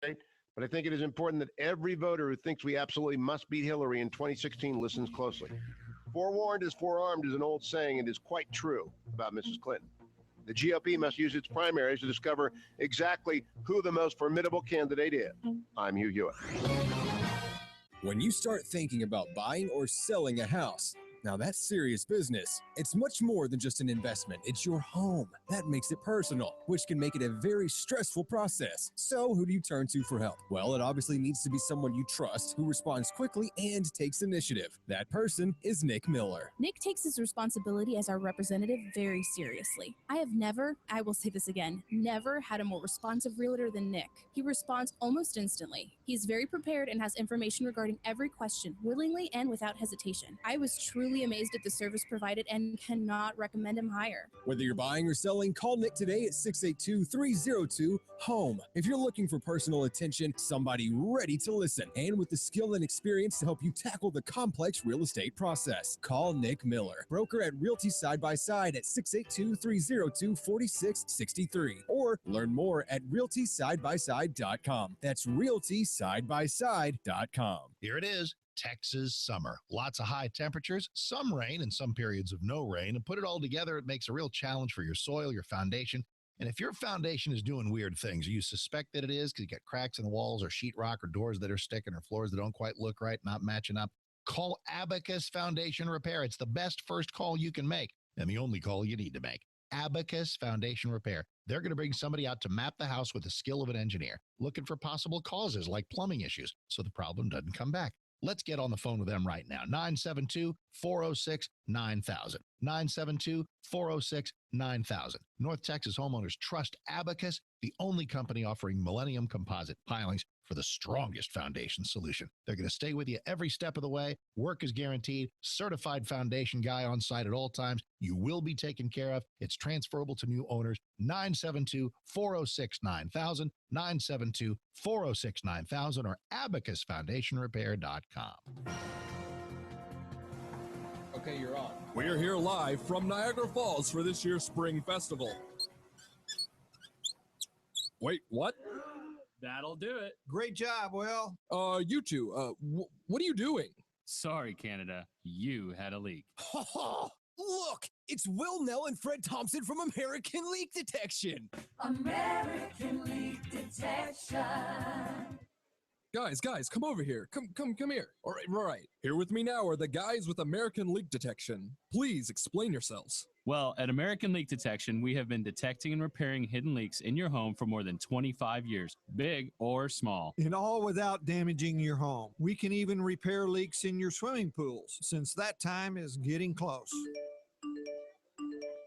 but I think it is important that every voter who thinks we absolutely must beat Hillary in 2016 listens closely. Forewarned is forearmed is an old saying and is quite true about Mrs. Clinton. The GOP must use its primaries to discover exactly who the most formidable candidate is. I'm Hugh Hewitt. When you start thinking about buying or selling a house, now that's serious business. It's much more than just an investment. It's your home. That makes it personal, which can make it a very stressful process. So who do you turn to for help? Well, it obviously needs to be someone you trust who responds quickly and takes initiative. That person is Nick Miller. Nick takes his responsibility as our representative very seriously. I will say this again, never had a more responsive realtor than Nick. He responds almost instantly. He's very prepared and has information regarding every question, willingly and without hesitation. I was truly amazed at the service provided and cannot recommend him higher. Whether you're buying or selling, call Nick today at 682-302-HOME. If you're looking for personal attention, somebody ready to listen, and with the skill and experience to help you tackle the complex real estate process, call Nick Miller, broker at Realty Side by Side at 682-302-4663, or learn more at realtysidebyside.com. That's realtysidebyside.com. Here it is. Texas summer. Lots of high temperatures, some rain, and some periods of no rain. And put it all together, it makes a real challenge for your soil, your foundation. And if your foundation is doing weird things, you suspect that it is because you got cracks in the walls or sheetrock or doors that are sticking or floors that don't quite look right, not matching up, call Abacus Foundation Repair. It's the best first call you can make and the only call you need to make. Abacus Foundation Repair. They're going to bring somebody out to map the house with the skill of an engineer, looking for possible causes like plumbing issues so the problem doesn't come back. Let's get on the phone with them right now. 972-406-9000. 972-406-9000. North Texas homeowners trust Abacus, the only company offering Millennium composite pilings for the strongest foundation solution. They're going to stay with you every step of the way. Work is guaranteed. Certified foundation guy on site at all times. You will be taken care of. It's transferable to new owners. 972-406-9000. 972-406-9000 or abacusfoundationrepair.com. Okay, you're on. We're here live from Niagara Falls for this year's Spring Festival. Wait, what? That'll do it. Great job, Will. You two, what are you doing? Sorry, Canada. You had a leak. Look, it's Will Nell and Fred Thompson from American Leak Detection. American Leak Detection. Guys, come over here. Come here. All right. Here with me now are the guys with American Leak Detection. Please explain yourselves. Well, at American Leak Detection, we have been detecting and repairing hidden leaks in your home for more than 25 years, big or small. And all without damaging your home. We can even repair leaks in your swimming pools, since that time is getting close.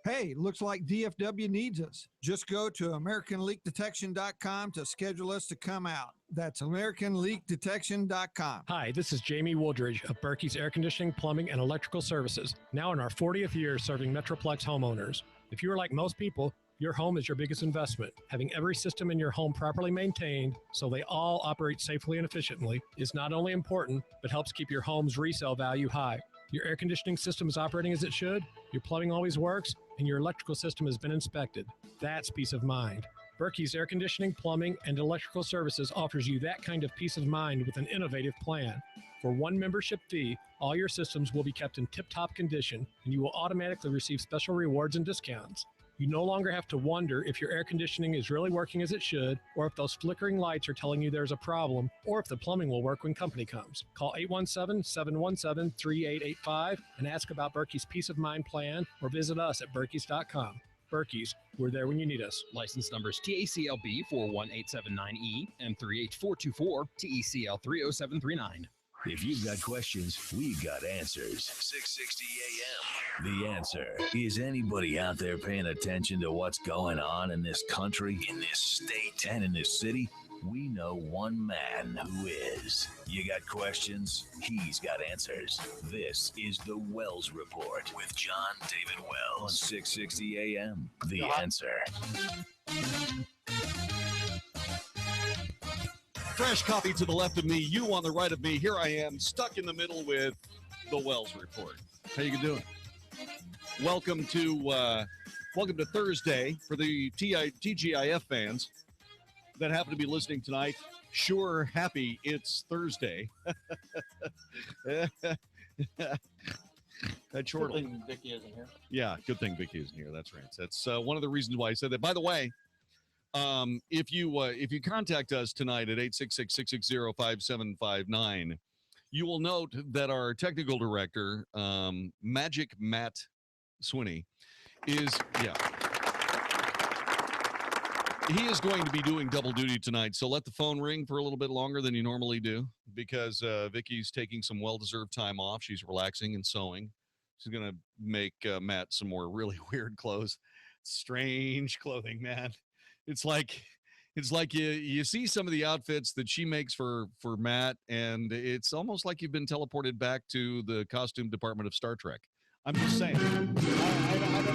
Hey, looks like DFW needs us. Just go to AmericanLeakDetection.com to schedule us to come out. That's AmericanLeakDetection.com. Hi, this is Jamie Wooldridge of Berkey's Air Conditioning, Plumbing, and Electrical Services, now in our 40th year serving Metroplex homeowners. If you are like most people, your home is your biggest investment. Having every system in your home properly maintained so they all operate safely and efficiently is not only important, but helps keep your home's resale value high. Your air conditioning system is operating as it should, your plumbing always works, and your electrical system has been inspected. That's peace of mind. Berkey's Air Conditioning, Plumbing, and Electrical Services offers you that kind of peace of mind with an innovative plan. For one membership fee, all your systems will be kept in tip-top condition, and you will automatically receive special rewards and discounts. You no longer have to wonder if your air conditioning is really working as it should, or if those flickering lights are telling you there's a problem, or if the plumbing will work when company comes. Call 817-717-3885 and ask about Berkey's Peace of Mind plan, or visit us at berkeys.com. Berkey's, we're there when you need us. License numbers TACLB 41879E and 38424, TECL 30739. If you've got questions, we've got answers. 660 AM. The Answer. Is anybody out there paying attention to what's going on in this country, in this state, and in this city? We know one man who is. You got questions? He's got answers. This is the Wells Report with Jon-David Wells on 660 AM. The Answer. Fresh coffee to the left of me, you on the right of me. Here I am, stuck in the middle with the Wells Report. How you doing? Welcome to Thursday for the TGIF fans that happen to be listening tonight. sure happy it's Thursday. That chortle. Good thing Vicky isn't here. Yeah, good thing Vicky isn't here. That's right. That's one of the reasons why I said that. By the way, if you contact us tonight at 866-660-5759, you will note that our technical director, Magic Matt Swinney, is he is going to be doing double duty tonight. So let the phone ring for a little bit longer than you normally do, because Vicky's taking some well-deserved time off. She's relaxing and sewing. She's going to make Matt some more really weird clothes. Strange clothing, man. It's like you see some of the outfits that she makes for Matt, and it's almost like you've been teleported back to the costume department of Star Trek. I'm just saying. I don't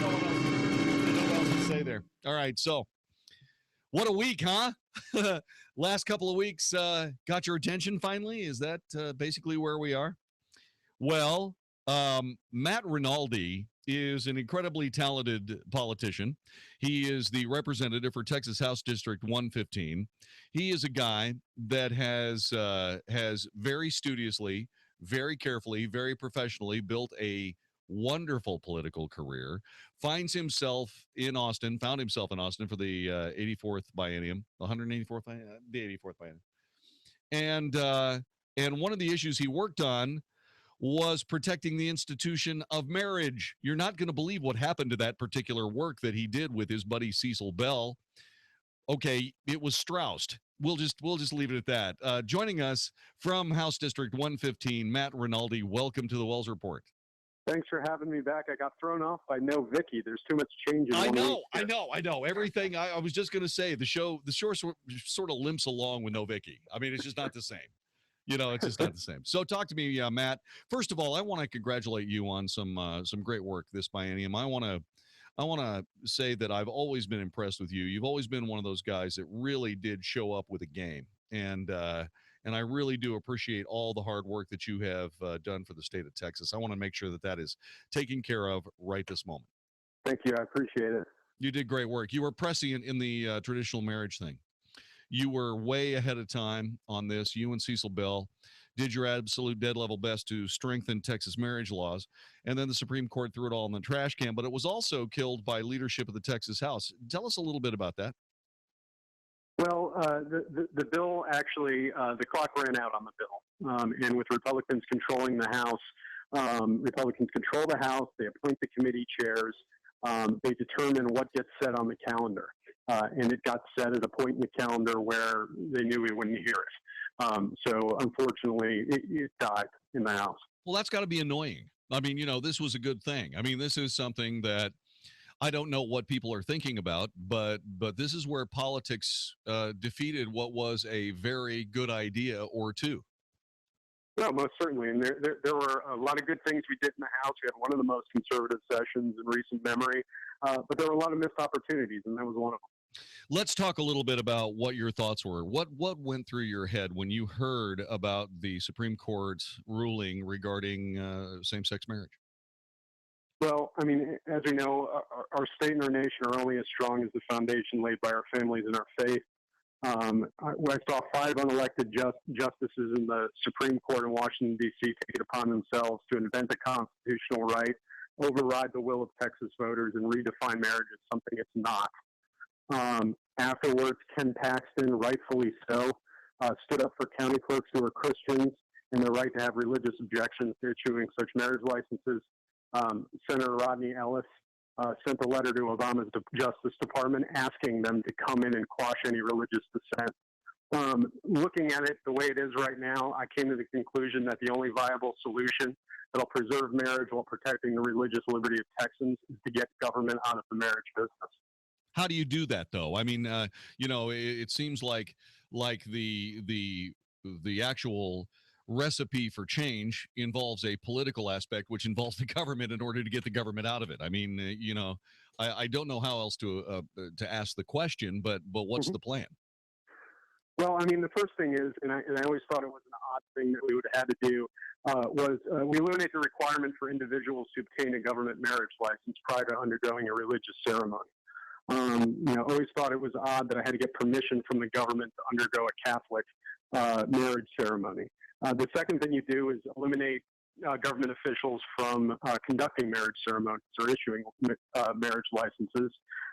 know what else to say there. All right, so what a week, huh? Last couple of weeks got your attention finally? Is that basically where we are? Well, Matt Rinaldi is an incredibly talented politician. He is the representative for Texas House District 115. He is a guy that has very studiously, very carefully, very professionally built a wonderful political career. Found himself in Austin for the 84th biennium, the 184th biennium, the 84th biennium. And one of the issues he worked on was protecting the institution of marriage. You're not going to believe what happened to that particular work that he did with his buddy Cecil Bell. Okay, it was Straussed. We'll just leave it at that. Joining us from House District 115, Matt Rinaldi. Welcome to the Wells Report. Thanks for having me back. I got thrown off by No Vicky. There's too much change in I know. Everything. I was just going to say the show sort of limps along with No Vicky. I mean, it's just not the same. It's just not the same. So talk to me, Matt. First of all, I want to congratulate you on some great work this biennium. I want to say that I've always been impressed with you. You've always been one of those guys that really did show up with a game, and I really do appreciate all the hard work that you have done for the state of Texas. I want to make sure that is taken care of right this moment. Thank you. I appreciate it. You did great work. You were prescient in the traditional marriage thing. You were way ahead of time on this. You and Cecil Bell did your absolute dead level best to strengthen Texas marriage laws. And then the Supreme Court threw it all in the trash can, but it was also killed by leadership of the Texas House. Tell us a little bit about that. Well, the bill actually, the clock ran out on the bill. And with Republicans controlling the House, Republicans control the House, they appoint the committee chairs, they determine what gets set on the calendar. And it got set at a point in the calendar where they knew we wouldn't hear it. So unfortunately, it died in the House. Well, that's got to be annoying. I mean, this was a good thing. I mean, this is something that I don't know what people are thinking about, but this is where politics defeated what was a very good idea or two. No, most certainly. And there were a lot of good things we did in the House. We had one of the most conservative sessions in recent memory. But there were a lot of missed opportunities, and that was one of them. Let's talk a little bit about what your thoughts were. What went through your head when you heard about the Supreme Court's ruling regarding same-sex marriage? Well, I mean, as we know, our state and our nation are only as strong as the foundation laid by our families and our faith. I saw 5 unelected justices in the Supreme Court in Washington, D.C. take it upon themselves to invent a constitutional right, override the will of Texas voters, and redefine marriage as something it's not. Afterwards, Ken Paxton, rightfully so, stood up for county clerks who are Christians and their right to have religious objections to issuing such marriage licenses. Senator Rodney Ellis sent a letter to Obama's Justice Department asking them to come in and quash any religious dissent. Looking at it the way it is right now, I came to the conclusion that the only viable solution that'll preserve marriage while protecting the religious liberty of Texans is to get government out of the marriage business. How do you do that, though? I mean, it seems like the actual recipe for change involves a political aspect, which involves the government in order to get the government out of it. I mean, I don't know how else to ask the question, but what's the plan? Well, I mean, the first thing is, and I always thought it was an odd thing that we would have had to do, was we eliminate the requirement for individuals to obtain a government marriage license prior to undergoing a religious ceremony. Always thought it was odd that I had to get permission from the government to undergo a Catholic marriage ceremony. The second thing you do is eliminate government officials from conducting marriage ceremonies or issuing marriage licenses,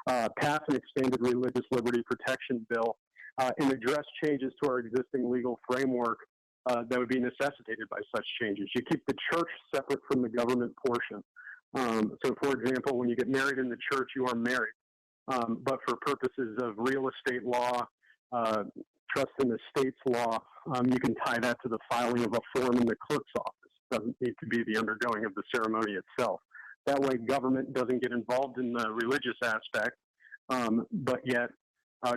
pass an expanded religious liberty protection bill, and address changes to our existing legal framework that would be necessitated by such changes. You keep the church separate from the government portion. So, for example, when you get married in the church, you are married. But for purposes of real estate law, trust in the state's law, you can tie that to the filing of a form in the clerk's office. It doesn't need to be the undergoing of the ceremony itself. That way, government doesn't get involved in the religious aspect, but yet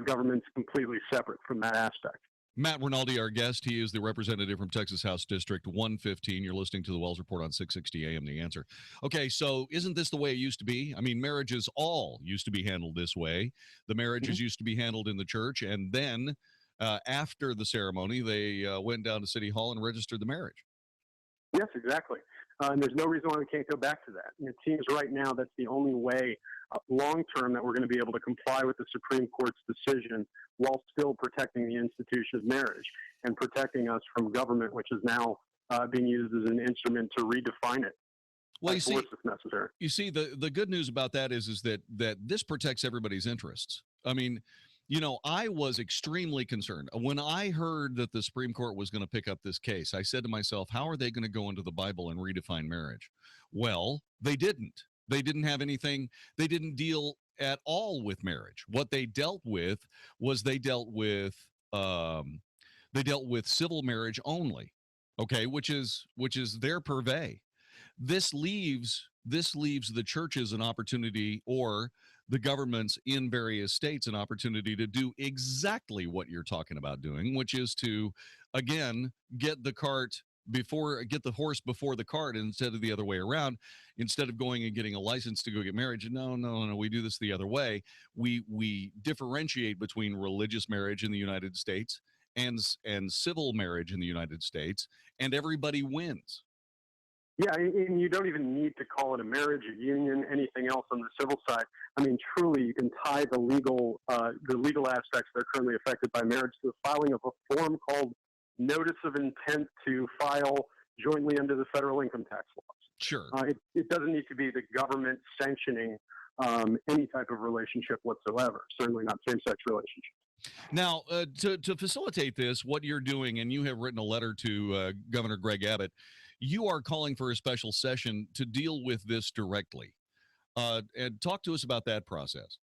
government's completely separate from that aspect. Matt Rinaldi, our guest. He is the representative from Texas House District 115. You're listening to the Wells Report on 660 AM, The Answer. Okay, so isn't this the way it used to be? I mean, marriages all used to be handled this way. The marriages used to be handled in the church, and then after the ceremony, they went down to City Hall and registered the marriage. Yes, exactly. And there's no reason why we can't go back to that. And it seems right now that's the only way long-term that we're going to be able to comply with the Supreme Court's decision while still protecting the institution of marriage and protecting us from government, which is now being used as an instrument to redefine it. Well, you see, if necessary. You see, the good news about that is that this protects everybody's interests. I mean, you know, I was extremely concerned when I heard that the Supreme Court was going to pick up this case. I said to myself, how are they going to go into the Bible and redefine marriage? Well, they didn't. They didn't have anything. They didn't deal at all with marriage. What they dealt with was they dealt with civil marriage only. Okay, which is their purvey. This leaves the churches an opportunity, or the governments in various states an opportunity to do exactly what you're talking about doing, which is to, again, get the horse before the cart instead of the other way around. Instead of going and getting a license to go get married, no, we do this the other way. We differentiate between religious marriage in the United States and civil marriage in the United States, and everybody wins. Yeah, and you don't even need to call it a marriage, a union, anything else on the civil side. I mean, truly, you can tie the legal aspects that are currently affected by marriage to the filing of a form called Notice of Intent to File jointly under the federal income tax laws. Sure. It doesn't need to be the government sanctioning any type of relationship whatsoever, certainly not same-sex relationships. Now, to facilitate this, what you're doing, and you have written a letter to Governor Greg Abbott, you are calling for a special session to deal with this directly. And talk to us about that process.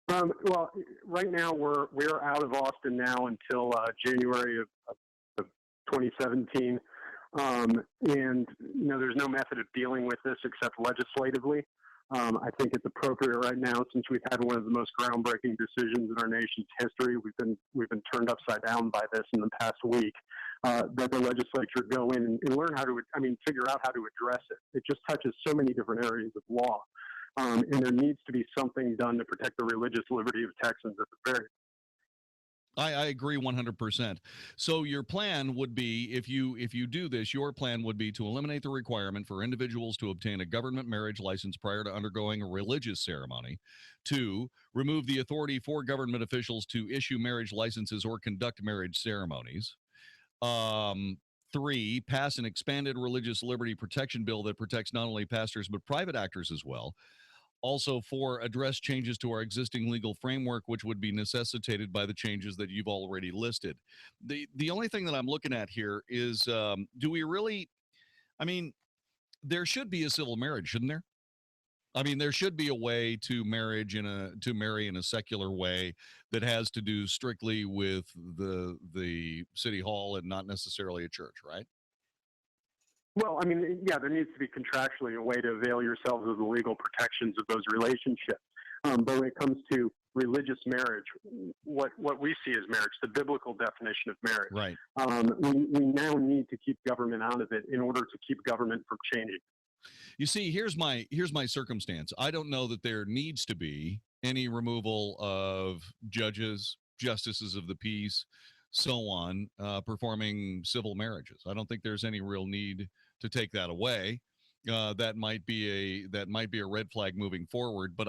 Well, right now we're out of Austin now until January of 2017. And, there's no method of dealing with this except legislatively. I think it's appropriate right now, since we've had one of the most groundbreaking decisions in our nation's history. We've been turned upside down by this in the past week. That the legislature go in and learn figure out how to address it. It just touches so many different areas of law. And there needs to be something done to protect the religious liberty of Texans at the very. I agree 100%. So your plan would be, if you do this, your plan would be to eliminate the requirement for individuals to obtain a government marriage license prior to undergoing a religious ceremony. 2, remove the authority for government officials to issue marriage licenses or conduct marriage ceremonies. 3, pass an expanded religious liberty protection bill that protects not only pastors but private actors as well. Also, 4, address changes to our existing legal framework, which would be necessitated by the changes that you've already listed. The only thing that I'm looking at here is, do we really, there should be a civil marriage, shouldn't there? I mean, there should be a way to marry in a secular way that has to do strictly with the city hall and not necessarily a church, right? Well, there needs to be contractually a way to avail yourselves of the legal protections of those relationships. But when it comes to religious marriage, what we see as marriage, the biblical definition of marriage, right? We now need to keep government out of it in order to keep government from changing. You see, here's my circumstance. I don't know that there needs to be any removal of judges, justices of the peace, so on, performing civil marriages. I don't think there's any real need to take that away. that might be a red flag moving forward. But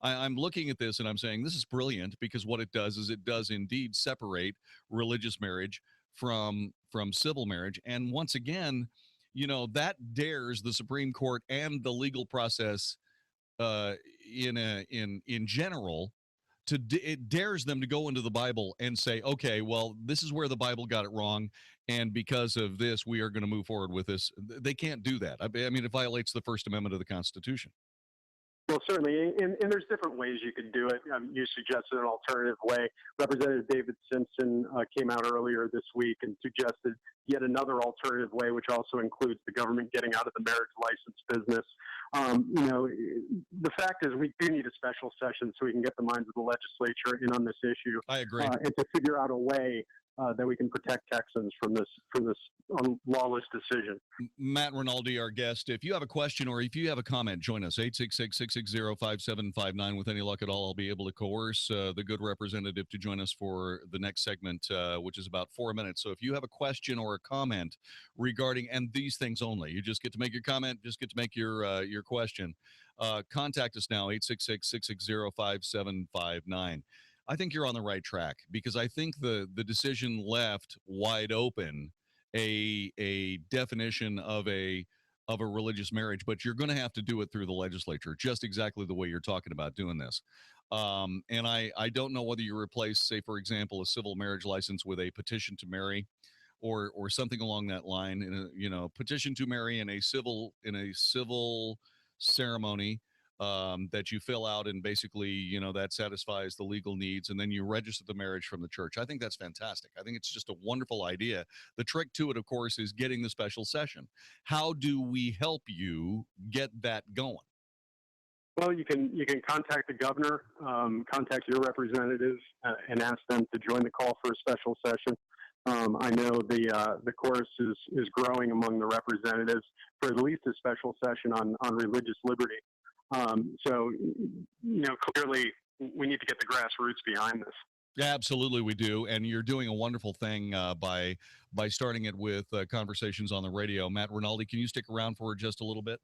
I'm looking at this and I'm saying this is brilliant, because what it does is it does indeed separate religious marriage from civil marriage. And once again, that dares the Supreme Court and the legal process in general it dares them to go into the Bible and say, okay, well, this is where the Bible got it wrong, and because of this, we are going to move forward with this. They can't do that. I mean, it violates the First Amendment of the Constitution. Well, certainly, and there's different ways you could do it. You suggested an alternative way. Representative David Simpson came out earlier this week and suggested yet another alternative way, which also includes the government getting out of the marriage license business. The fact is we do need a special session so we can get the minds of the legislature in on this issue. I agree. And to figure out a way that we can protect Texans from this lawless decision. Matt Rinaldi, our guest. If you have a question or if you have a comment, join us, 866-660-5759. With any luck at all, I'll be able to coerce the good representative to join us for the next segment, which is about 4 minutes. So if you have a question or a comment regarding, and these things only, you just get to make your comment, just get to make your question, contact us now, 866-660-5759. I think you're on the right track, because I think the decision left wide open a definition of a religious marriage, but you're going to have to do it through the legislature, just exactly the way you're talking about doing this. And I don't know whether you replace, say, for example, a civil marriage license with a petition to marry, or something along that line. Petition to marry in a civil ceremony. That you fill out, and basically, that satisfies the legal needs, and then you register the marriage from the church. I think that's fantastic. I think it's just a wonderful idea. The trick to it, of course, is getting the special session. How do we help you get that going? Well, you can contact the governor, contact your representatives, and ask them to join the call for a special session. I know the chorus is growing among the representatives for at least a special session on religious liberty. So, clearly we need to get the grassroots behind this. Yeah, absolutely we do. And you're doing a wonderful thing by starting it with conversations on the radio. Matt Rinaldi, can you stick around for just a little bit?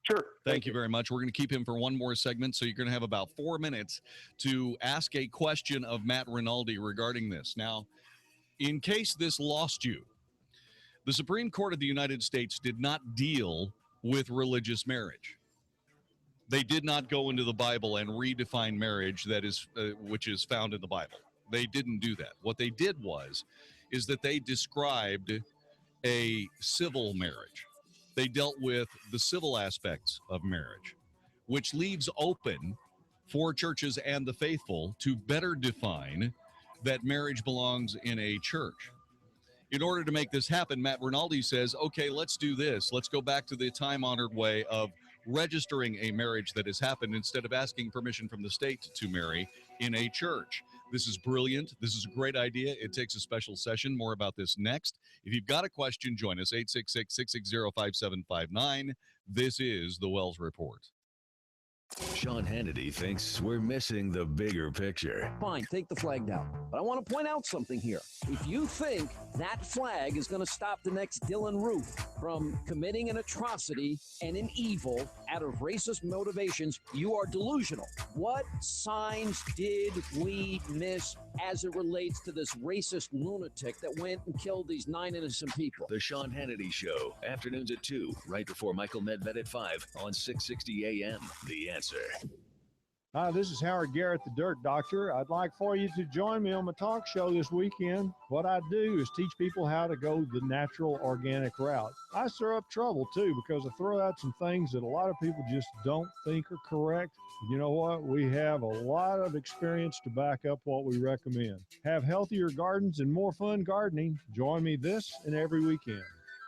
Sure. Thank you very much. We're going to keep him for one more segment, so you're going to have about 4 minutes to ask a question of Matt Rinaldi regarding this. Now, in case this lost you, the Supreme Court of the United States did not deal with religious marriage. They did not go into the Bible and redefine marriage which is found in the Bible. They didn't do that. What they did is that they described a civil marriage. They dealt with the civil aspects of marriage, which leaves open for churches and the faithful to better define that marriage belongs in a church. In order to make this happen, Matt Rinaldi says, okay, let's do this. Let's go back to the time-honored way of registering a marriage that has happened instead of asking permission from the state to marry in a church. This is brilliant. This is a great idea. It takes a special session. More about this next. If you've got a question, join us, 866-660-5759. This is The Wells Report. Sean Hannity thinks we're missing the bigger picture. Fine, take the flag down. But I want to point out something here. If you think that flag is going to stop the next Dylan Roof from committing an atrocity and an evil out of racist motivations, you are delusional. What signs did we miss as it relates to this racist lunatic that went and killed these 9 innocent people? The Sean Hannity Show, afternoons at 2, right before Michael Medved at 5 on 660 AM. The Answer. Hi, this is Howard Garrett, the Dirt Doctor. I'd like for you to join me on my talk show this weekend. What I do is teach people how to go the natural, organic route. I stir up trouble, too, because I throw out some things that a lot of people just don't think are correct. You know what? We have a lot of experience to back up what we recommend. Have healthier gardens and more fun gardening. Join me this and every weekend.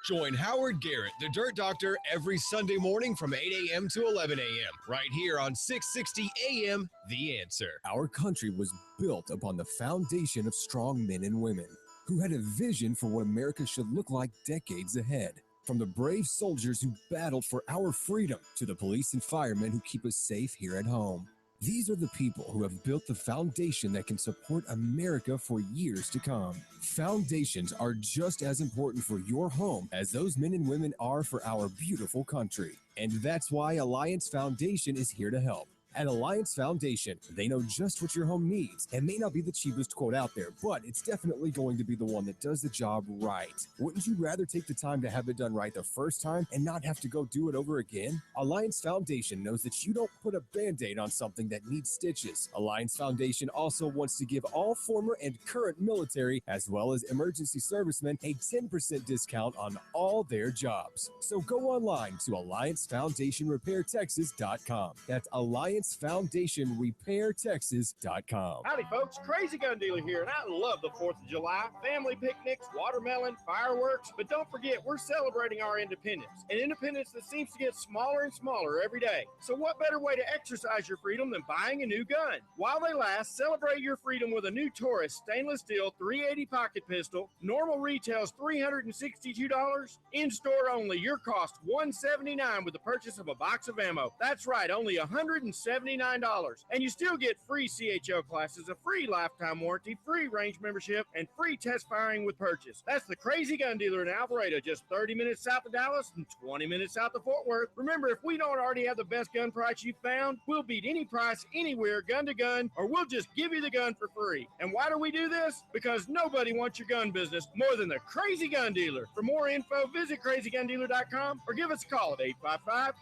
Join Howard Garrett, the Dirt Doctor, every Sunday morning from 8 a.m. to 11 a.m. right here on 660 a.m. The Answer. Our country was built upon the foundation of strong men and women who had a vision for what America should look like decades ahead. From the brave soldiers who battled for our freedom to the police and firemen who keep us safe here at home. These are the people who have built the foundation that can support America for years to come. Foundations are just as important for your home as those men and women are for our beautiful country. And that's why Alliance Foundation is here to help. At Alliance Foundation, they know just what your home needs. It may not be the cheapest quote out there, but it's definitely going to be the one that does the job right. Wouldn't you rather take the time to have it done right the first time and not have to go do it over again? Alliance Foundation knows that you don't put a Band-Aid on something that needs stitches. Alliance Foundation also wants to give all former and current military, as well as emergency servicemen, a 10% discount on all their jobs. So go online to AllianceFoundationRepairTexas.com. That's AllianceFoundationRepairTexas.com. Howdy, folks. Crazy Gun Dealer here, and I love the 4th of July. Family picnics, watermelon, fireworks. But don't forget, we're celebrating our independence, an independence that seems to get smaller and smaller every day. So what better way to exercise your freedom than buying a new gun? While they last, celebrate your freedom with a new Taurus stainless steel 380 pocket pistol. Normal retails $362. In-store only, your cost $179 with the purchase of a box of ammo. That's right, only $179. And you still get free CHO classes, a free lifetime warranty, free range membership, and free test firing with purchase. That's the Crazy Gun Dealer in Alvarado, just 30 minutes south of Dallas and 20 minutes south of Fort Worth. Remember, if we don't already have the best gun price you've found, we'll beat any price anywhere, gun to gun, or we'll just give you the gun for free. And why do we do this? Because nobody wants your gun business more than the Crazy Gun Dealer. For more info, visit crazygundealer.com or give us a call at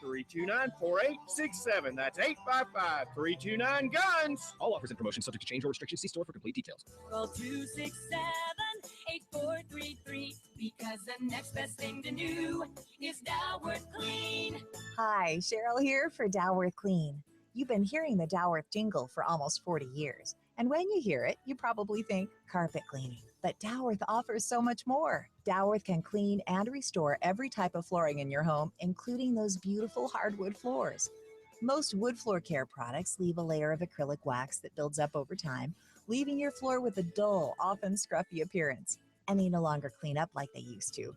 855-329-4867. That's 855-329-GUNS. All offers and promotions subject to change or restrictions. See store for complete details. Call 267-8433 because the next best thing to do is Dalworth Clean. Hi, Cheryl here for Dalworth Clean. You've been hearing the Dalworth jingle for almost 40 years. And when you hear it, you probably think carpet cleaning. But Dalworth offers so much more. Dalworth can clean and restore every type of flooring in your home, including those beautiful hardwood floors. Most wood floor care products leave a layer of acrylic wax that builds up over time, leaving your floor with a dull, often scruffy appearance, and they no longer clean up like they used to.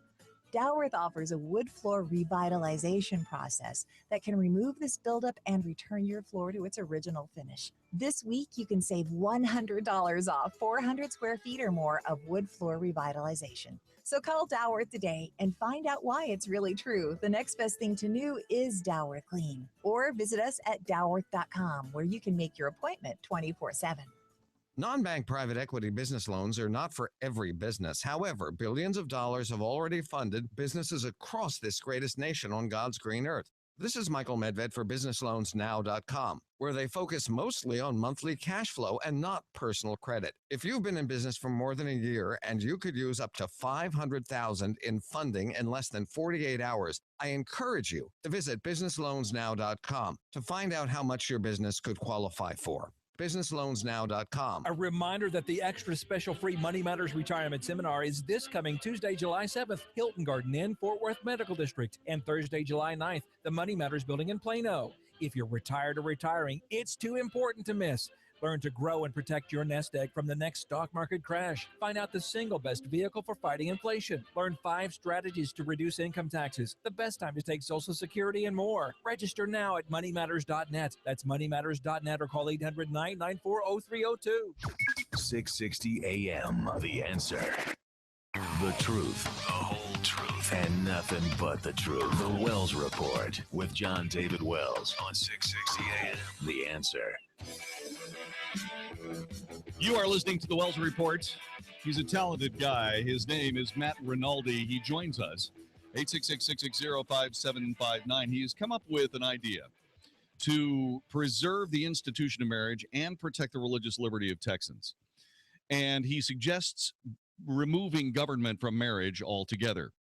Dalworth offers a wood floor revitalization process that can remove this buildup and return your floor to its original finish. This week, you can save $100 off 400 square feet or more of wood floor revitalization. So call Dalworth today and find out why it's really true. The next best thing to new is Dalworth Clean. Or visit us at dalworth.com, where you can make your appointment 24/7. Non-bank private equity business loans are not for every business. However, billions of dollars have already funded businesses across this greatest nation on God's green earth. This is Michael Medved for businessloansnow.com, where they focus mostly on monthly cash flow and not personal credit. If you've been in business for more than a year and you could use up to $500,000 in funding in less than 48 hours, I encourage you to visit businessloansnow.com to find out how much your business could qualify for. businessloansnow.com. A reminder that the extra special free Money Matters Retirement Seminar is this coming Tuesday, July 7th, Hilton Garden Inn, Fort Worth Medical District, and Thursday, July 9th, the Money Matters Building in Plano. If you're retired or retiring, it's too important to miss. Learn to grow and protect your nest egg from the next stock market crash. Find out the single best vehicle for fighting inflation. Learn 5 strategies to reduce income taxes, the best time to take Social Security, and more. Register now at moneymatters.net. That's moneymatters.net or call 800-994-0302. 660 AM. The Answer. The truth, the whole truth, and nothing but the truth. The Wells Report with Jon-David Wells on 660 AM. The Answer. You are listening to the Wells Report. He's a talented guy. His name is Matt Rinaldi. He joins us. 866-660-5759. He has come up with an idea to preserve the institution of marriage and protect the religious liberty of Texans. And he suggests removing government from marriage altogether.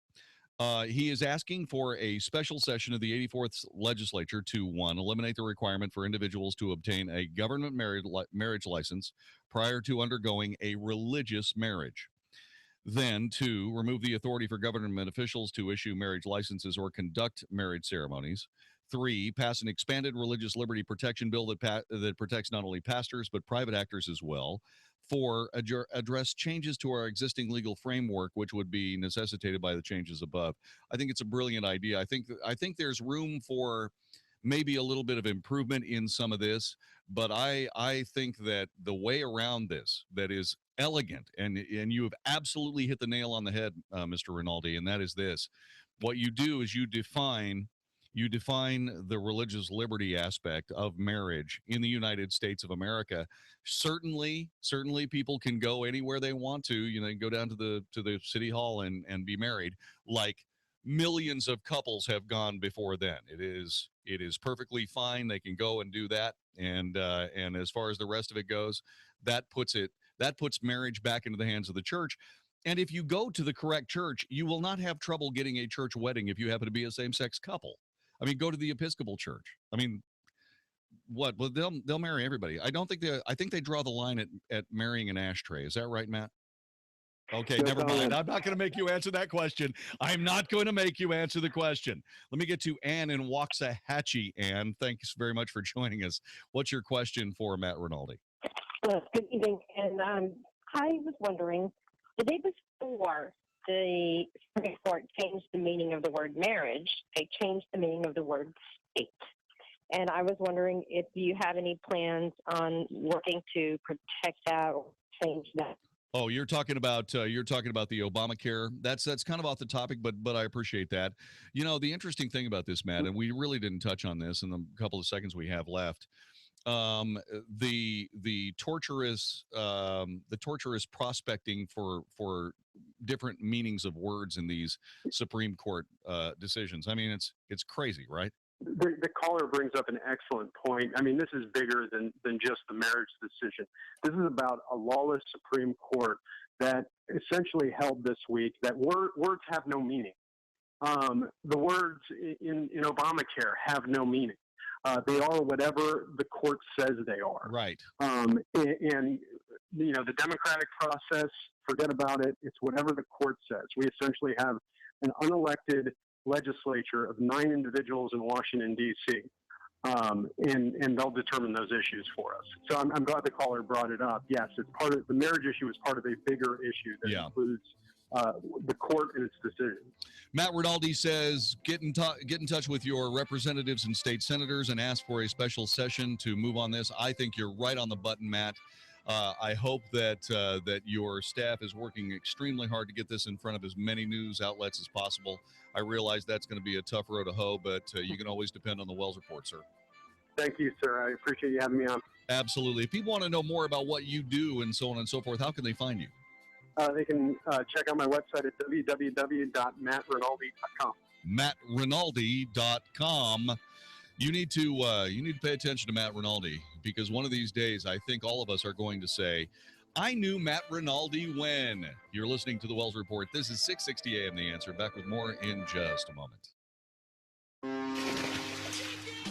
He is asking for a special session of the 84th legislature to, 1, eliminate the requirement for individuals to obtain a government marriage license prior to undergoing a religious marriage. Then, 2, remove the authority for government officials to issue marriage licenses or conduct marriage ceremonies. 3, pass an expanded religious liberty protection bill that protects not only pastors but private actors as well. 4, address changes to our existing legal framework, which would be necessitated by the changes above. I think it's a brilliant idea. I think there's room for maybe a little bit of improvement in some of this, but I think that the way around this that is elegant, and you have absolutely hit the nail on the head, Mr. Rinaldi, and that is this. What you do is you define the religious liberty aspect of marriage in the United States of America. Certainly people can go anywhere they want to. You know, go down to the city hall and be married, like millions of couples have gone before then. It is perfectly fine. They can go and do that. And as far as the rest of it goes, that puts marriage back into the hands of the church. And if you go to the correct church, you will not have trouble getting a church wedding if you happen to be a same-sex couple. I mean, go to the Episcopal Church. I mean, what? Well, they'll marry everybody. I think they draw the line at marrying an ashtray. Is that right, Matt? Okay, never mind. I'm not going to make you answer that question. I'm not going to make you answer the question. Let me get to Ann in Waxahachie. Ann, thanks very much for joining us. What's your question for Matt Rinaldi? Good evening. And I was wondering, the day before the Supreme Court changed the meaning of the word marriage, they changed the meaning of the word state. And I was wondering if you have any plans on working to protect that or change that. Oh, you're talking about the Obamacare. That's kind of off the topic, but I appreciate that. You know, the interesting thing about this, Matt, and we really didn't touch on this in the couple of seconds we have left. The torturous prospecting for different meanings of words in these Supreme Court decisions. I mean, it's crazy, right? The caller brings up an excellent point. I mean, this is bigger than just the marriage decision. This is about a lawless Supreme Court that essentially held this week that words have no meaning. The words in Obamacare have no meaning. They are whatever the court says they are. Right. And you know, the democratic process, forget about it. It's whatever the court says. We essentially have an unelected legislature of 9 individuals in Washington, D.C., and they'll determine those issues for us. So I'm glad the caller brought it up. Yes, it's part of the marriage issue is part of a bigger issue that includes the court and its decision. Matt Rinaldi says, get in touch with your representatives and state senators and ask for a special session to move on this. I think you're right on the button, Matt. I hope that your staff is working extremely hard to get this in front of as many news outlets as possible. I realize that's going to be a tough road to hoe, but you can always depend on the Wells Report, sir. Thank you, sir. I appreciate you having me on. Absolutely. If people want to know more about what you do and so on and so forth, how can they find you? They can check out my website at www.mattrinaldi.com. mattrinaldi.com. You need to pay attention to Matt Rinaldi, because one of these days I think all of us are going to say, I knew Matt Rinaldi when. You're listening to the Wells Report. This is 660 AM The Answer. Back with more in just a moment.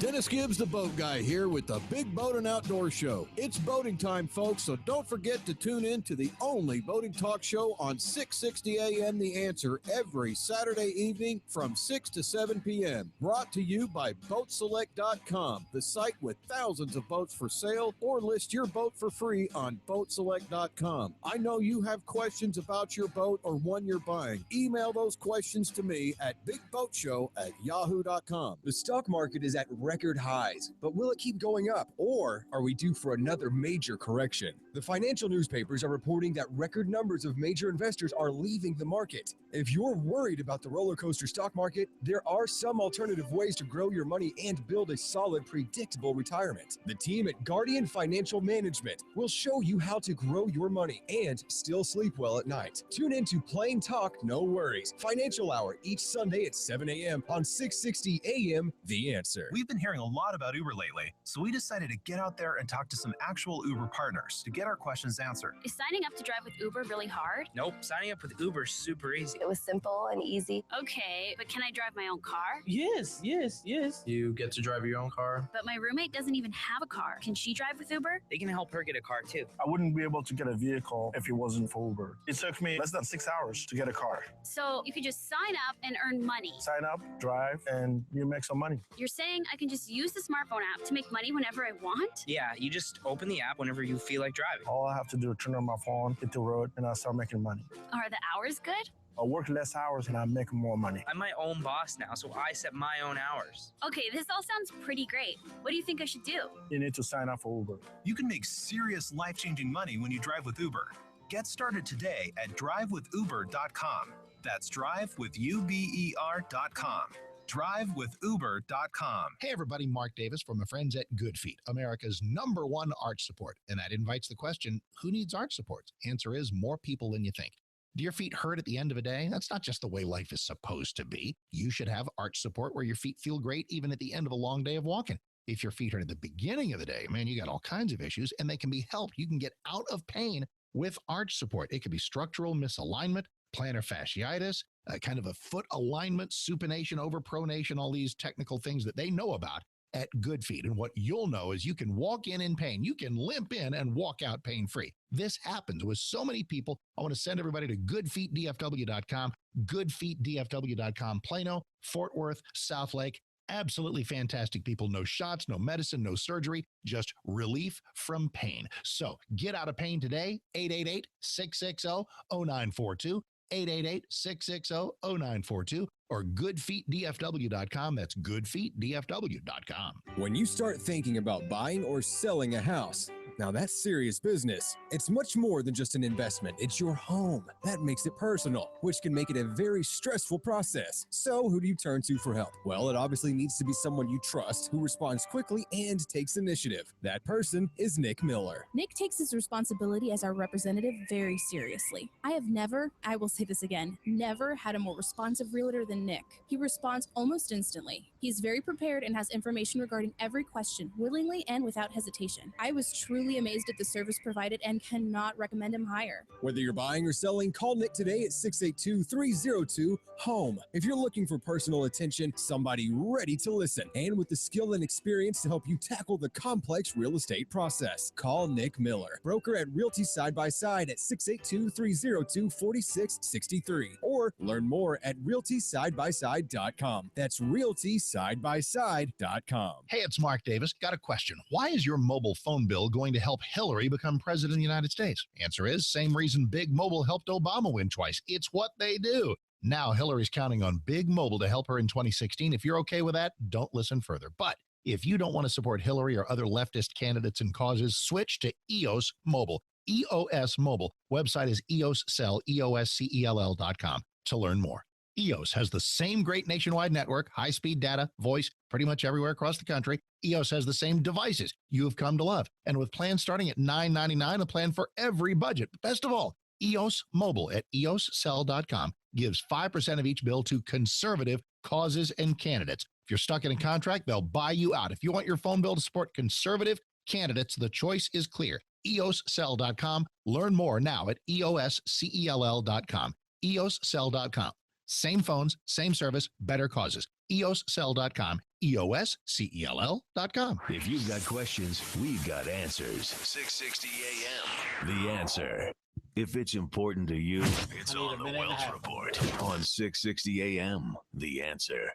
Dennis Gibbs, the boat guy, here with the Big Boat and Outdoor Show. It's boating time, folks, so don't forget to tune in to the only boating talk show on 660 AM The Answer every Saturday evening from 6 to 7 p.m. Brought to you by BoatSelect.com, the site with thousands of boats for sale, or list your boat for free on BoatSelect.com. I know you have questions about your boat or one you're buying. Email those questions to me at bigboatshow@yahoo.com. The stock market is at record highs, but will it keep going up, or are we due for another major correction? The financial newspapers are reporting that record numbers of major investors are leaving the market. If you're worried about the roller coaster stock market, there are some alternative ways to grow your money and build a solid, predictable retirement. The team at Guardian Financial Management will show you how to grow your money and still sleep well at night. Tune in to Plain Talk, No Worries, Financial Hour each Sunday at 7 a.m. on 660 AM The Answer. We've been hearing a lot about Uber lately, so we decided to get out there and talk to some actual Uber partners to get our questions answered. Is signing up to drive with Uber really hard? Nope, signing up with Uber is super easy. It was simple and easy. Okay, but can I drive my own car? Yes. You get to drive your own car. But my roommate doesn't even have a car. Can she drive with Uber? They can help her get a car too. I wouldn't be able to get a vehicle if it wasn't for Uber. It took me less than 6 hours to get a car. So you could just sign up and earn money. Sign up, drive, and you make some money. You're saying I could can just use the smartphone app to make money whenever I want? Yeah, you just open the app whenever you feel like driving. All I have to do is turn on my phone, hit the road, and I start making money. Are the hours good? I work less hours and I make more money. I'm my own boss now, so I set my own hours. Okay, this all sounds pretty great. What do you think I should do? You need to sign up for Uber. You can make serious life-changing money when you drive with Uber. Get started today at drivewithuber.com. That's drivewithuber.com. drivewithuber.com. Hey everybody, Mark Davis from my friends at Good Feet, America's #1 arch support. And that invites the question, who needs arch support? Answer is more people than you think. Do your feet hurt at the end of a day? That's not just the way life is supposed to be. You should have arch support where your feet feel great even at the end of a long day of walking. If your feet hurt at the beginning of the day, man, you got all kinds of issues and they can be helped. You can get out of pain with arch support. It could be structural misalignment, plantar fasciitis, kind of a foot alignment, supination, overpronation, all these technical things that they know about at Good Feet. And what you'll know is you can walk in pain. You can limp in and walk out pain-free. This happens with so many people. I want to send everybody to goodfeetdfw.com, goodfeetdfw.com, Plano, Fort Worth, Southlake. Absolutely fantastic people. No shots, no medicine, no surgery, just relief from pain. So get out of pain today. 888-660-0942. 888-660-0942 or goodfeetdfw.com. That's goodfeetdfw.com. When you start thinking about buying or selling a house, now that's serious business. It's much more than just an investment. It's your home. That makes it personal, which can make it a very stressful process. So who do you turn to for help? Well, it obviously needs to be someone you trust who responds quickly and takes initiative. That person is Nick Miller. Nick takes his responsibility as our representative very seriously. I have never, I will say this again, never had a more responsive realtor than Nick. He responds almost instantly. He's very prepared and has information regarding every question, willingly and without hesitation. I was truly amazed at the service provided and cannot recommend him higher. Whether you're buying or selling, call Nick today at 682-302-HOME. If you're looking for personal attention, somebody ready to listen, and with the skill and experience to help you tackle the complex real estate process, call Nick Miller, broker at Realty Side by Side at 682-302-4663, or learn more at realtysidebyside.com. That's realtysidebyside.com. Hey, it's Mark Davis. Got a question. Why is your mobile phone bill going to help Hillary become president of the United States? Answer is, same reason Big Mobile helped Obama win twice. It's what they do. Now Hillary's counting on Big Mobile to help her in 2016. If you're okay with that, don't listen further. But if you don't want to support Hillary or other leftist candidates and causes, switch to EOS Mobile. EOS Mobile. Website is EOScell, EOScell.com to learn more. EOS has the same great nationwide network, high-speed data, voice, pretty much everywhere across the country. EOS has the same devices you have come to love. And with plans starting at $9.99, a plan for every budget. Best of all, EOS Mobile at EOScell.com gives 5% of each bill to conservative causes and candidates. If you're stuck in a contract, they'll buy you out. If you want your phone bill to support conservative candidates, the choice is clear. EOScell.com. Learn more now at EOScell.com. EOScell.com. Same phones, same service, better causes. EOScell.com. EOScell.com. If you've got questions, we've got answers. 660 AM. The Answer. If it's important to you, it's on the Wells Report on 660 AM. The Answer.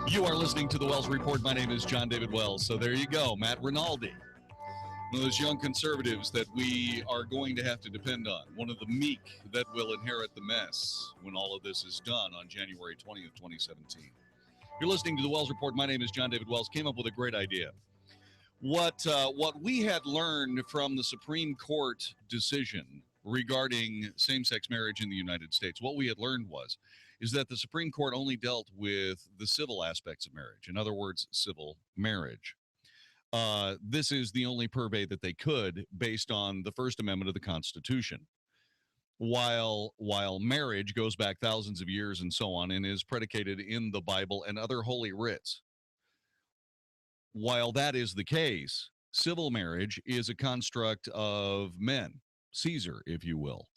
You are listening to the Wells Report. My name is Jon-David Wells. So there you go, Matt Rinaldi. One of those young conservatives that we are going to have to depend on. One of the meek that will inherit the mess when all of this is done on January 20th, 2017. You're listening to the Wells Report. My name is Jon-David Wells. Came up with a great idea. What we had learned from the Supreme Court decision regarding same-sex marriage in the United States, what we had learned is that the Supreme Court only dealt with the civil aspects of marriage. In other words, civil marriage. This is the only purvey that they could based on the First Amendment of the Constitution. While marriage goes back thousands of years and so on and is predicated in the Bible and other holy writs. While that is the case, civil marriage is a construct of men, Caesar, if you will.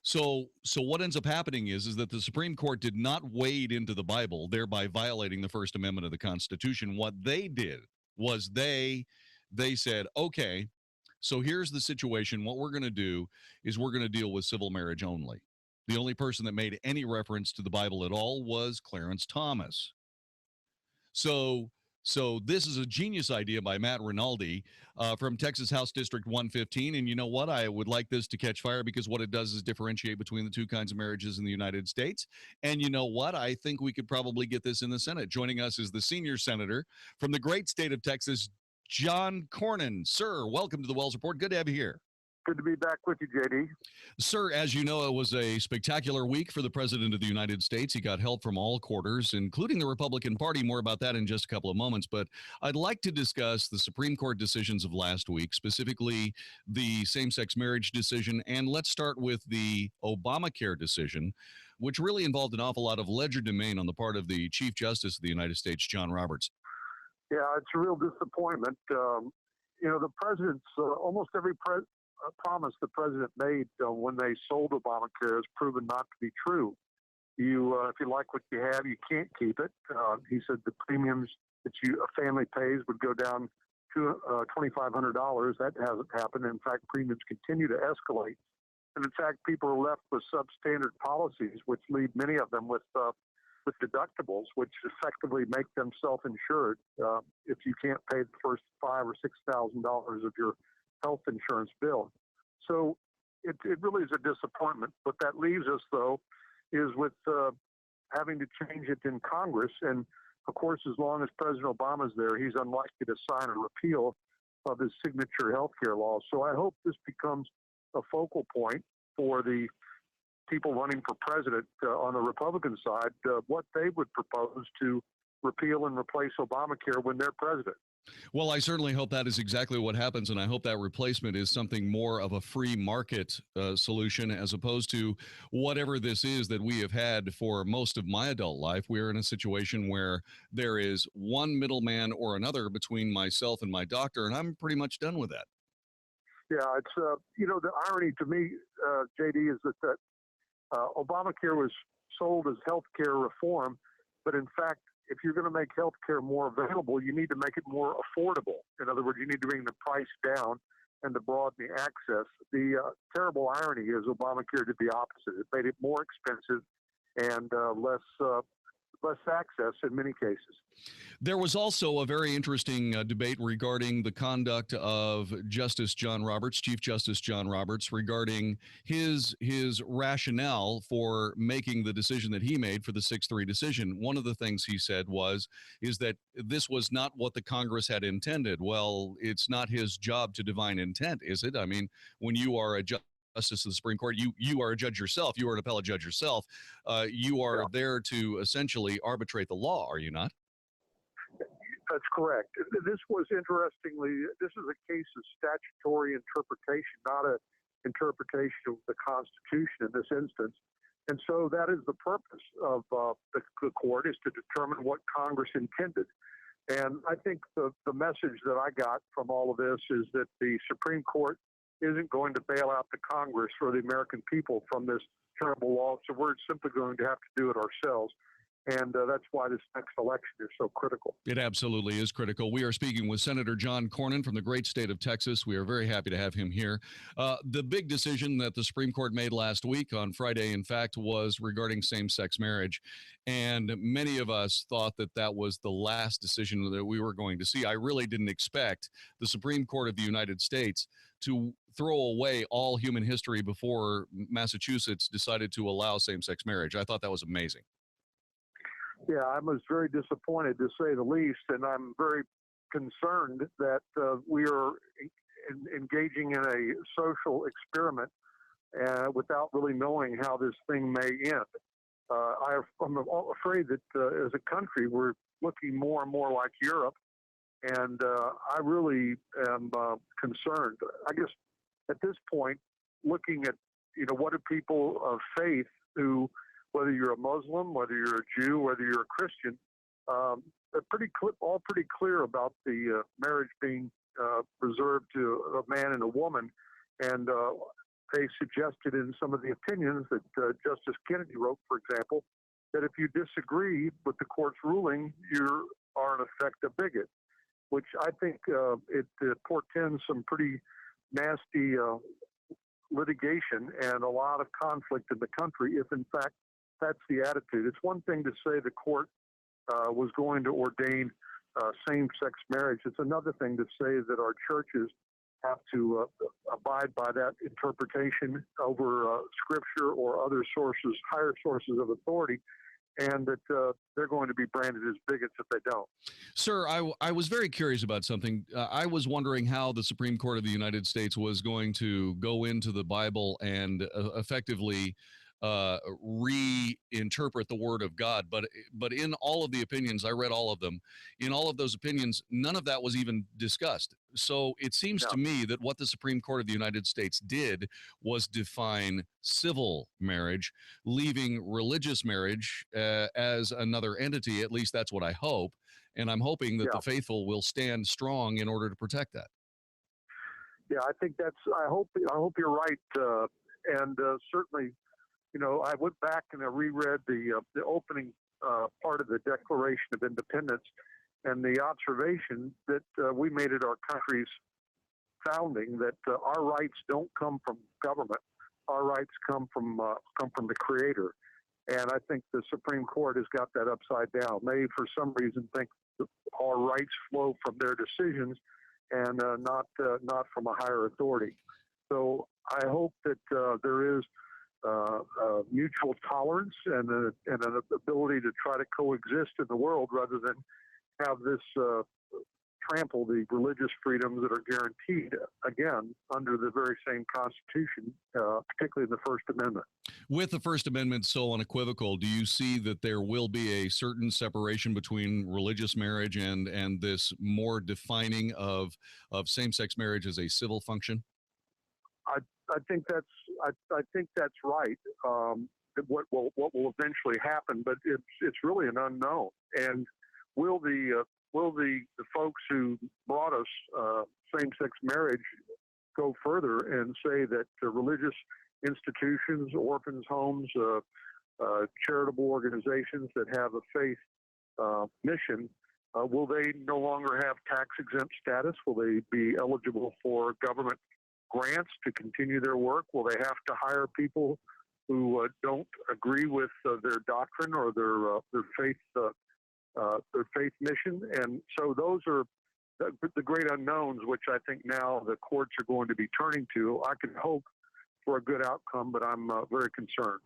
So what ends up happening is that the Supreme Court did not wade into the Bible, thereby violating the First Amendment of the Constitution. What they did was they said, okay, so here's the situation. What we're going to do is we're going to deal with civil marriage only. The only person that made any reference to the Bible at all was Clarence Thomas. So So this is a genius idea by Matt Rinaldi from Texas House District 115. And you know what? I would like this to catch fire because what it does is differentiate between the two kinds of marriages in the United States. And you know what? I think we could probably get this in the Senate. Joining us is the senior senator from the great state of Texas, John Cornyn. Sir, welcome to the Wells Report. Good to have you here. Good to be back with you, JD. Sir, as you know, it was a spectacular week for the President of the United States. He got help from all quarters, including the Republican Party. More about that in just a couple of moments. But I'd like to discuss the Supreme Court decisions of last week, specifically the same-sex marriage decision. And let's start with the Obamacare decision, which really involved an awful lot of legerdemain on the part of the Chief Justice of the United States, John Roberts. Yeah, it's a real disappointment. The president's almost every promise the president made when they sold Obamacare has proven not to be true. If you like what you have, you can't keep it. He said the premiums that a family pays would go down to $2,500. That hasn't happened. In fact, premiums continue to escalate. And in fact, people are left with substandard policies, which leave many of them with deductibles, which effectively make them self-insured if you can't pay the first $5,000 or $6,000 of your health insurance bill. So it really is a disappointment. What that leaves us, though, is with having to change it in Congress. And, of course, as long as President Obama's there, he's unlikely to sign a repeal of his signature health care law. So I hope this becomes a focal point for the people running for president on the Republican side, what they would propose to repeal and replace Obamacare when they're president. Well, I certainly hope that is exactly what happens, and I hope that replacement is something more of a free market solution as opposed to whatever this is that we have had for most of my adult life. We're in a situation where there is one middleman or another between myself and my doctor, and I'm pretty much done with that. Yeah, it's, the irony to me, JD, is that Obamacare was sold as health care reform, but in fact, if you're going to make health care more available, you need to make it more affordable. In other words, you need to bring the price down and to broaden the access. The terrible irony is Obamacare did the opposite. It made it more expensive and less access in many cases. There was also a very interesting debate regarding the conduct of Justice John Roberts, Chief Justice John Roberts, regarding his rationale for making the decision that he made for the 6-3 decision. One of the things he said is that this was not what the Congress had intended. Well, it's not his job to divine intent, is it? I mean, when you are a Justice of the Supreme Court, you are a judge yourself. You are an appellate judge yourself. You are there to essentially arbitrate the law, are you not? That's correct. This was this is a case of statutory interpretation, not an interpretation of the Constitution in this instance. And so that is the purpose of the court, is to determine what Congress intended. And I think the message that I got from all of this is that the Supreme Court isn't going to bail out the Congress or the American people from this terrible law. So we're simply going to have to do it ourselves. And that's why this next election is so critical. It absolutely is critical. We are speaking with Senator John Cornyn from the great state of Texas. We are very happy to have him here. The big decision that the Supreme Court made last week on Friday, in fact, was regarding same-sex marriage. And many of us thought that that was the last decision that we were going to see. I really didn't expect the Supreme Court of the United States to throw away all human history before Massachusetts decided to allow same-sex marriage. I thought that was amazing. Yeah, I was very disappointed, to say the least, and I'm very concerned that we are engaging in a social experiment without really knowing how this thing may end. I'm afraid that as a country, we're looking more and more like Europe, and I really am concerned. I guess at this point, looking at, what do people of faith who, whether you're a Muslim, whether you're a Jew, whether you're a Christian, they're all pretty clear about the marriage being reserved to a man and a woman. And they suggested in some of the opinions that Justice Kennedy wrote, for example, that if you disagree with the court's ruling, you are in effect a bigot, which I think it portends some pretty nasty litigation and a lot of conflict in the country if, in fact, that's the attitude. It's one thing to say the court was going to ordain same-sex marriage. It's another thing to say that our churches have to abide by that interpretation over Scripture or other sources, higher sources of authority, and that they're going to be branded as bigots if they don't. Sir, I was very curious about something. I was wondering how the Supreme Court of the United States was going to go into the Bible and effectively reinterpret the Word of God. But in all of the opinions, I read all of them. In all of those opinions, none of that was even discussed. So it seems to me that what the Supreme Court of the United States did was define civil marriage, leaving religious marriage as another entity. At least that's what I hope. And I'm hoping that the faithful will stand strong in order to protect that. Yeah, I think I hope you're right. And certainly, you know, I went back and I reread the opening part of the Declaration of Independence, and the observation that we made at our country's founding that our rights don't come from government. Our rights come from the Creator. And I think the Supreme Court has got that upside down. They, for some reason, think that our rights flow from their decisions and not from a higher authority. So I hope that there is mutual tolerance and an ability to try to coexist in the world rather than have this trample the religious freedoms that are guaranteed, again, under the very same Constitution, particularly the First Amendment. With the First Amendment so unequivocal, do you see that there will be a certain separation between religious marriage and this more defining of same-sex marriage as a civil function? I think that's right. What will eventually happen, but it's really an unknown. And will the folks who brought us same-sex marriage go further and say that religious institutions, orphans' homes, charitable organizations that have a faith mission, will they no longer have tax-exempt status? Will they be eligible for government grants to continue their work? Will they have to hire people who don't agree with their doctrine or their faith mission? And so those are the great unknowns, which I think now the courts are going to be turning to. I can hope for a good outcome, but I'm very concerned.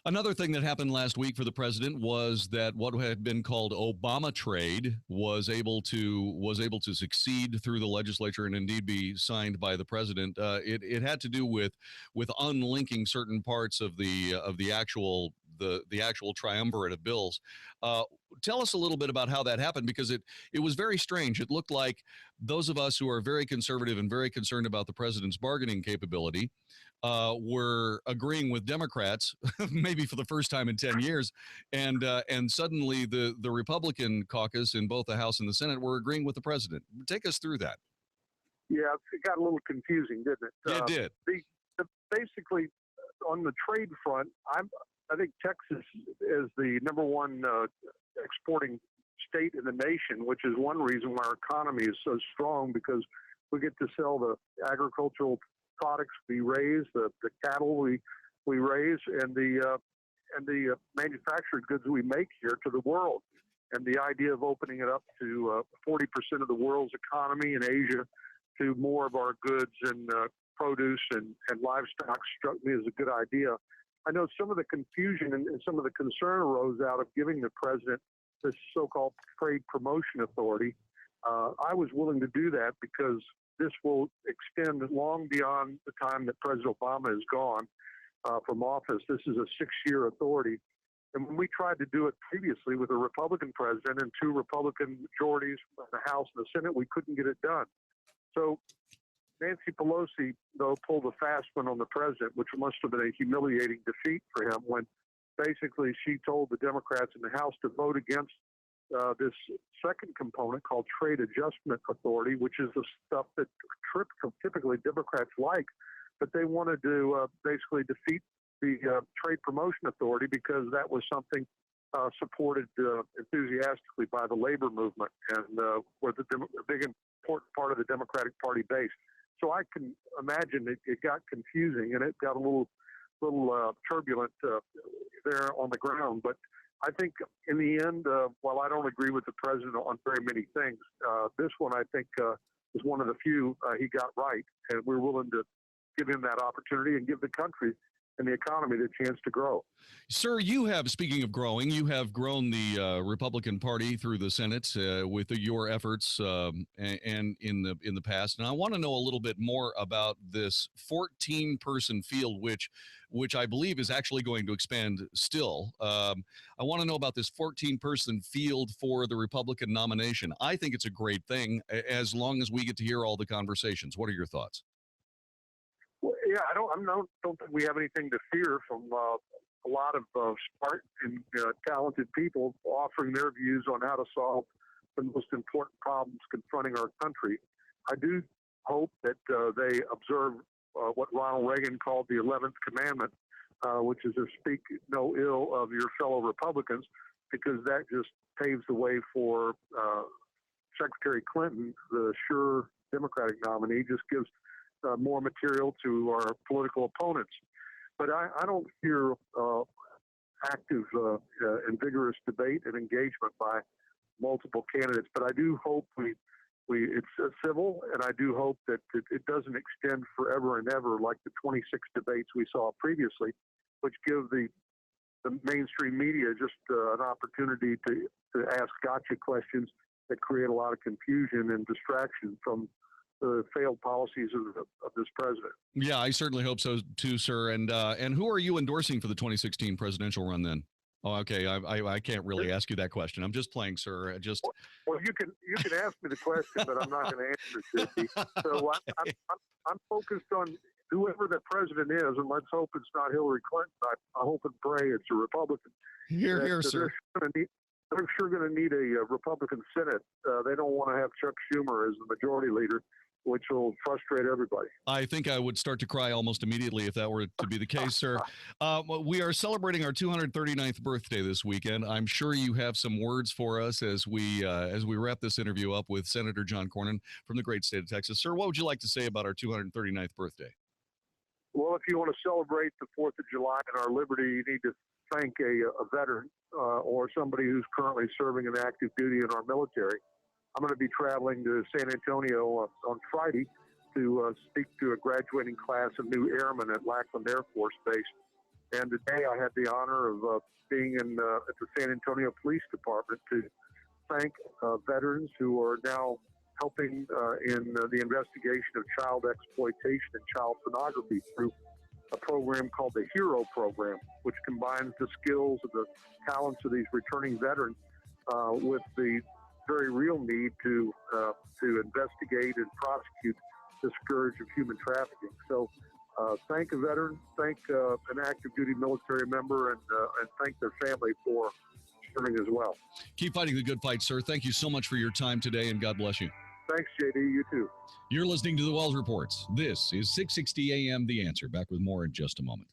Another thing that happened last week for the president was that what had been called Obama trade was able to succeed through the legislature and indeed be signed by the president. It had to do with unlinking certain parts of the actual triumvirate of bills. Tell us a little bit about how that happened, because it was very strange. It looked like those of us who are very conservative and very concerned about the president's bargaining capability were agreeing with Democrats, maybe for the first time in 10 years, and suddenly the Republican caucus in both the House and the Senate were agreeing with the president. Take us through that. Yeah, it got a little confusing, didn't it? It did. Basically, on the trade front, I think Texas is the number one exporting state in the nation, which is one reason why our economy is so strong, because we get to sell the agricultural products we raise, the cattle we raise, and the manufactured goods we make here to the world. And the idea of opening it up to 40% of the world's economy in Asia to more of our goods and produce and livestock struck me as a good idea. I know some of the confusion and some of the concern arose out of giving the president this so-called trade promotion authority. I was willing to do that because this will extend long beyond the time that President Obama is gone from office. This is a 6-year authority. And when we tried to do it previously with a Republican president and 2 Republican majorities in the House and the Senate, we couldn't get it done. So Nancy Pelosi, though, pulled a fast one on the president, which must have been a humiliating defeat for him, when basically she told the Democrats in the House to vote against this second component called Trade Adjustment Authority, which is the stuff that typically Democrats like, but they wanted to basically defeat the Trade Promotion Authority because that was something supported enthusiastically by the labor movement and was a big important part of the Democratic Party base. So I can imagine it got confusing and it got a little turbulent there on the ground. But I think in the end, while I don't agree with the president on very many things, this one I think is one of the few he got right, and we're willing to give him that opportunity and give the country and the economy the chance to grow. Sir, you have, speaking of growing, you have grown the Republican Party through the Senate with your efforts and in the past. And I want to know a little bit more about this 14-person field, which I believe is actually going to expand still. I want to know about this 14-person field for the Republican nomination. I think it's a great thing as long as we get to hear all the conversations. What are your thoughts? Well, yeah, I don't think we have anything to fear from a lot of smart and talented people offering their views on how to solve the most important problems confronting our country. I do hope that they observe what Ronald Reagan called the 11th commandment, which is to speak no ill of your fellow Republicans, because that just paves the way for Secretary Clinton, the sure Democratic nominee, just gives more material to our political opponents. But I don't fear active and vigorous debate and engagement by multiple candidates. But I do hope it's civil, and I do hope that it doesn't extend forever and ever like the 26 debates we saw previously, which give the mainstream media just an opportunity to ask gotcha questions that create a lot of confusion and distraction from the failed policies of this president. Yeah, I certainly hope so too, sir. And who are you endorsing for the 2016 presidential run then? Oh, okay. I can't really ask you that question. I'm just playing, sir. Well, you can ask me the question, but I'm not going to answer it. So I'm focused on whoever the president is, and let's hope it's not Hillary Clinton. I hope and pray it's a Republican. Here, sir. They're sure going to need a Republican Senate. They don't want to have Chuck Schumer as the majority leader, which will frustrate everybody. I think I would start to cry almost immediately if that were to be the case, sir. We are celebrating our 239th birthday this weekend. I'm sure you have some words for us as we wrap this interview up with Senator John Cornyn from the great state of Texas. Sir, what would you like to say about our 239th birthday? Well, if you want to celebrate the 4th of July and our liberty, you need to thank a veteran or somebody who's currently serving in active duty in our military. I'm going to be traveling to San Antonio on Friday to speak to a graduating class of new airmen at Lackland Air Force Base. And today I had the honor of being at the San Antonio Police Department to thank veterans who are now helping in the investigation of child exploitation and child pornography through a program called the HERO Program, which combines the skills and the talents of these returning veterans with the very real need to investigate and prosecute the scourge of human trafficking. So thank a veteran, thank an active duty military member, and thank their family for serving as well. Keep fighting the good fight, sir. Thank you so much for your time today, and God bless you. Thanks, JD. You too. You're listening to the Wells Reports. This is 660 AM The Answer. Back with more in just a moment.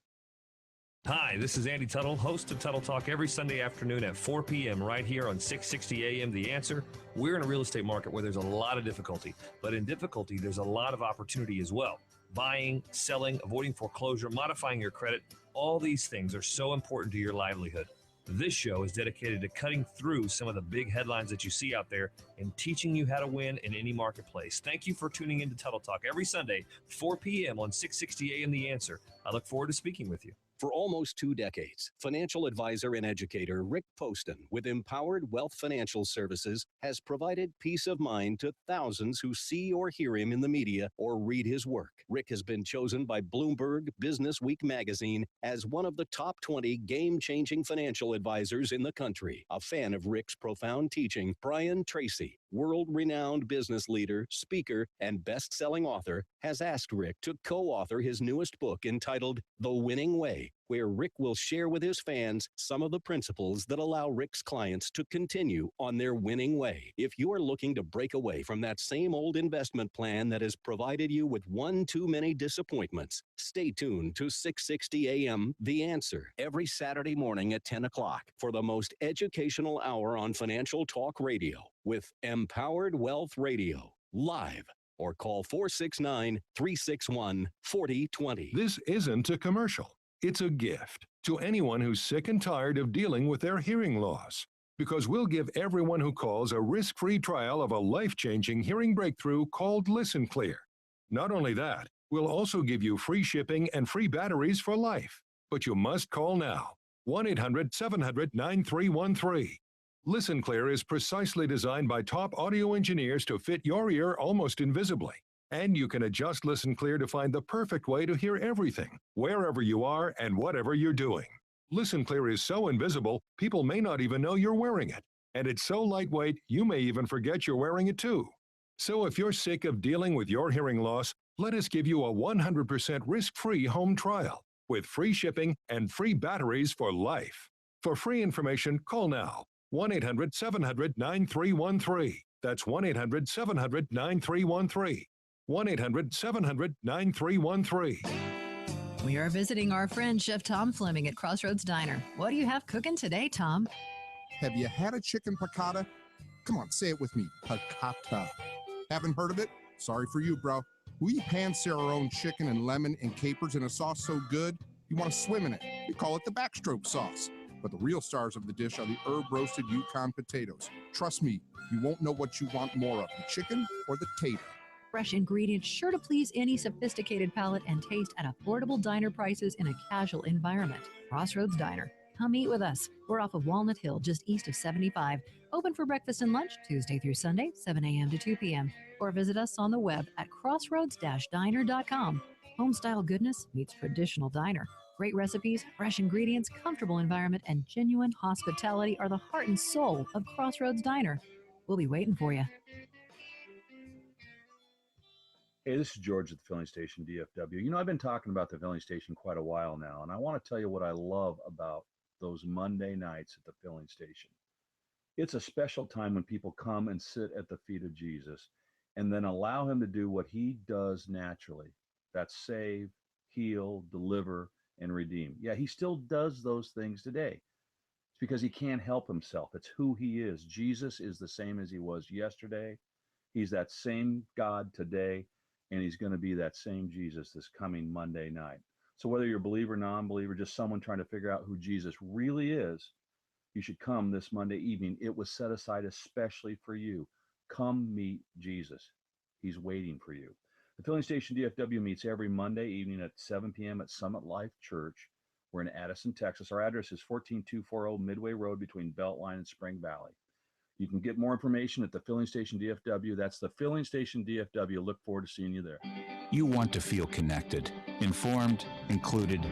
Hi, this is Andy Tuttle, host of Tuttle Talk every Sunday afternoon at 4 p.m. right here on 660 AM The Answer. We're in a real estate market where there's a lot of difficulty, but in difficulty, there's a lot of opportunity as well. Buying, selling, avoiding foreclosure, modifying your credit, all these things are so important to your livelihood. This show is dedicated to cutting through some of the big headlines that you see out there and teaching you how to win in any marketplace. Thank you for tuning in to Tuttle Talk every Sunday, 4 p.m. on 660 AM The Answer. I look forward to speaking with you. For almost 2 decades, financial advisor and educator Rick Poston with Empowered Wealth Financial Services has provided peace of mind to thousands who see or hear him in the media or read his work. Rick has been chosen by Bloomberg Business Week magazine as one of the top 20 game-changing financial advisors in the country. A fan of Rick's profound teaching, Brian Tracy, world-renowned business leader, speaker, and best-selling author, has asked Rick to co-author his newest book entitled The Winning Way, where Rick will share with his fans some of the principles that allow Rick's clients to continue on their winning way. If you are looking to break away from that same old investment plan that has provided you with one too many disappointments, stay tuned to 660 AM The Answer every Saturday morning at 10 o'clock for the most educational hour on financial talk radio with Empowered Wealth Radio, live, or call 469-361-4020. This isn't a commercial. It's a gift. to anyone who's sick and tired of dealing with their hearing loss. Because we'll give everyone who calls a risk-free trial of a life-changing hearing breakthrough called Listen Clear. Not only that, we'll also give you free shipping and free batteries for life. But you must call now. 1-800-700-9313. Listen Clear is precisely designed by top audio engineers to fit your ear almost invisibly. And you can adjust Listen Clear to find the perfect way to hear everything, wherever you are and whatever you're doing. Listen Clear is so invisible, people may not even know you're wearing it. And it's so lightweight, you may even forget you're wearing it too. So if you're sick of dealing with your hearing loss, let us give you a 100% risk-free home trial with free shipping and free batteries for life. For free information, call now. 1-800-700-9313. That's 1-800-700-9313. 1-800-700-9313. We are visiting our friend Chef Tom Fleming at Crossroads Diner. What do you have cooking today, Tom? Have you had a chicken piccata? Come on, say it with me. Piccata. Haven't heard of it? Sorry for you, bro. We pan-sear our own chicken and lemon and capers in a sauce so good, you want to swim in it. We call it the backstroke sauce. But the real stars of the dish are the herb-roasted Yukon potatoes. Trust me, you won't know what you want more of, the chicken or the tater. Fresh ingredients sure to please any sophisticated palate and taste at affordable diner prices in a casual environment. Crossroads Diner. Come eat with us. We're off of Walnut Hill, just east of 75. Open for breakfast and lunch Tuesday through Sunday, 7 a.m. to 2 p.m. Or visit us on the web at crossroads-diner.com. Home-style goodness meets traditional diner. Great recipes, fresh ingredients, comfortable environment, and genuine hospitality are the heart and soul of Crossroads Diner. We'll be waiting for you. Hey, this is George at the Filling Station DFW. You know, I've been talking about the Filling Station quite a while now, and I want to tell you what I love about those Monday nights at the Filling Station. It's a special time when people come and sit at the feet of Jesus and then allow him to do what he does naturally. That's save, heal, deliver, and redeem. Yeah, he still does those things today. It's because he can't help himself. It's who he is. Jesus is the same as he was yesterday. He's that same God today. And he's going to be that same Jesus this coming Monday night. So whether you're a believer, non-believer, just someone trying to figure out who Jesus really is, you should come this Monday evening. It was set aside especially for you. Come meet Jesus. He's waiting for you. The Filling Station DFW meets every Monday evening at 7 p.m. at Summit Life Church. We're in Addison, Texas. Our address is 14240 Midway Road between Beltline and Spring Valley. You can get more information at the Filling Station DFW. That's the Filling Station DFW. Look forward to seeing you there. You want to feel connected, informed, included,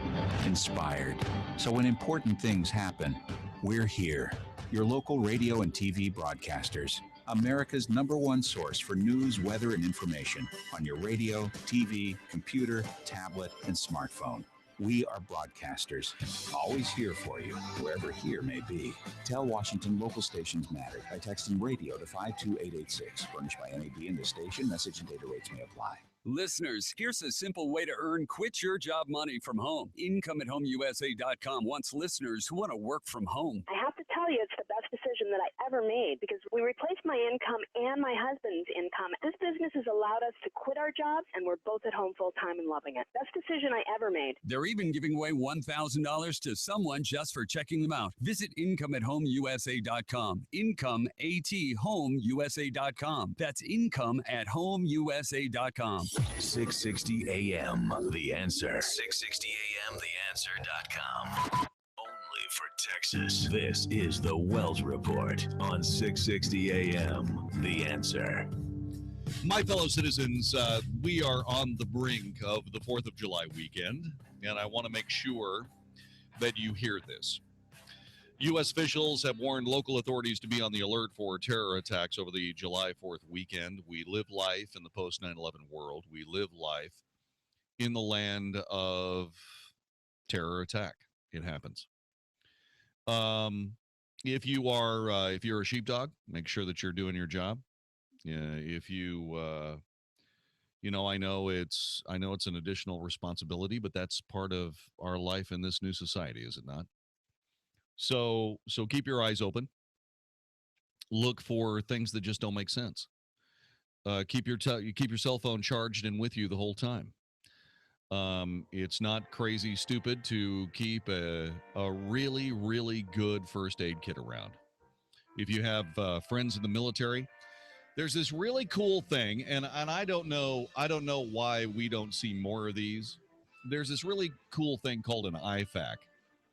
inspired. So when important things happen, we're here. Your local radio and TV broadcasters. America's #1 source for news, weather, and information on your radio, TV, computer, tablet, and smartphone. We are broadcasters, always here for you, wherever here may be. Tell Washington local stations matter by texting radio to 52886. Furnished by NAB and the station. Message and data rates may apply. Listeners, here's a simple way to earn quit your job money from home. IncomeAtHomeUSA.com wants listeners who want to work from home. I have to tell you, it's the best decision that I ever made because we replaced my income and my husband's income. This business has allowed us to quit our jobs, and we're both at home full time and loving it. Best decision I ever made. They're even giving away $1,000 to someone just for checking them out. Visit IncomeAtHomeUSA.com. IncomeAtHomeUSA.com. That's IncomeAtHomeUSA.com. 660 AM, The Answer. 660 AM, TheAnswer.com. Only for Texas. This is the Wells Report on 660 AM, The Answer. My fellow citizens, we are on the brink of the 4th of July weekend, and I want to make sure that you hear this. U.S. officials have warned local authorities to be on the alert for terror attacks over the July 4th weekend. We live life in the post 9/11 world. We live life in the land of terror attack. It happens. If you're a sheepdog, make sure that you're doing your job. If you, I know it's an additional responsibility, but that's part of our life in this new society, is it not? So keep your eyes open. Look for things that just don't make sense. Keep your cell phone charged and with you the whole time. It's not crazy stupid to keep a really, really good first aid kit around. If you have friends in the military, there's this really cool thing, and I don't know why we don't see more of these. There's this really cool thing called an IFAK,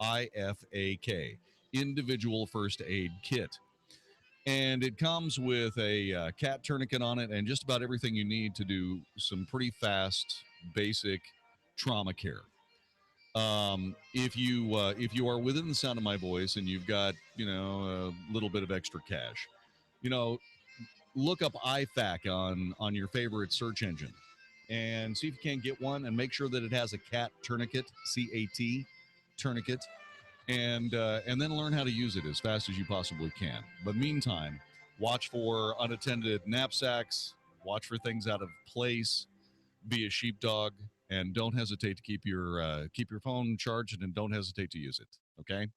IFAK, individual first aid kit. And it comes with a cat tourniquet on it and just about everything you need to do some pretty fast, basic trauma care. If you are within the sound of my voice and you've got a little bit of extra cash, look up IFAK on your favorite search engine and see if you can't get one, and make sure that it has a cat tourniquet, CAT tourniquet. And then learn how to use it as fast as you possibly can. But meantime, watch for unattended knapsacks, watch for things out of place, be a sheepdog, and don't hesitate to keep your phone charged, and don't hesitate to use it, okay?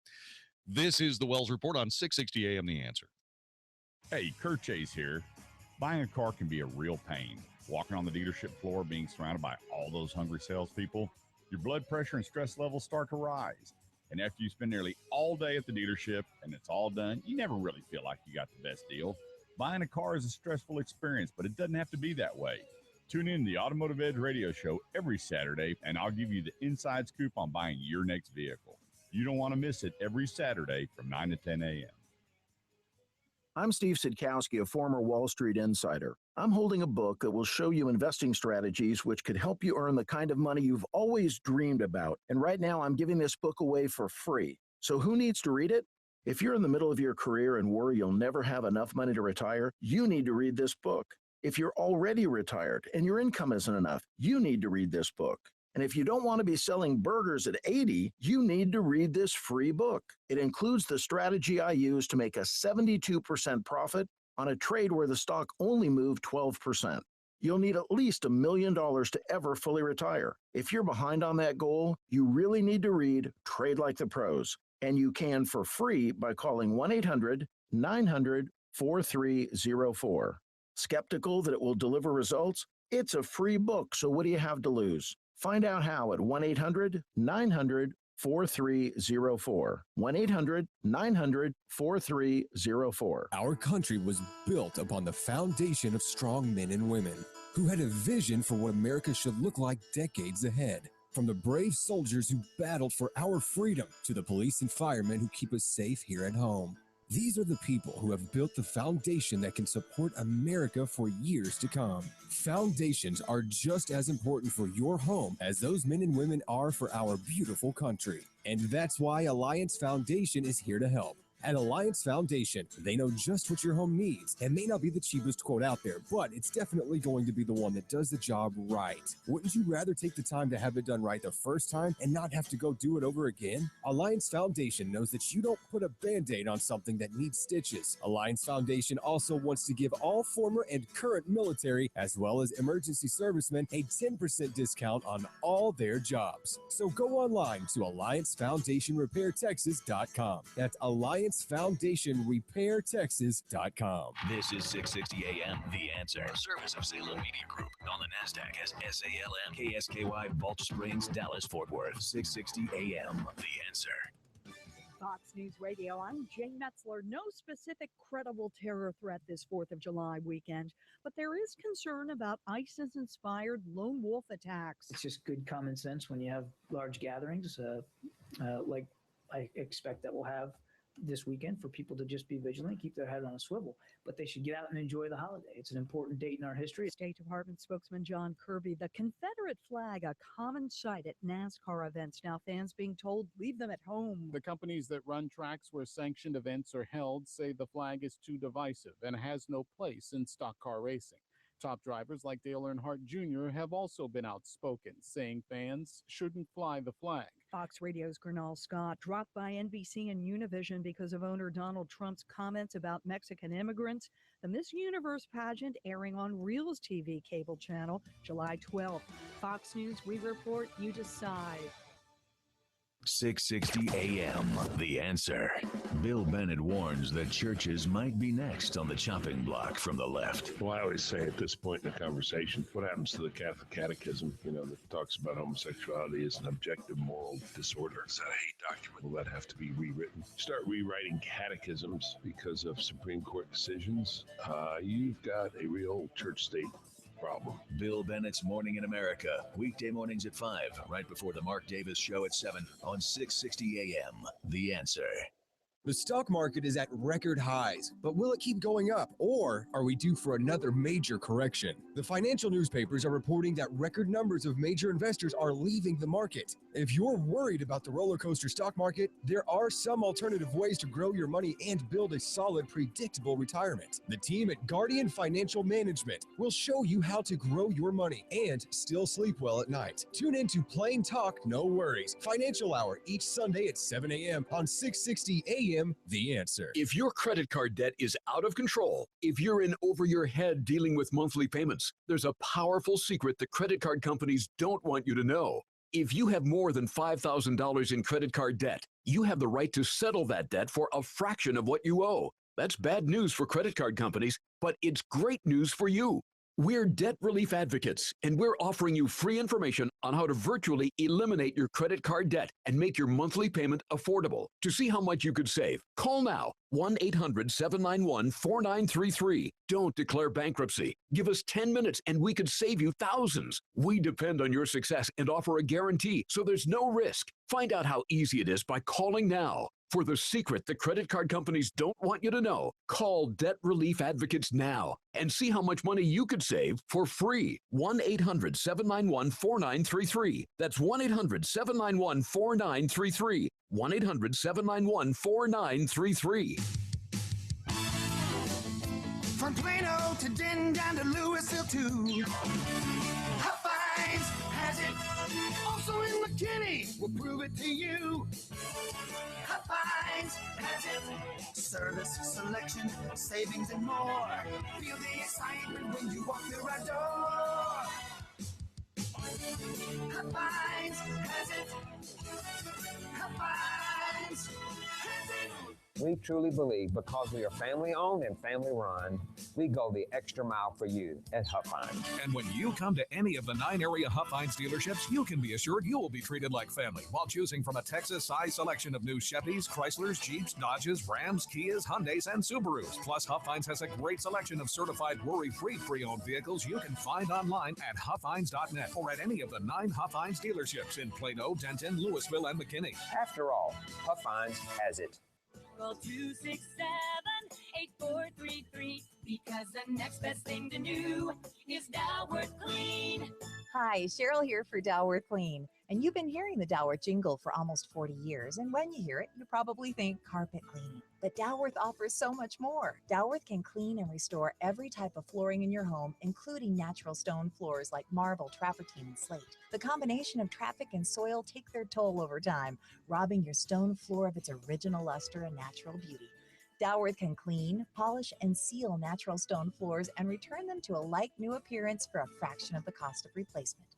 This is the Wells Report on 660 AM The Answer. Hey, Kurt Chase here. Buying a car can be a real pain. Walking on the dealership floor, being surrounded by all those hungry salespeople, your blood pressure and stress levels start to rise. And after you spend nearly all day at the dealership and it's all done, you never really feel like you got the best deal. Buying a car is a stressful experience, but it doesn't have to be that way. Tune in to the Automotive Edge radio show every Saturday, and I'll give you the inside scoop on buying your next vehicle. You don't want to miss it every Saturday from 9 to 10 a.m. I'm Steve Sidkowski, a former Wall Street insider. I'm holding a book that will show you investing strategies which could help you earn the kind of money you've always dreamed about. And right now, I'm giving this book away for free. So who needs to read it? If you're in the middle of your career and worry you'll never have enough money to retire, you need to read this book. If you're already retired and your income isn't enough, you need to read this book. And if you don't want to be selling burgers at 80, you need to read this free book. It includes the strategy I use to make a 72% profit on a trade where the stock only moved 12%. You'll need at least $1 million to ever fully retire. If you're behind on that goal, you really need to read Trade Like the Pros. And you can for free by calling 1-800-900-4304. Skeptical that it will deliver results? It's a free book, so what do you have to lose? Find out how at 1-800-900-4304. 1-800-900-4304. Our country was built upon the foundation of strong men and women who had a vision for what America should look like decades ahead. From the brave soldiers who battled for our freedom to the police and firemen who keep us safe here at home. These are the people who have built the foundation that can support America for years to come. Foundations are just as important for your home as those men and women are for our beautiful country. And that's why Alliance Foundation is here to help. At Alliance Foundation, they know just what your home needs. It may not be the cheapest quote out there, but it's definitely going to be the one that does the job right. Wouldn't you rather take the time to have it done right the first time and not have to go do it over again? Alliance Foundation knows that you don't put a Band-Aid on something that needs stitches. Alliance Foundation also wants to give all former and current military, as well as emergency servicemen, a 10% discount on all their jobs. So go online to AllianceFoundationRepairTexas.com. That's AllianceFoundationRepairTexas.com. This is 660 AM, The Answer. A service of Salem Media Group. On the NASDAQ as SALM. KSKY, Balch Springs, Dallas, Fort Worth. 660 AM, The Answer. Fox News Radio, I'm Jane Metzler. No specific credible terror threat this 4th of July weekend, but there is concern about ISIS-inspired lone wolf attacks. It's just good common sense when you have large gatherings, like I expect that we'll have this weekend, for people to just be vigilant, keep their head on a swivel, but they should get out and enjoy the holiday. It's an important date in our history. State Department spokesman John Kirby, the Confederate flag, a common sight at NASCAR events. Now fans being told, leave them at home. The companies that run tracks where sanctioned events are held say the flag is too divisive and has no place in stock car racing. Top drivers like Dale Earnhardt Jr. have also been outspoken, saying fans shouldn't fly the flag. Fox Radio's Gernal Scott dropped by NBC and Univision because of owner Donald Trump's comments about Mexican immigrants. The Miss Universe pageant airing on Reels TV cable channel July 12th. Fox News, we report, you decide. 660 AM, The Answer. Bill Bennett warns that churches might be next on the chopping block from the left. Well, I always say at this point in the conversation, what happens to the Catholic Catechism, that talks about homosexuality as an objective moral disorder? Is that a hate document? Will that have to be rewritten? Start rewriting catechisms because of Supreme Court decisions. You've got a real church-state problem. Bill Bennett's Morning in America, weekday mornings at 5, right before the Mark Davis Show at 7 on 660 AM. The Answer. The stock market is at record highs, but will it keep going up, or are we due for another major correction? The financial newspapers are reporting that record numbers of major investors are leaving the market. If you're worried about the roller coaster stock market, there are some alternative ways to grow your money and build a solid, predictable retirement. The team at Guardian Financial Management will show you how to grow your money and still sleep well at night. Tune in to Plain Talk, No Worries, Financial Hour each Sunday at 7 a.m. on 660 AM. The Answer. If your credit card debt is out of control, if you're in over your head dealing with monthly payments, there's a powerful secret the credit card companies don't want you to know. If you have more than $5,000 in credit card debt, you have the right to settle that debt for a fraction of what you owe. That's bad news for credit card companies, but it's great news for you. We're debt relief advocates, and we're offering you free information on how to virtually eliminate your credit card debt and make your monthly payment affordable. To see how much you could save, call now, 1-800-791-4933. Don't declare bankruptcy. Give us 10 minutes and we could save you thousands. We depend on your success and offer a guarantee, so there's no risk. Find out how easy it is by calling now. For the secret the credit card companies don't want you to know, call Debt Relief Advocates now and see how much money you could save for free. 1-800-791-4933. That's 1-800-791-4933. 1-800-791-4933. From Plano to Denton down to Louisville too. Hot-Finds has it. Also in McKinney, we'll prove it to you. Hot-Finds has it. Service, selection, savings, and more. Feel the excitement when you walk through our door. Hot-Finds has it. Hot-Finds has it. We truly believe because we are family owned and family run, we go the extra mile for you at Huff Finds. And when you come to any of the 9 area Huff Finds dealerships, you can be assured you will be treated like family while choosing from a Texas-sized selection of new Chevys, Chryslers, Jeeps, Dodges, Rams, Kias, Hyundais, and Subarus. Plus, Huff Finds has a great selection of certified worry-free pre-owned vehicles you can find online at HuffFinds.net or at any of the 9 Huff Finds dealerships in Plano, Denton, Louisville, and McKinney. After all, Huff Finds has it. Call 267-8433 because the next best thing to do is Dalworth Clean. Hi, Cheryl here for Dalworth Clean. And you've been hearing the Dalworth jingle for almost 40 years. And when you hear it, you probably think carpet cleaning. But Dalworth offers so much more. Dalworth can clean and restore every type of flooring in your home, including natural stone floors like marble, travertine, and slate. The combination of traffic and soil take their toll over time, robbing your stone floor of its original luster and natural beauty. Dalworth can clean, polish, and seal natural stone floors and return them to a like-new appearance for a fraction of the cost of replacement.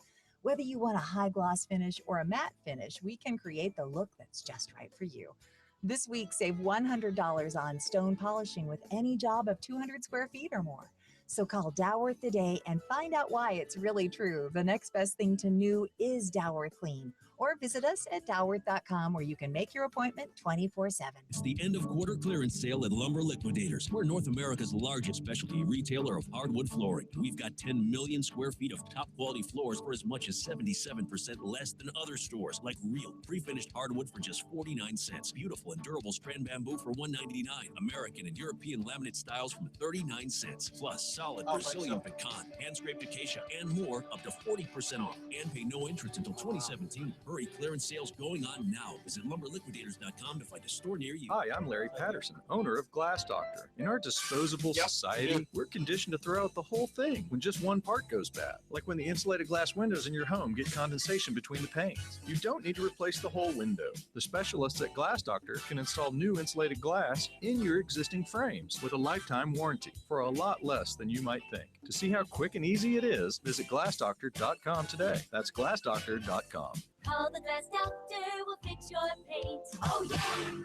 Whether you want a high gloss finish or a matte finish, we can create the look that's just right for you. This week, save $100 on stone polishing with any job of 200 square feet or more. So call Dalworth today and find out why it's really true. The next best thing to new is Dalworth Clean. Or visit us at Dalworth.com where you can make your appointment 24/7. It's the end of quarter clearance sale at Lumber Liquidators. We're North America's largest specialty retailer of hardwood flooring. We've got 10 million square feet of top quality floors for as much as 77% less than other stores, like real pre-finished hardwood for just 49 cents. Beautiful and durable strand bamboo for $1.99. American and European laminate styles from 39 cents. Plus solid Brazilian pecan, hand-scraped acacia, and more up to 40% off. And pay no interest until 2017. Hurry, clearance sales going on now. Visit lumberliquidators.com to find a store near you. Hi, I'm Larry Patterson, owner of Glass Doctor. In our disposable society, we're conditioned to throw out the whole thing when just one part goes bad. Like when the insulated glass windows in your home get condensation between the panes. You don't need to replace the whole window. The specialists at Glass Doctor can install new insulated glass in your existing frames with a lifetime warranty for a lot less than you might think. To see how quick and easy it is, visit glassdoctor.com today. That's glassdoctor.com. Call the glass doctor, we'll fix your paint. Oh, yeah.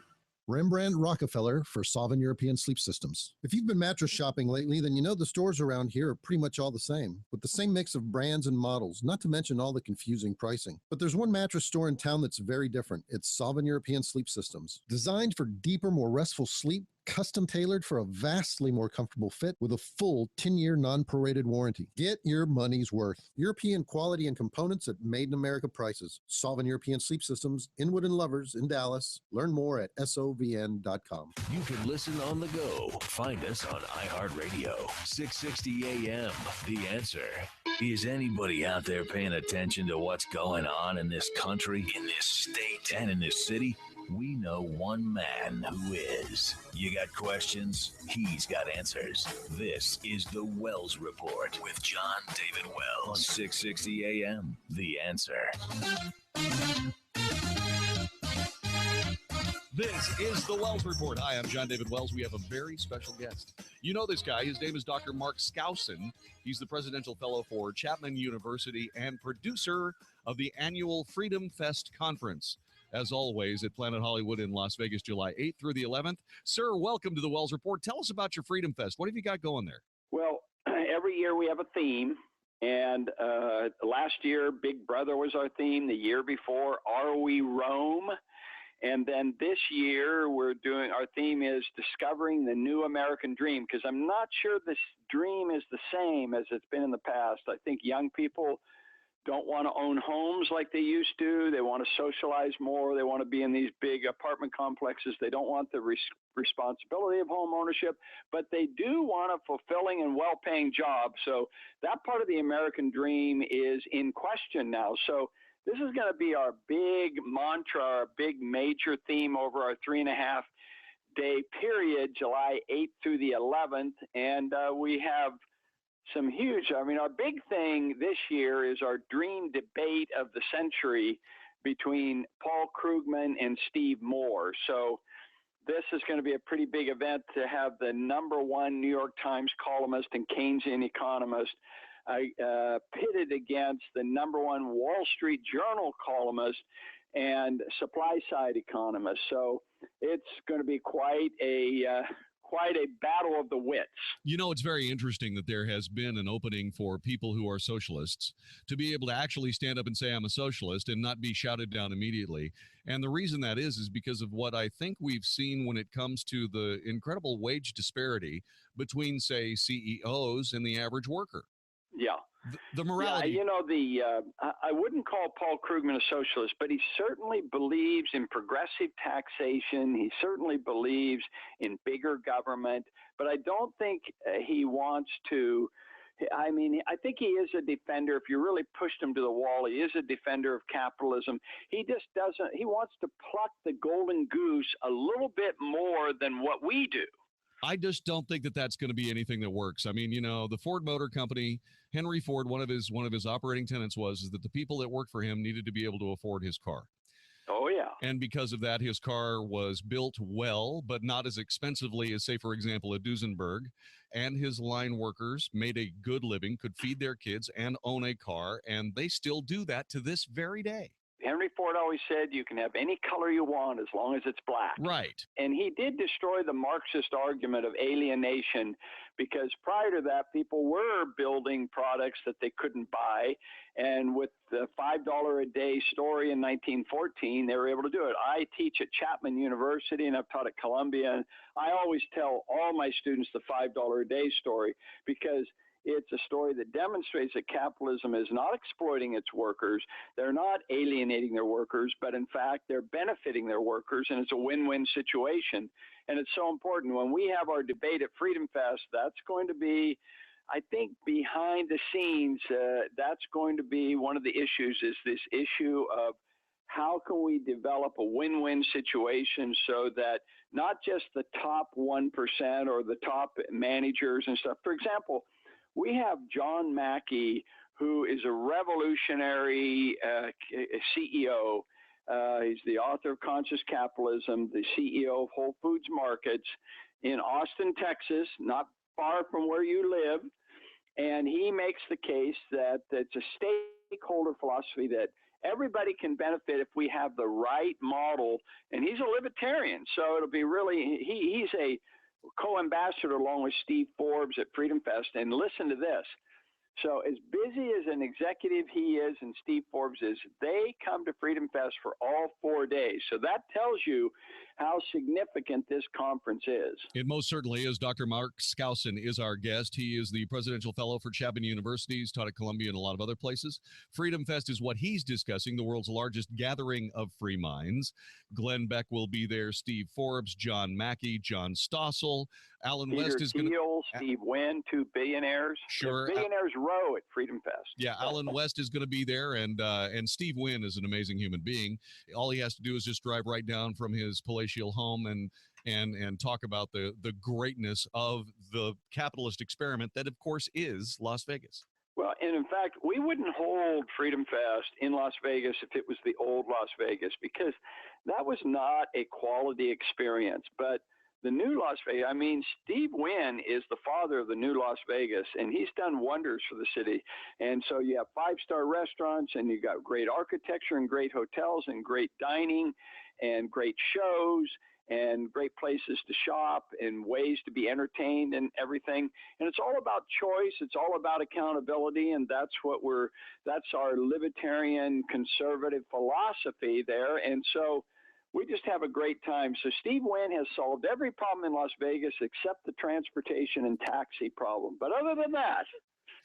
Rembrandt Rockefeller for Solvin European Sleep Systems. If you've been mattress shopping lately, then you know the stores around here are pretty much all the same, with the same mix of brands and models, not to mention all the confusing pricing. But there's one mattress store in town that's very different. It's Solvin European Sleep Systems. Designed for deeper, more restful sleep, custom tailored for a vastly more comfortable fit with a full 10-year non-prorated warranty. Get your money's worth. European quality and components at made-in-America prices. Solvin European Sleep Systems, Inwood and Lovers in Dallas. Learn more at sovn.com. You can listen on the go. Find us on iHeartRadio. 660 AM. The Answer. Is anybody out there paying attention to what's going on in this country, in this state, and in this city? We know one man who is. You got questions? He's got answers. This is the Wells Report with Jon-David Wells on 660 AM. The Answer. This is the Wells Report. Hi, I'm Jon-David Wells. We have a very special guest. You know this guy. His name is Dr. Mark Skousen. He's the Presidential Fellow for Chapman University and producer of the annual Freedom Fest Conference. As always, at Planet Hollywood in Las Vegas, July 8th through the 11th. Sir, welcome to the Wells Report. Tell us about your Freedom Fest. What have you got going there? Well, every year we have a theme. And last year, Big Brother was our theme. The year before, Are We Rome? And then this year, our theme is Discovering the New American Dream, because I'm not sure this dream is the same as it's been in the past. I think young people don't want to own homes like they used to. They want to socialize more. They want to be in these big apartment complexes. They don't want the responsibility of home ownership, but they do want a fulfilling and well-paying job. So that part of the American dream is in question now. So this is going to be our big mantra, our big major theme over our 3.5-day period, July 8th through the 11th. And we have some huge, our big thing this year is our dream debate of the century between Paul Krugman and Steve Moore. So this is going to be a pretty big event to have the #1 New York Times columnist and Keynesian economist pitted against the #1 Wall Street Journal columnist and supply side economist. So it's going to be quite a battle of the wits. You know, it's very interesting that there has been an opening for people who are socialists to be able to actually stand up and say, I'm a socialist, and not be shouted down immediately. And the reason that is because of what I think we've seen when it comes to the incredible wage disparity between, say, CEOs and the average worker. Yeah. The morality. Yeah, I wouldn't call Paul Krugman a socialist, but he certainly believes in progressive taxation. He certainly believes in bigger government, but I don't think he wants to. I think he is a defender. If you really pushed him to the wall, he is a defender of capitalism. He just doesn't. He wants to pluck the golden goose a little bit more than what we do. I just don't think that that's going to be anything that works. The Ford Motor Company, Henry Ford, one of his operating tenets was that the people that worked for him needed to be able to afford his car. Oh, yeah. And because of that, his car was built well, but not as expensively as, say, for example, a Duesenberg. And his line workers made a good living, could feed their kids and own a car, and they still do that to this very day. Henry Ford always said you can have any color you want as long as it's black. Right. And he did destroy the Marxist argument of alienation, because prior to that, people were building products that they couldn't buy. And with the $5 a day story in 1914, they were able to do it. I teach at Chapman University, and I've taught at Columbia. And I always tell all my students the $5 a day story, because it's a story that demonstrates that capitalism is not exploiting its workers. They're not alienating their workers, but in fact, they're benefiting their workers, and it's a win-win situation. And it's so important. When we have our debate at Freedom Fest, that's going to be, I think, behind the scenes, that's going to be one of the issues, is this issue of how can we develop a win-win situation so that not just the top 1% or the top managers and stuff. For example, we have John Mackey, who is a revolutionary CEO. He's the author of Conscious Capitalism, the CEO of Whole Foods Markets in Austin, Texas, not far from where you live. And he makes the case that it's a stakeholder philosophy that everybody can benefit if we have the right model. And he's a libertarian, so it'll be really, he's a co-ambassador along with Steve Forbes at Freedom Fest. And listen to this. So as busy as an executive he is and Steve Forbes is, they come to Freedom Fest for all 4 days. So that tells you how significant this conference is. It most certainly is. Dr. Mark Skousen is our guest. He is the Presidential Fellow for Chapman University. He's taught at Columbia and a lot of other places. Freedom Fest is what he's discussing, the world's largest gathering of free minds. Glenn Beck will be there, Steve Forbes, John Mackey, John Stossel. Alan Peter West is going to Steve Wynn, 2 billionaires. Sure. There's billionaires row at Freedom Fest. Yeah, Alan West is going to be there, and Steve Wynn is an amazing human being. All he has to do is just drive right down from his palatial home and talk about the greatness of the capitalist experiment that, of course, is Las Vegas. Well, and in fact, we wouldn't hold Freedom Fest in Las Vegas if it was the old Las Vegas, because that was not a quality experience. But the new Las Vegas, I mean, Steve Wynn is the father of the new Las Vegas, and he's done wonders for the city. And so you have 5-star restaurants, and you got great architecture and great hotels and great dining and great shows and great places to shop and ways to be entertained and everything. And it's all about choice. It's all about accountability. And that's our libertarian conservative philosophy there. And so we just have a great time. So Steve Wynn has solved every problem in Las Vegas except the transportation and taxi problem. But other than that,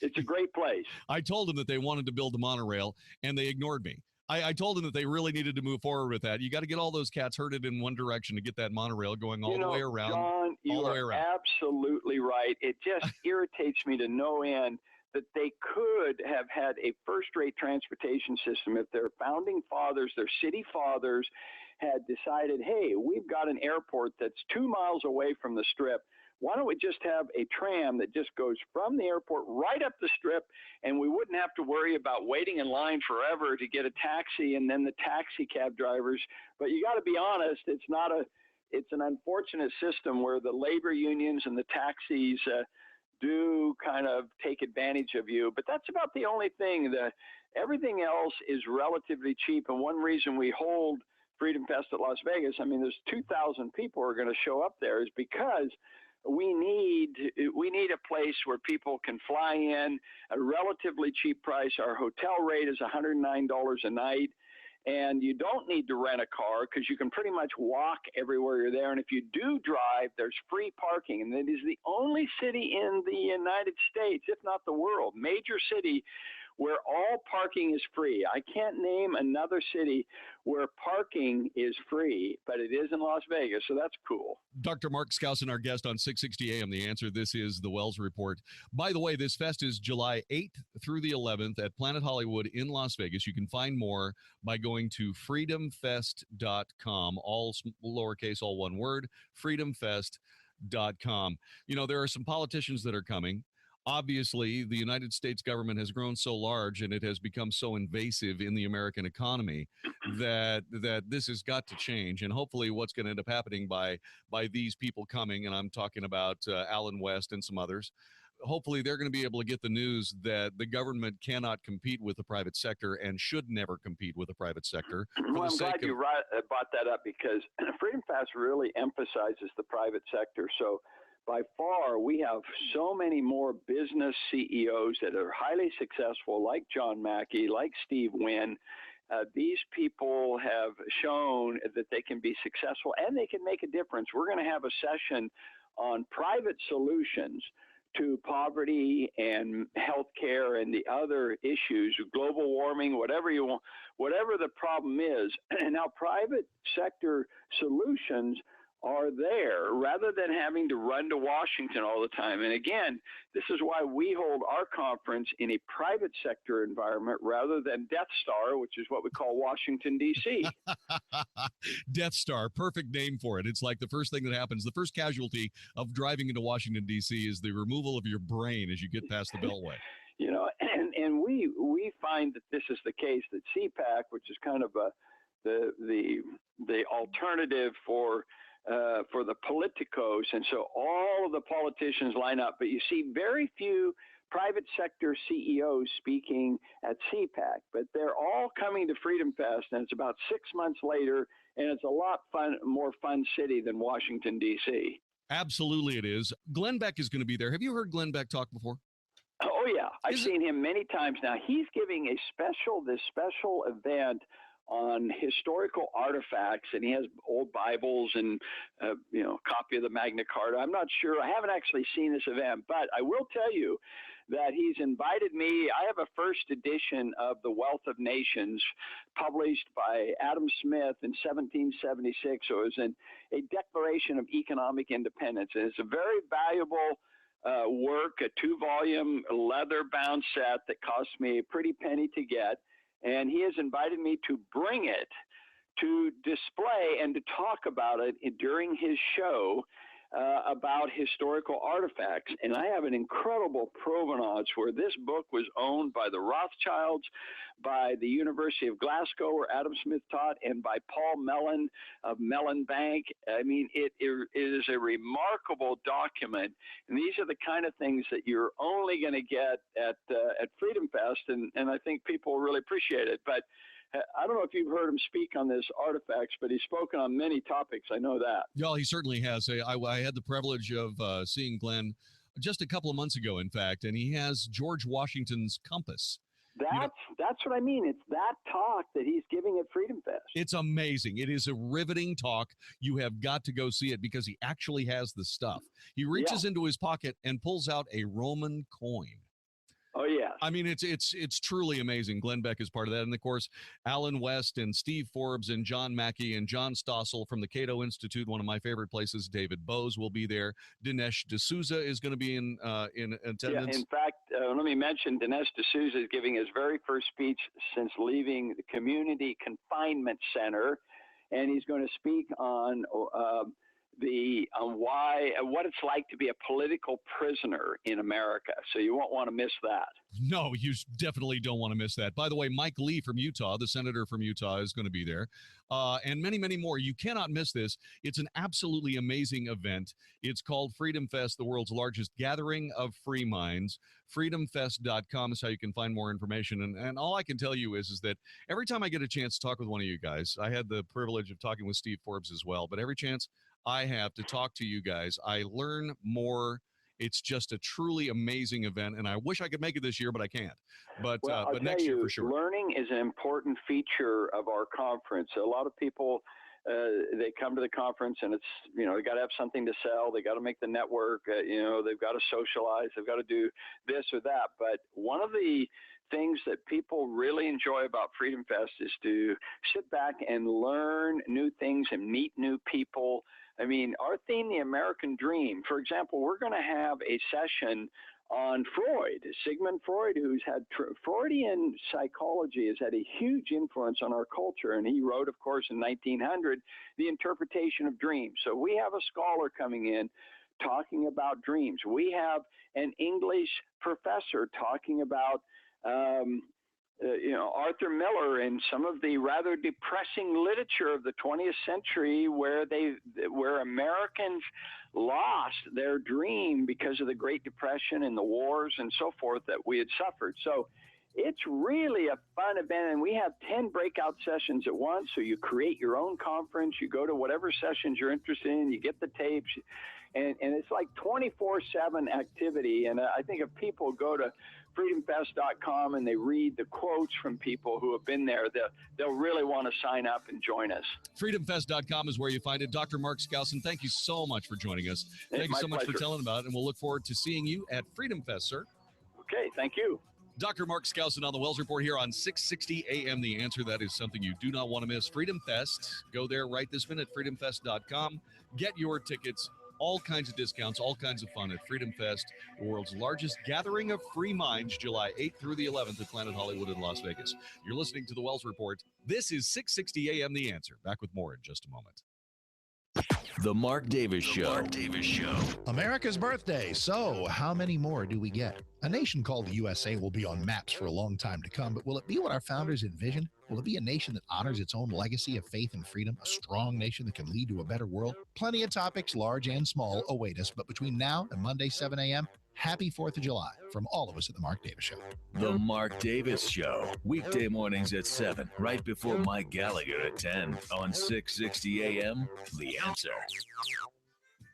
it's a great place. I told them that they wanted to build the monorail, and they ignored me. I told them that they really needed to move forward with that. You got to get all those cats herded in one direction to get that monorail going all the way around. John, you are absolutely right. It just irritates me to no end that they could have had a first-rate transportation system if their founding fathers, their city fathers, had decided, hey, we've got an airport that's 2 miles away from the Strip. Why don't we just have a tram that just goes from the airport right up the Strip, and we wouldn't have to worry about waiting in line forever to get a taxi and then the taxi cab drivers. But you got to be honest, it's an unfortunate system where the labor unions and the taxis do kind of take advantage of you. But that's about the only thing. Everything else is relatively cheap, and one reason we hold Freedom Fest at Las Vegas, I mean, there's 2,000 people who are going to show up there, is because we need a place where people can fly in at a relatively cheap price. Our hotel rate is $109 a night, and you don't need to rent a car because you can pretty much walk everywhere you're there. And if you do drive, there's free parking, and it is the only city in the United States, if not the world, major city, where all parking is free. I can't name another city where parking is free, but it is in Las Vegas, so that's cool. Dr. Mark Skousen, our guest on 660 AM, The Answer. This is the Wells Report. By the way, this fest is July 8th through the 11th at Planet Hollywood in Las Vegas. You can find more by going to freedomfest.com, all lowercase, all one word, freedomfest.com. You know, there are some politicians that are coming. Obviously, the United States government has grown so large and it has become so invasive in the American economy that this has got to change. And hopefully what's going to end up happening by these people coming, and I'm talking about Alan West and some others, hopefully they're going to be able to get the news that the government cannot compete with the private sector and should never compete with the private sector. Well, I'm glad you brought that up, because Freedom Fest really emphasizes the private sector. So by far, we have so many more business CEOs that are highly successful, like John Mackey, like Steve Wynn. These people have shown that they can be successful and they can make a difference. We're going to have a session on private solutions to poverty and healthcare and the other issues, global warming, whatever you want, whatever the problem is, and how private sector solutions are there rather than having to run to Washington all the time. And again, this is why we hold our conference in a private sector environment rather than Death Star, which is what we call Washington, D.C. Death Star, perfect name for it. It's like the first thing that happens, the first casualty of driving into Washington, D.C. is the removal of your brain as you get past the Beltway. You know, and we find that this is the case, that CPAC, which is kind of the alternative for the politicos, and so all of the politicians line up, but you see very few private sector CEOs speaking at CPAC, but they're all coming to Freedom Fest, and it's about 6 months later, and it's a lot more fun city than Washington, D.C. Absolutely it is. Glenn Beck is going to be there. Have you heard Glenn Beck talk before? Oh, yeah. I've seen him many times now. He's giving this special event on historical artifacts, and he has old Bibles and, copy of the Magna Carta. I'm not sure. I haven't actually seen this event, but I will tell you that he's invited me. I have a first edition of The Wealth of Nations published by Adam Smith in 1776. So it was a declaration of economic independence. And it's a very valuable work, a 2-volume leather-bound set that cost me a pretty penny to get. And he has invited me to bring it to display and to talk about it during his show about historical artifacts. And I have an incredible provenance where this book was owned by the Rothschilds, by the University of Glasgow, where Adam Smith taught, and by Paul Mellon of Mellon Bank. I mean, it is a remarkable document. And these are the kind of things that you're only going to get at Freedom Fest, and I think people really appreciate it. But I don't know if you've heard him speak on this artifacts, but he's spoken on many topics. I know that. Yeah, he certainly has. I had the privilege of seeing Glenn just a couple of months ago, in fact, and he has George Washington's compass. That's what I mean. It's that talk that he's giving at Freedom Fest. It's amazing. It is a riveting talk. You have got to go see it because he actually has the stuff. He reaches into his pocket and pulls out a Roman coin. Oh, yeah. I mean, it's truly amazing. Glenn Beck is part of that. And, of course, Alan West and Steve Forbes and John Mackey and John Stossel from the Cato Institute, one of my favorite places. David Bose will be there. Dinesh D'Souza is going to be in attendance. Yeah, in fact, let me mention Dinesh D'Souza is giving his very first speech since leaving the Community Confinement Center, and he's going to speak on what it's like to be a political prisoner in America. So you won't want to miss that. No, you definitely don't want to miss that. By the way, Mike Lee from Utah, the senator from Utah, is going to be there, and many, many more. You cannot miss this. It's an absolutely amazing event. It's called Freedom Fest, the world's largest gathering of free minds. Freedomfest.com is how you can find more information. And all I can tell you is that every time I get a chance to talk with one of you guys, I had the privilege of talking with Steve Forbes as well, but every chance I have to talk to you guys, I learn more. It's just a truly amazing event, and I wish I could make it this year, but I can't. But next year for sure. Learning is an important feature of our conference. A lot of people, they come to the conference, and it's, they got to have something to sell. They got to make the network. They've got to socialize. They've got to do this or that. But one of the things that people really enjoy about Freedom Fest is to sit back and learn new things and meet new people. I mean, our theme, the American Dream, for example, we're going to have a session on Freud, Sigmund Freud, who's had Freudian psychology has had a huge influence on our culture. And he wrote, of course, in 1900, The Interpretation of Dreams. So we have a scholar coming in talking about dreams. We have an English professor talking about Arthur Miller and some of the rather depressing literature of the 20th century where Americans lost their dream because of the Great Depression and the wars and so forth that we had suffered. So it's really a fun event, and we have 10 breakout sessions at once. So you create your own conference, you go to whatever sessions you're interested in, you get the tapes, and it's like 24/7 activity. And I think if people go to freedomfest.com and they read the quotes from people who have been there, they'll really want to sign up and join us. Freedomfest.com is where you find it. Dr. Mark Skousen, thank you so much for joining us. Thank you so much for telling about it, and we'll look forward to seeing you at Freedom Fest, sir. Okay, thank you. Dr. Mark Skousen on the Wells Report here on 660 AM. The Answer, that is something you do not want to miss. Freedom Fest. Go there right this minute, freedomfest.com. Get your tickets. All kinds of discounts, all kinds of fun at Freedom Fest, the world's largest gathering of free minds, July 8th through the 11th at Planet Hollywood in Las Vegas. You're listening to the Wells Report. This is 660 AM The Answer. Back with more in just a moment. The Mark Davis Show. America's birthday. So, how many more do we get? A nation called the USA will be on maps for a long time to come, but will it be what our founders envisioned? Will it be a nation that honors its own legacy of faith and freedom? A strong nation that can lead to a better world? Plenty of topics, large and small, await us, but between now and Monday, 7 a.m., Happy 4th of July from all of us at The Mark Davis Show. The Mark Davis Show, weekday mornings at 7, right before Mike Gallagher at 10 on 660 AM, The Answer.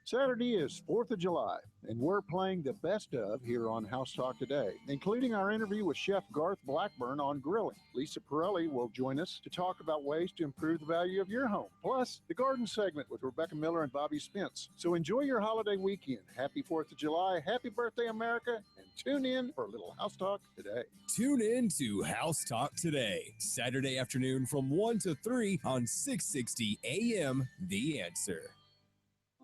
Saturday is 4th of July, and we're playing the best of here on House Talk today, including our interview with Chef Garth Blackburn on grilling. Lisa Pirelli will join us to talk about ways to improve the value of your home, plus the garden segment with Rebecca Miller and Bobby Spence. So enjoy your holiday weekend. Happy 4th of July, happy birthday, America, and tune in for a little House Talk today. Tune in to House Talk today, Saturday afternoon from 1 to 3 on 660 AM, The Answer.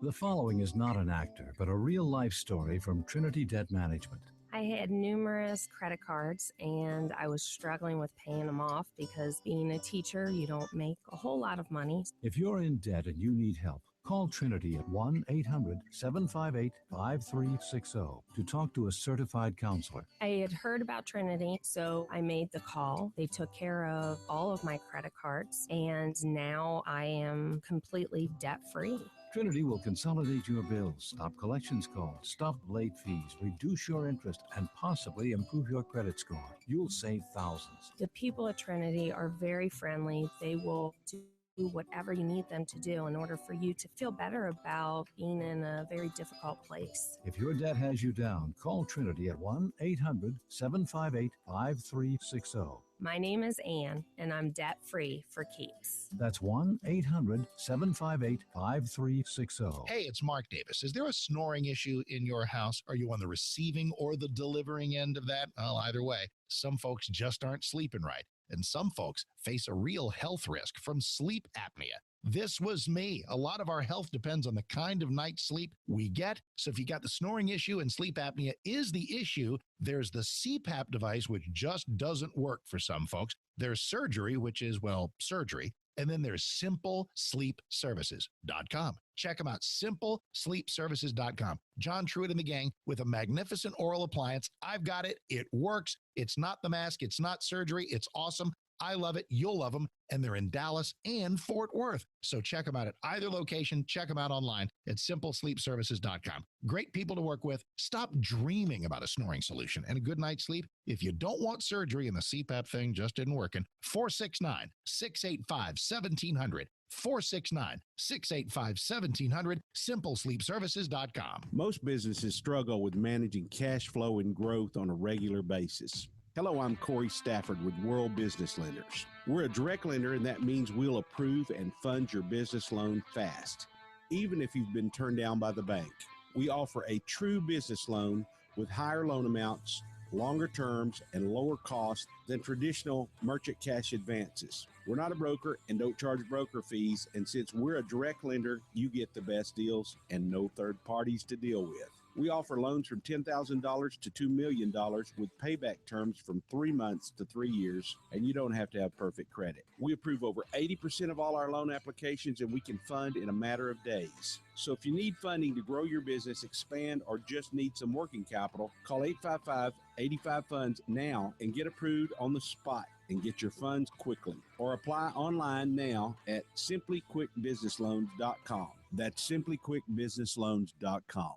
The following is not an actor, but a real-life story from Trinity Debt Management. I had numerous credit cards and I was struggling with paying them off because being a teacher, you don't make a whole lot of money. If you're in debt and you need help, call Trinity at 1-800-758-5360 to talk to a certified counselor. I had heard about Trinity, so I made the call. They took care of all of my credit cards, and now I am completely debt-free. Trinity will consolidate your bills, stop collections calls, stop late fees, reduce your interest, and possibly improve your credit score. You'll save thousands. The people at Trinity are very friendly. They will do whatever you need them to do in order for you to feel better about being in a very difficult place. If your debt has you down, call Trinity at 1-800-758-5360. My name is Ann, and I'm debt-free for keeps. That's 1-800-758-5360. Hey, it's Mark Davis. Is there a snoring issue in your house? Are you on the receiving or the delivering end of that? Well, either way, some folks just aren't sleeping right, and some folks face a real health risk from sleep apnea. This was me. A lot of our health depends on the kind of night's sleep we get. So if you got the snoring issue and sleep apnea is the issue, there's the CPAP device, which just doesn't work for some folks. There's surgery, which is, well, surgery. And then there's simplesleepservices.com. Check them out, simplesleepservices.com. John Truitt and the gang with a magnificent oral appliance. I've got it. It works. It's not the mask. It's not surgery. It's awesome. I love it. You'll love them. And they're in Dallas and Fort Worth. So check them out at either location. Check them out online at simplesleepservices.com. Great people to work with. Stop dreaming about a snoring solution and a good night's sleep. If you don't want surgery and the CPAP thing just isn't working, 469-685-1700. 469-685-1700, simplesleepservices.com. Most businesses struggle with managing cash flow and growth on a regular basis. Hello, I'm Corey Stafford with World Business Lenders. We're a direct lender, and that means we'll approve and fund your business loan fast, even if you've been turned down by the bank. We offer a true business loan with higher loan amounts, longer terms, and lower costs than traditional merchant cash advances. We're not a broker and don't charge broker fees, and since we're a direct lender, you get the best deals and no third parties to deal with. We offer loans from $10,000 to $2 million with payback terms from 3 months to 3 years, and you don't have to have perfect credit. We approve over 80% of all our loan applications, and we can fund in a matter of days. So if you need funding to grow your business, expand, or just need some working capital, call 855-85-FUNDS now and get approved on the spot and get your funds quickly. Or apply online now at simplyquickbusinessloans.com. That's simplyquickbusinessloans.com.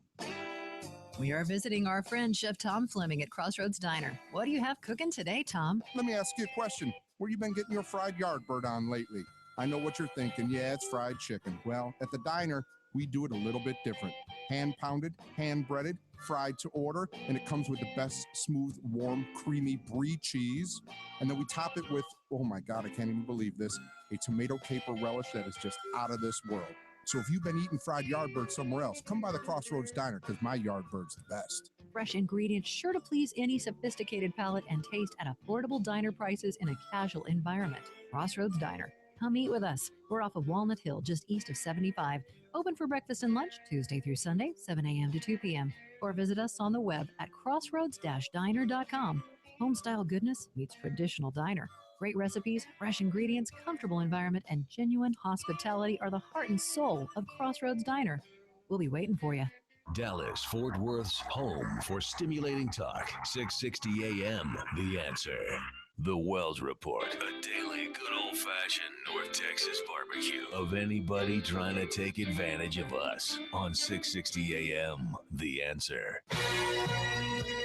We are visiting our friend Chef Tom Fleming at Crossroads Diner. What do you have cooking today, Tom? Let me ask you a question. Where you been getting your fried yardbird on lately? I know what you're thinking. Yeah, it's fried chicken. Well, at the diner, we do it a little bit different. Hand-pounded, hand-breaded, fried to order, and it comes with the best smooth, warm, creamy brie cheese. And then we top it with, oh my God, I can't even believe this, a tomato caper relish that is just out of this world. So if you've been eating fried yardbird somewhere else, come by the Crossroads Diner because my yardbird's the best. Fresh ingredients sure to please any sophisticated palate and taste at affordable diner prices in a casual environment. Crossroads Diner. Come eat with us. We're off of Walnut Hill, just east of 75. Open for breakfast and lunch Tuesday through Sunday, 7 a.m. to 2 p.m. Or visit us on the web at crossroads-diner.com. Home-style goodness meets traditional diner. Great recipes, fresh ingredients, comfortable environment, and genuine hospitality are the heart and soul of Crossroads Diner. We'll be waiting for you. Dallas, Fort Worth's home for stimulating talk. 660 AM, The Answer. The Wells Report, a daily good old-fashioned old-fashioned North Texas barbecue of anybody trying to take advantage of us on 660 AM. The Answer.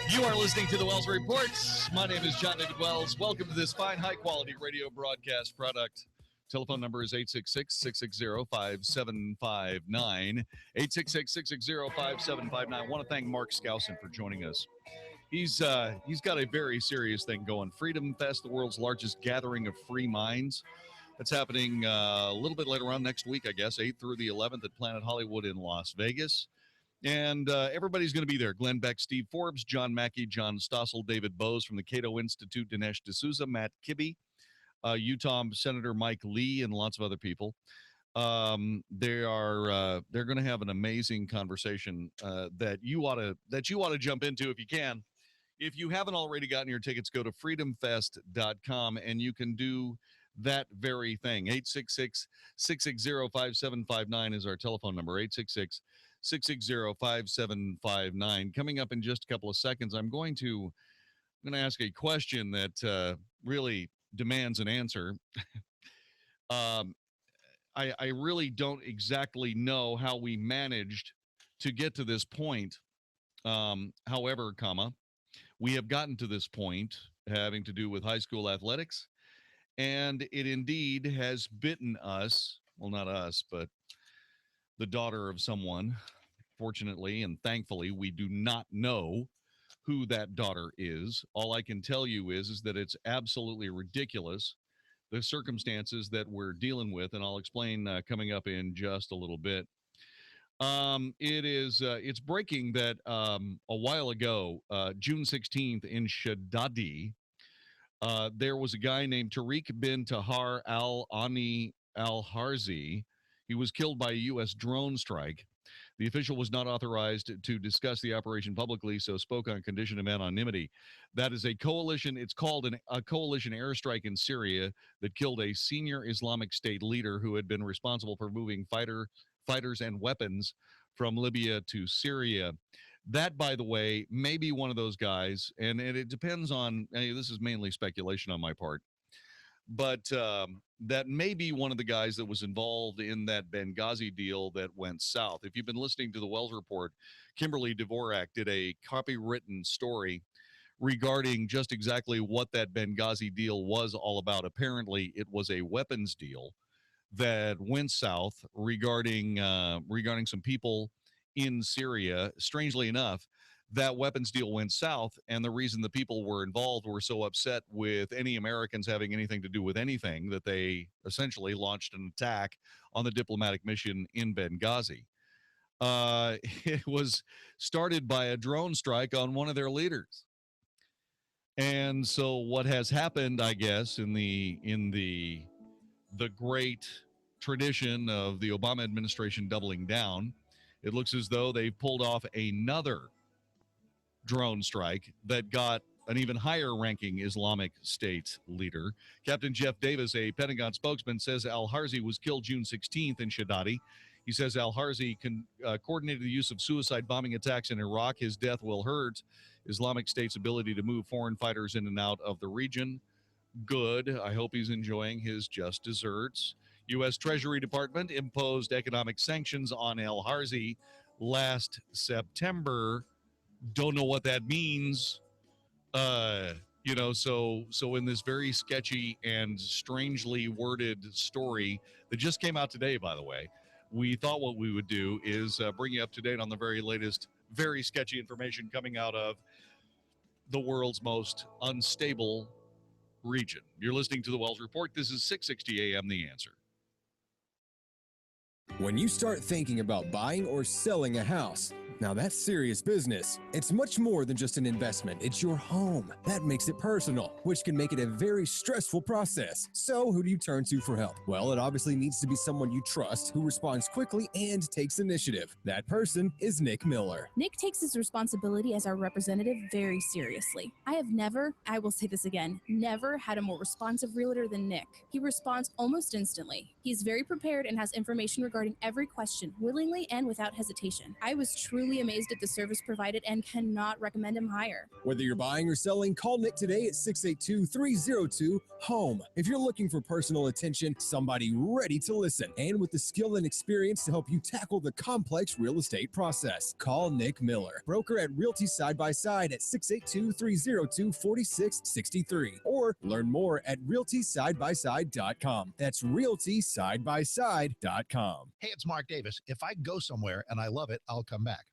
You are listening to the Wells Report. My name is Jon-David Wells. Welcome to this fine, high-quality radio broadcast product. Telephone number is 866-660-5759. 866-660-5759. I want to thank Mark Skousen for joining us. He's got a very serious thing going. Freedom Fest, the world's largest gathering of free minds. That's happening a little bit later on next week, I guess, 8th through the 11th at Planet Hollywood in Las Vegas. And everybody's going to be there. Glenn Beck, Steve Forbes, John Mackey, John Stossel, David Bose from the Cato Institute, Dinesh D'Souza, Matt Kibbe, Utah Senator Mike Lee, and lots of other people. They're going to have an amazing conversation that you ought to jump into if you can. If you haven't already gotten your tickets, go to freedomfest.com and you can do that very thing. 866-660-5759 is our telephone number. 866-660-5759. Coming up in just a couple of seconds, I'm going to ask a question that really demands an answer. I really don't exactly know how we managed to get to this point. However, we have gotten to this point having to do with high school athletics, and it indeed has bitten us. Well, not us, but the daughter of someone. Fortunately and thankfully, we do not know who that daughter is. All I can tell you is that it's absolutely ridiculous, the circumstances that we're dealing with, and I'll explain coming up in just a little bit. It's breaking that a while ago, June 16th in Shaddadi, there was a guy named Tariq bin Tahar al-Ani al-Harzi. He was killed by a U.S. drone strike. The official was not authorized to discuss the operation publicly, so spoke on condition of anonymity. That is a coalition. It's called a coalition airstrike in Syria that killed a senior Islamic State leader who had been responsible for moving fighters and weapons from Libya to Syria. That, by the way, may be one of those guys, and it depends on, this is mainly speculation on my part, but that may be one of the guys that was involved in that Benghazi deal that went south. If you've been listening to the Wells Report, Kimberly Dvorak did a copywritten story regarding just exactly what that Benghazi deal was all about. Apparently, it was a weapons deal that went south regarding some people in Syria. Strangely enough, that weapons deal went south, and the reason the people were involved were so upset with any Americans having anything to do with anything that they essentially launched an attack on the diplomatic mission in Benghazi. It was started by a drone strike on one of their leaders. And so what has happened, I guess, in the great tradition of the Obama administration doubling down, it looks as though they pulled off another drone strike that got an even higher ranking Islamic State leader. Captain Jeff Davis, a Pentagon spokesman, says al-Harzi was killed June 16th in Shaddadi. He says al-Harzi coordinated the use of suicide bombing attacks in Iraq. His death will hurt Islamic State's ability to move foreign fighters in and out of the region. Good. I hope he's enjoying his just desserts. U.S. Treasury Department imposed economic sanctions on al-Harzi last September. Don't know what that means. So in this very sketchy and strangely worded story that just came out today, by the way, we thought what we would do is bring you up to date on the very latest, very sketchy information coming out of the world's most unstable region. You're listening to the Wells Report. This is 660 AM The Answer. When you start thinking about buying or selling a house, now that's serious business. It's much more than just an investment. It's your home. That makes it personal, which can make it a very stressful process. So who do you turn to for help? Well, it obviously needs to be someone you trust who responds quickly and takes initiative. That person is Nick Miller. Nick takes his responsibility as our representative very seriously. I have never, I will say this again, never had a more responsive realtor than Nick. He responds almost instantly. He's very prepared and has information regarding every question willingly and without hesitation. I was truly truly amazed at the service provided and cannot recommend him higher. Whether you're buying or selling, call Nick today at 682-302-HOME. If you're looking for personal attention, somebody ready to listen, and with the skill and experience to help you tackle the complex real estate process, call Nick Miller, broker at Realty Side by Side at 682-302-4663, or learn more at realtysidebyside.com. That's realtysidebyside.com. Hey, it's Mark Davis. If I go somewhere and I love it, I'll come back.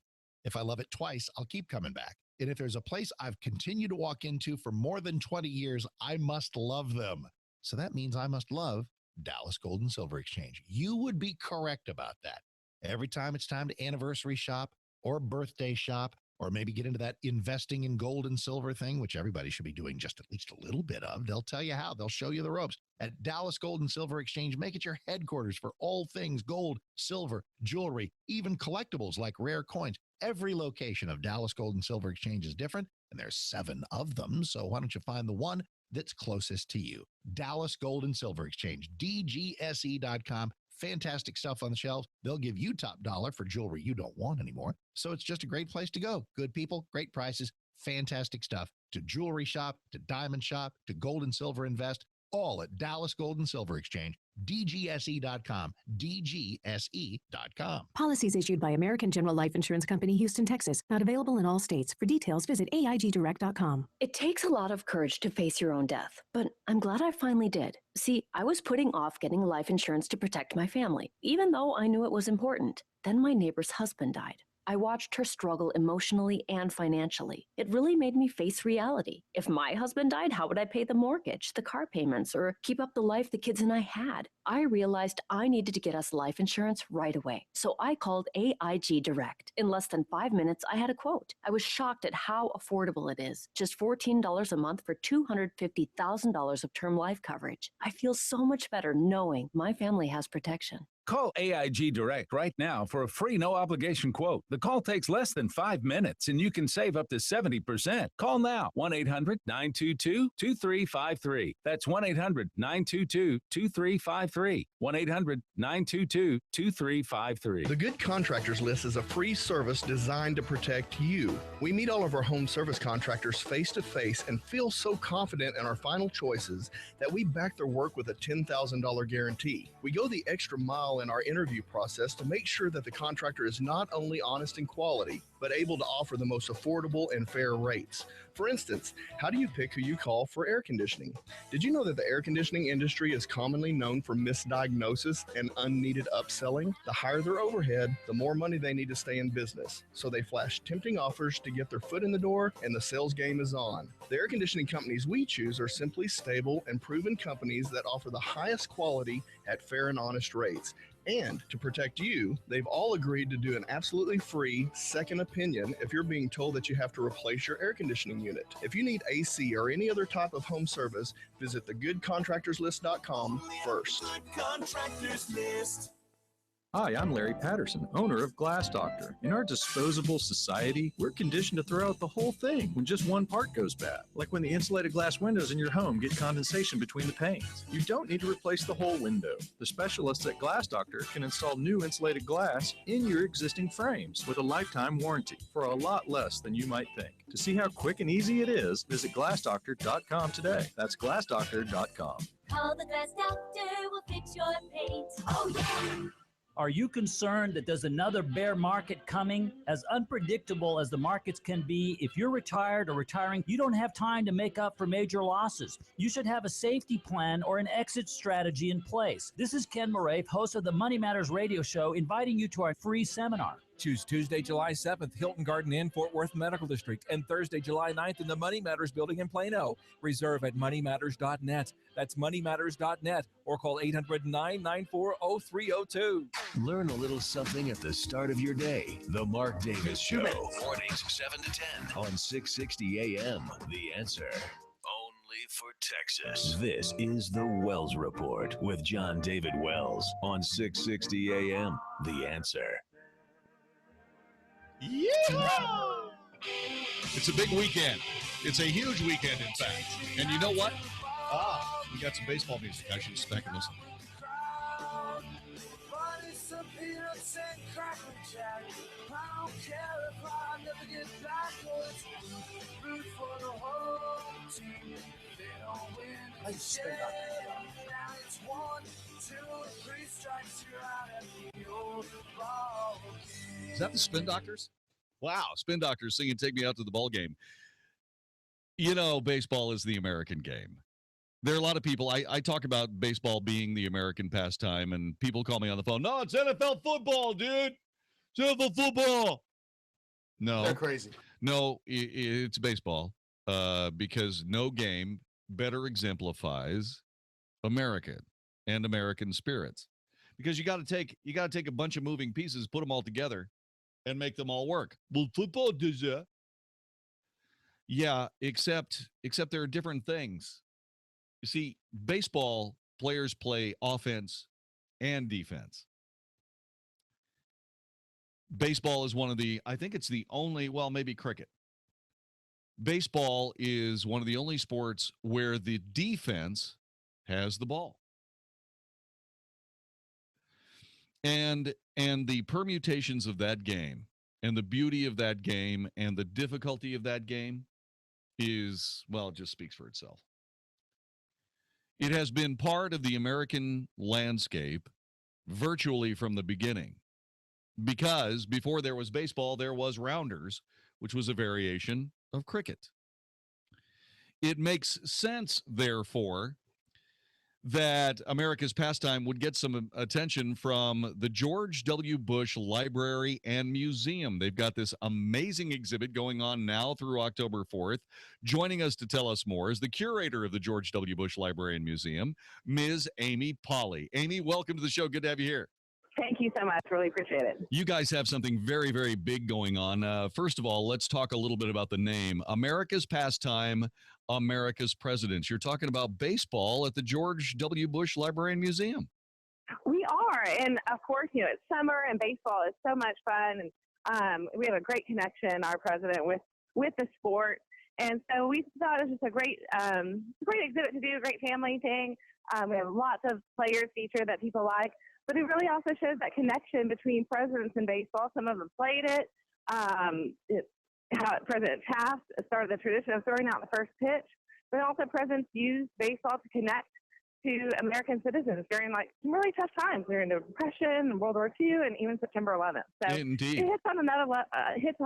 If I love it twice, I'll keep coming back. And if there's a place I've continued to walk into for more than 20 years, I must love them. So that means I must love Dallas Gold and Silver Exchange. You would be correct about that. Every time it's time to anniversary shop or birthday shop, or maybe get into that investing in gold and silver thing, which everybody should be doing just at least a little bit of. They'll tell you how. They'll show you the ropes. At Dallas Gold and Silver Exchange, make it your headquarters for all things gold, silver, jewelry, even collectibles like rare coins. Every location of Dallas Gold and Silver Exchange is different, and there's 7 of them. So why don't you find the one that's closest to you? Dallas Gold and Silver Exchange, DGSE.com. Fantastic stuff on the shelves. They'll give you top dollar for jewelry you don't want anymore. So it's just a great place to go. Good people, great prices, fantastic stuff. To jewelry shop, to diamond shop, to gold and silver invest, all at Dallas Gold and Silver Exchange, DGSE.com, DGSE.com. Policies issued by American General Life Insurance Company, Houston, Texas. Not available in all states. For details, visit AIGdirect.com. It takes a lot of courage to face your own death, but I'm glad I finally did. See, I was putting off getting life insurance to protect my family, even though I knew it was important. Then my neighbor's husband died. I watched her struggle emotionally and financially. It really made me face reality. If my husband died, how would I pay the mortgage, the car payments, or keep up the life the kids and I had? I realized I needed to get us life insurance right away. So I called AIG Direct. In less than 5 minutes, I had a quote. I was shocked at how affordable it is. Just $14 a month for $250,000 of term life coverage. I feel so much better knowing my family has protection. Call AIG Direct right now for a free no-obligation quote. The call takes less than 5 minutes, and you can save up to 70%. Call now, 1-800-922-2353. That's 1-800-922-2353. 1-800-922-2353. The Good Contractors List is a free service designed to protect you. We meet all of our home service contractors face-to-face and feel so confident in our final choices that we back their work with a $10,000 guarantee. We go the extra mile in our interview process to make sure that the contractor is not only honest in quality, but able to offer the most affordable and fair rates. For instance, how do you pick who you call for air conditioning? Did you know that the air conditioning industry is commonly known for misdiagnosis and unneeded upselling? The higher their overhead, the more money they need to stay in business. So they flash tempting offers to get their foot in the door, and the sales game is on. The air conditioning companies we choose are simply stable and proven companies that offer the highest quality at fair and honest rates. And to protect you, they've all agreed to do an absolutely free second opinion if you're being told that you have to replace your air conditioning unit. If you need AC or any other type of home service, visit thegoodcontractorslist.com first. Contractors List. Hi, I'm Larry Patterson, owner of Glass Doctor. In our disposable society, we're conditioned to throw out the whole thing when just one part goes bad. Like when the insulated glass windows in your home get condensation between the panes. You don't need to replace the whole window. The specialists at Glass Doctor can install new insulated glass in your existing frames with a lifetime warranty for a lot less than you might think. To see how quick and easy it is, visit glassdoctor.com today. That's glassdoctor.com. Call the Glass Doctor, we'll fix your paint. Oh, yeah! Are you concerned that there's another bear market coming? As unpredictable as the markets can be, if you're retired or retiring, you don't have time to make up for major losses. You should have a safety plan or an exit strategy in place. This is Ken Moraif, host of the Money Matters radio show, inviting you to our free seminar. Choose Tuesday, July 7th, Hilton Garden Inn, Fort Worth Medical District, and Thursday, July 9th in the Money Matters building in Plano. Reserve at moneymatters.net. That's moneymatters.net, or call 800-994-0302. Learn a little something at the start of your day. The Mark Davis Show. Mornings 7 to 10 on 660 AM. The Answer. Only for Texas. This is the Wells Report with Jon-David Wells on 660 AM. The Answer. Yeah! It's a big weekend. It's a huge weekend, in fact. And you know what? We got some baseball music. I should stack and listen. Is that the Spin Doctors? Wow, Spin Doctors singing "Take Me Out to the Ball Game." You know, baseball is the American game. There are a lot of people, I talk about baseball being the American pastime, and people call me on the phone, no, it's NFL football, dude. It's NFL football. No. They're crazy. No, it's baseball because no game better exemplifies America and American spirits. Because you got to take a bunch of moving pieces, put them all together, and make them all work. Well, football does that. Yeah, except there are different things. You see, baseball players play offense and defense. Baseball is I think it's the only, well, maybe cricket. Baseball is one of the only sports where the defense has the ball. And the permutations of that game and the beauty of that game and the difficulty of that game is, well, it just speaks for itself. It has been part of the American landscape virtually from the beginning. Because before there was baseball, there was rounders, which was a variation of cricket. It makes sense, therefore, that America's pastime would get some attention from the George W. Bush Library and Museum. They've got this amazing exhibit going on now through October 4th. Joining us to tell us more is the curator of the George W. Bush Library and Museum, Ms. Amy Pauley. Amy, welcome to the show. Good to have you here. Thank you so much. Really appreciate it. You guys have something very, very big going on. First of all, let's talk a little bit about the name. America's Pastime, America's Presidents. You're talking about baseball at the George W. Bush Library and Museum. We are. And of course, it's summer and baseball is so much fun. And we have a great connection, our president, with the sport. And so we thought it was just a great exhibit to do, a great family thing. We have lots of players featured that people like. But it really also shows that connection between presidents and baseball. Some of them played it. How President Taft started the tradition of throwing out the first pitch. But also presidents used baseball to connect to American citizens during some really tough times during the Depression, World War II, and even September 11th. So Indeed. It hits on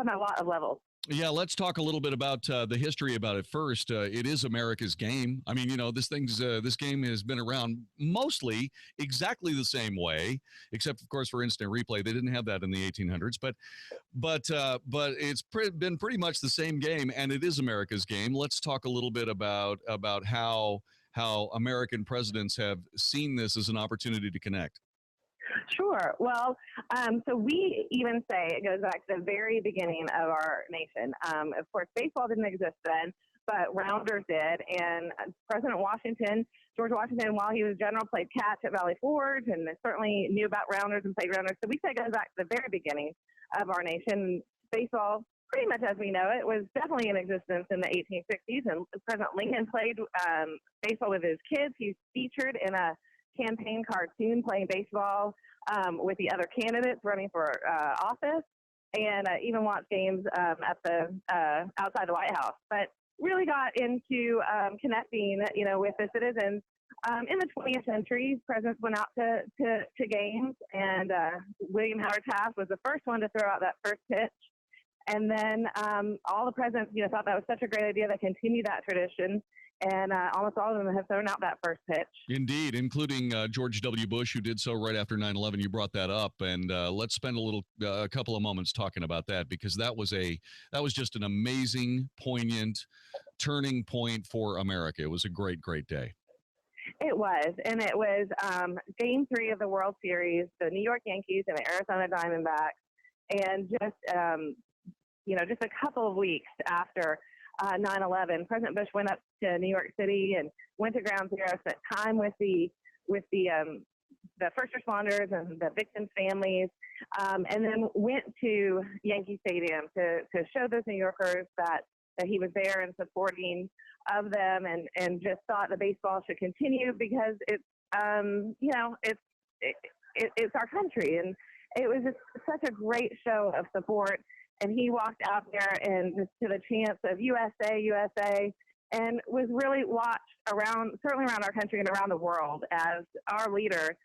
a lot of levels. Yeah, let's talk a little bit about the history about it first. It is America's game. I mean, this game has been around mostly exactly the same way, except of course for instant replay. They didn't have that in the 1800s, but it's been pretty much the same game, and it is America's game. Let's talk a little bit about how American presidents have seen this as an opportunity to connect. Sure. Well, so we even say it goes back to the very beginning of our nation. Of course, baseball didn't exist then, but rounders did. And President Washington, George Washington, while he was general, played catch at Valley Forge and certainly knew about rounders and played rounders. So we say it goes back to the very beginning of our nation. Baseball, pretty much as we know it, was definitely in existence in the 1860s. And President Lincoln played baseball with his kids. He's featured in a campaign cartoon playing baseball with the other candidates running for office, and even watched games at the outside the White House. But really got into connecting, with the citizens. In the 20th century, presidents went out to games, and William Howard Taft was the first one to throw out that first pitch. And then all the presidents, thought that was such a great idea to continue that tradition. And almost all of them have thrown out that first pitch. Indeed, including George W. Bush, who did so right after 9/11. You brought that up, and let's spend a couple of moments talking about that, because that was just an amazing, poignant turning point for America. It was a great, great day. It was, and it was Game 3 of the World Series, the New York Yankees and the Arizona Diamondbacks, and just a couple of weeks after 9/11, President Bush went up to New York City and went to Ground Zero, spent time with the first responders and the victims' families, and then went to Yankee Stadium to show those New Yorkers that he was there and supporting of them, and just thought the baseball should continue because it's our country, and it was just such a great show of support. And he walked out there and just to the chants of USA, USA, and was really watched certainly around our country and around the world as our leader,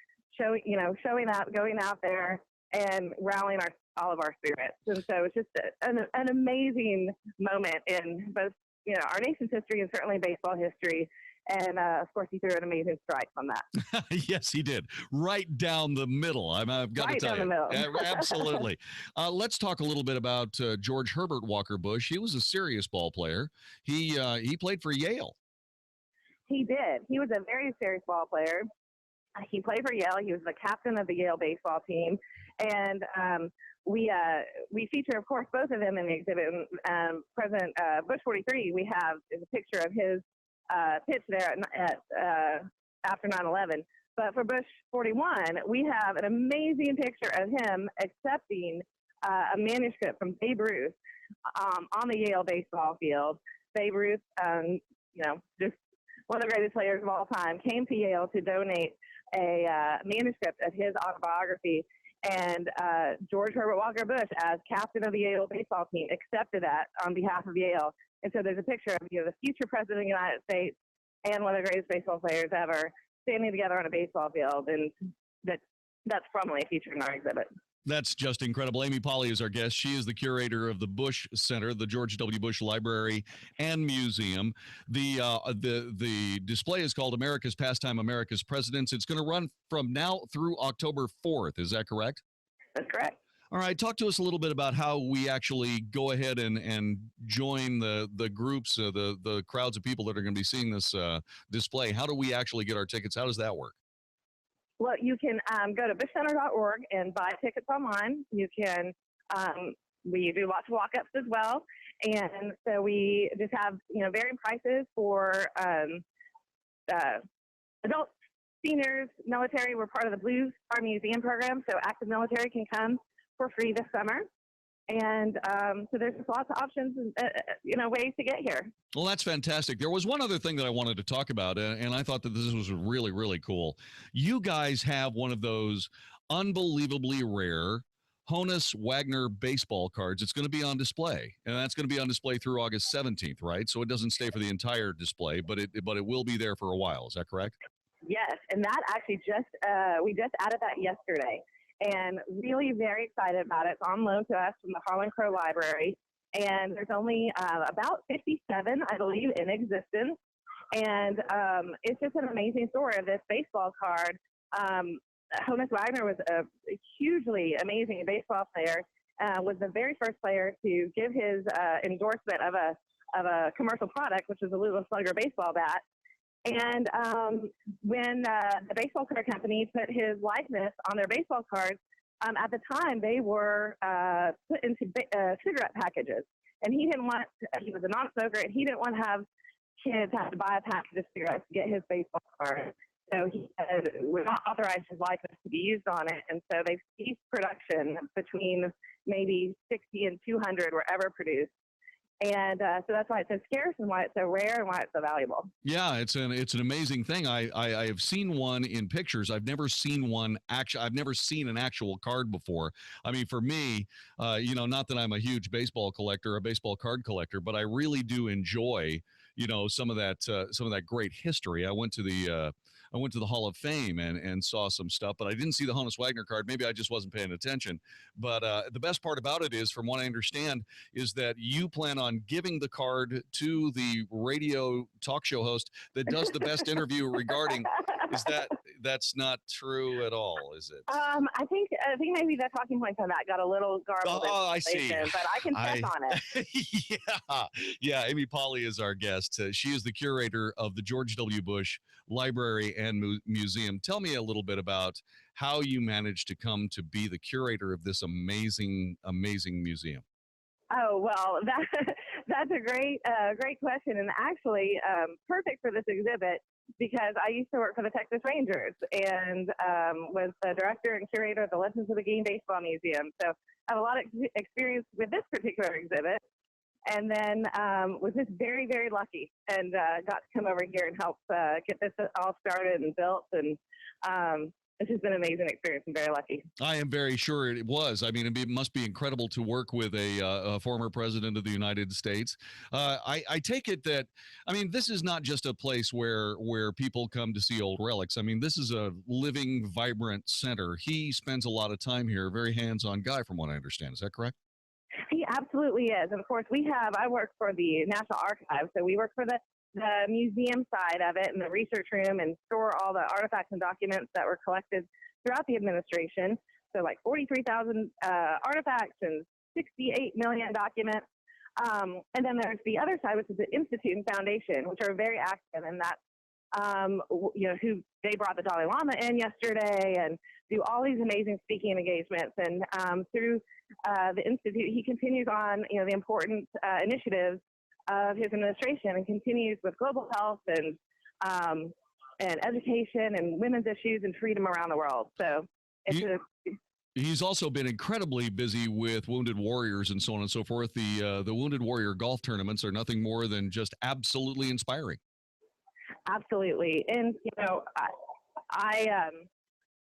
showing up, going out there, and rallying all of our spirits. And so it's just an amazing moment in both, our nation's history and certainly baseball history. And of course, he threw an amazing strike on that. Yes, he did. Right down the middle. I've got Right to tell down you. the middle. Absolutely. Let's talk a little bit about George Herbert Walker Bush. He was a serious ball player. He played for Yale. He did. He was a very serious ball player. He played for Yale. He was the captain of the Yale baseball team, and we feature, of course, both of them in the exhibit. President Bush 43, we have is a picture of his pitch there after 9/11. But for Bush 41, we have an amazing picture of him accepting a manuscript from Babe Ruth on the Yale baseball field. Babe Ruth, just one of the greatest players of all time, came to Yale to donate a manuscript of his autobiography. And George Herbert Walker Bush, as captain of the Yale baseball team, accepted that on behalf of Yale. And so there's a picture of the future president of the United States and one of the greatest baseball players ever standing together on a baseball field, and that's prominently featured in our exhibit. That's just incredible. Amy Polly is our guest. She is the curator of the Bush Center, the George W. Bush Library and Museum. The display is called America's Pastime, America's Presidents. It's going to run from now through October 4th. Is that correct? That's correct. All right. Talk to us a little bit about how we actually go ahead and join the groups, the crowds of people that are going to be seeing this display. How do we actually get our tickets? How does that work? Well, you can go to bushcenter.org and buy tickets online. You can, we do lots of walk-ups as well. And so we just have, varying prices for adults, seniors, military. We're part of the Blue Star Museum program, so active military can come for free this summer. And so there's just lots of options and, ways to get here. Well, that's fantastic. There was one other thing that I wanted to talk about, and I thought that this was really, really cool. You guys have one of those unbelievably rare Honus Wagner baseball cards. It's going to be on display, and that's going to be on display through August 17th, right? So it doesn't stay for the entire display, but it will be there for a while. Is that correct? Yes, and that actually we just added that yesterday. And really very excited about it. It's on loan to us from the Harlan Crow Library. And there's only about 57, I believe, in existence. And it's just an amazing story of this baseball card. Honus Wagner was a hugely amazing baseball player, was the very first player to give his endorsement of a commercial product, which was a Lula Slugger baseball bat. And when the baseball card company put his likeness on their baseball cards, at the time they were put into cigarette packages. And he was a non-smoker, and he didn't want to have kids have to buy a package of cigarettes to get his baseball card. So he would not authorize his likeness to be used on it. And so they ceased production. Between maybe 60 and 200 were ever produced. And so that's why it's so scarce and why it's so rare and why it's so valuable. Yeah, it's an amazing thing. I have seen one in pictures. I've never seen one I've never seen an actual card before. I mean, for me, not that I'm a huge baseball collector, a baseball card collector, but I really do enjoy, some of that great history. I went to the Hall of Fame and saw some stuff, but I didn't see the Honus Wagner card. Maybe I just wasn't paying attention. But the best part about it is, from what I understand, is that you plan on giving the card to the radio talk show host that does the best interview regarding. That's not true at all, is it? I think maybe the talking points on that got a little garbled. Oh, I see. But I can check on it. Yeah. Amy Polly is our guest. She is the curator of the George W. Bush Library and Museum. Tell me a little bit about how you managed to come to be the curator of this amazing museum. Oh, well, that's a great question, and actually perfect for this exhibit, because I used to work for the Texas Rangers and was the director and curator of the Legends of the Game Baseball Museum. So I have a lot of experience with this particular exhibit, and then was just very, very lucky and got to come over here and help get this all started and built. And it's just been an amazing experience. I'm very lucky. I am very sure it was. I mean, it must be incredible to work with a former president of the United States. I take it that, I mean, this is not just a place where people come to see old relics. I mean, this is a living, vibrant center. He spends a lot of time here. Very hands-on guy, from what I understand. Is that correct? He absolutely is. And of course, I work for the National Archives, so we work for the museum side of it and the research room and store all the artifacts and documents that were collected throughout the administration. So like 43,000 artifacts and 68 million documents. And then there's the other side, which is the Institute and Foundation, which are very active, and that's who they brought the Dalai Lama in yesterday and do all these amazing speaking engagements. And through the Institute, he continues on, the important initiatives of his administration and continues with global health and education and women's issues and freedom around the world. So he's also been incredibly busy with wounded warriors and so on and so forth. The Wounded Warrior golf tournaments are nothing more than just absolutely inspiring. Absolutely. And,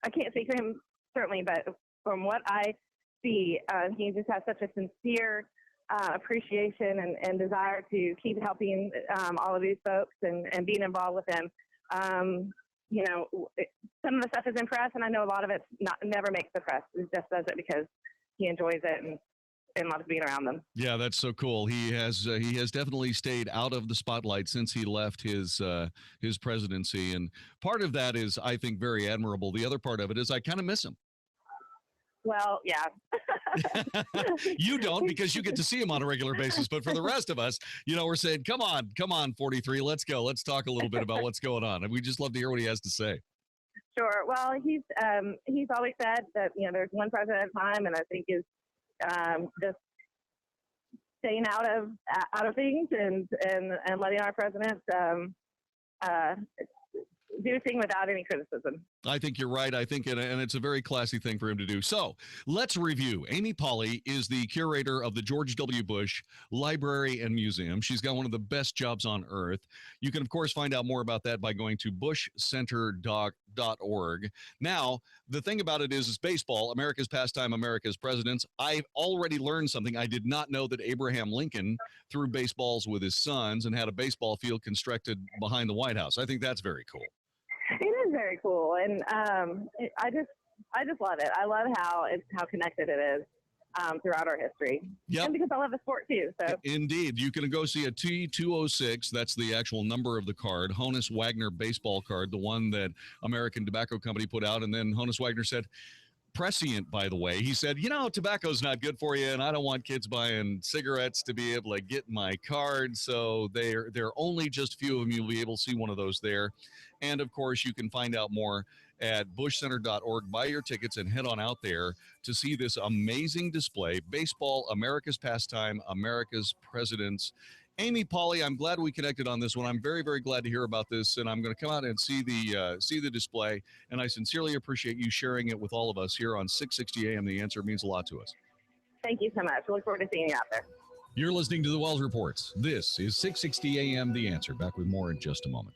I can't speak for him, certainly, but from what I see, he just has such a sincere appreciation and desire to keep helping all of these folks and being involved with them. Some of the stuff is in press, and I know a lot of it never makes the press. He just does it because he enjoys it and loves being around them. Yeah, that's so cool. He has definitely stayed out of the spotlight since he left his presidency, and part of that is, I think, very admirable. The other part of it is I kind of miss him. Well, yeah. You don't, because you get to see him on a regular basis. But for the rest of us, we're saying, come on, 43, let's go. Let's talk a little bit about what's going on. And we just love to hear what he has to say. Sure. Well, he's always said that, there's one president at a time, and I think is just staying out of things and letting our president do a thing without any criticism. I think you're right. I think, and it's a very classy thing for him to do. So let's review. Amy Pauley is the curator of the George W. Bush Library and Museum. She's got one of the best jobs on earth. You can, of course, find out more about that by going to bushcenter.org. Now, the thing about it is baseball, America's pastime, America's presidents. I've already learned something. I did not know that Abraham Lincoln threw baseballs with his sons and had a baseball field constructed behind the White House. I think that's very cool. It is very cool, and I just love it. I love how connected it is throughout our history. Yep. And because I love the sport too. So indeed, you can go see a T206. That's the actual number of the card, Honus Wagner baseball card, the one that American Tobacco Company put out, and then Honus Wagner said, prescient, by the way. He said, tobacco's not good for you, and I don't want kids buying cigarettes to be able to get my card. So they're only just a few of them. You'll be able to see one of those there. And of course, you can find out more at bushcenter.org. Buy your tickets and head on out there to see this amazing display. Baseball, America's pastime, America's presidents. Amy Pauley, I'm glad we connected on this one. I'm very, very glad to hear about this, and I'm going to come out and see the display, and I sincerely appreciate you sharing it with all of us here on 660 AM. The Answer means a lot to us. Thank you so much. I look forward to seeing you out there. You're listening to the Wells Reports. This is 660 AM. The Answer. Back with more in just a moment.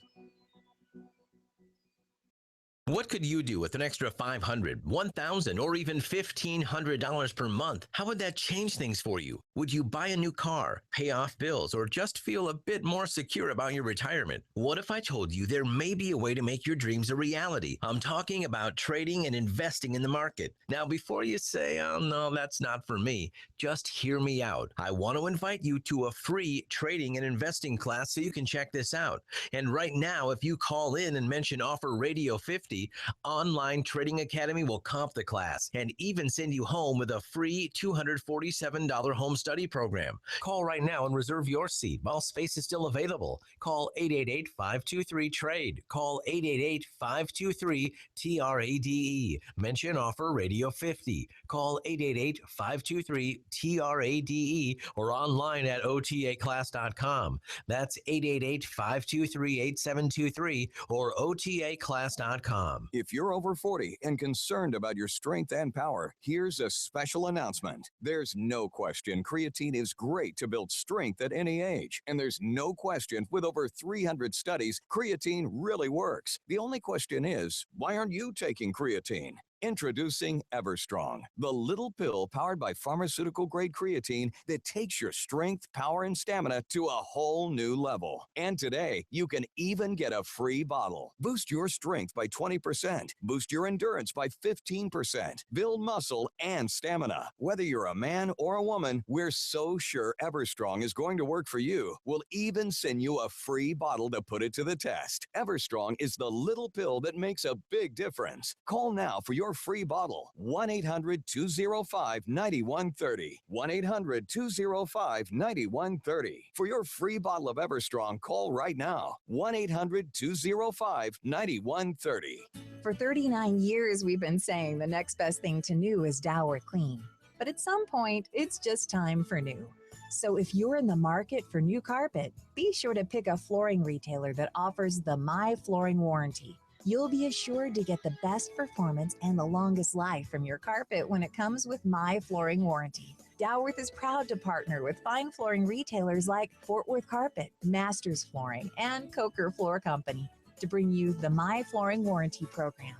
What could you do with an extra $500, $1,000, or even $1,500 per month? How would that change things for you? Would you buy a new car, pay off bills, or just feel a bit more secure about your retirement? What if I told you there may be a way to make your dreams a reality? I'm talking about trading and investing in the market. Now, before you say, oh no, that's not for me, just hear me out. I want to invite you to a free trading and investing class so you can check this out. And right now, if you call in and mention offer Radio 50, Online Trading Academy will comp the class and even send you home with a free $247 home study program. Call right now and reserve your seat while space is still available. Call 888-523-TRADE. Call 888-523-TRADE. Mention offer Radio 50. Call 888-523-TRADE or online at otaclass.com. That's 888-523-8723 or otaclass.com. creatine.com. If you're over 40 and concerned about your strength and power, here's a special announcement. There's no question creatine is great to build strength at any age. And there's no question with over 300 studies, creatine really works. The only question is, why aren't you taking creatine? Introducing Everstrong, the little pill powered by pharmaceutical-grade creatine that takes your strength, power, and stamina to a whole new level. And today, you can even get a free bottle. Boost your strength by 20%. Boost your endurance by 15%. Build muscle and stamina. Whether you're a man or a woman, we're so sure Everstrong is going to work for you. We'll even send you a free bottle to put it to the test. Everstrong is the little pill that makes a big difference. Call now for your free bottle. 1-800-205-9130. 1-800-205-9130. For your free bottle of Everstrong, call right now. 1-800-205-9130. For 39 years, we've been saying the next best thing to new is Dower Clean. But at some point, it's just time for new. So if you're in the market for new carpet, be sure to pick a flooring retailer that offers the My Flooring Warranty. You'll be assured to get the best performance and the longest life from your carpet when it comes with My Flooring Warranty. Dowerth is proud to partner with fine flooring retailers like Fort Worth Carpet, Masters Flooring, and Coker Floor Company to bring you the My Flooring Warranty program.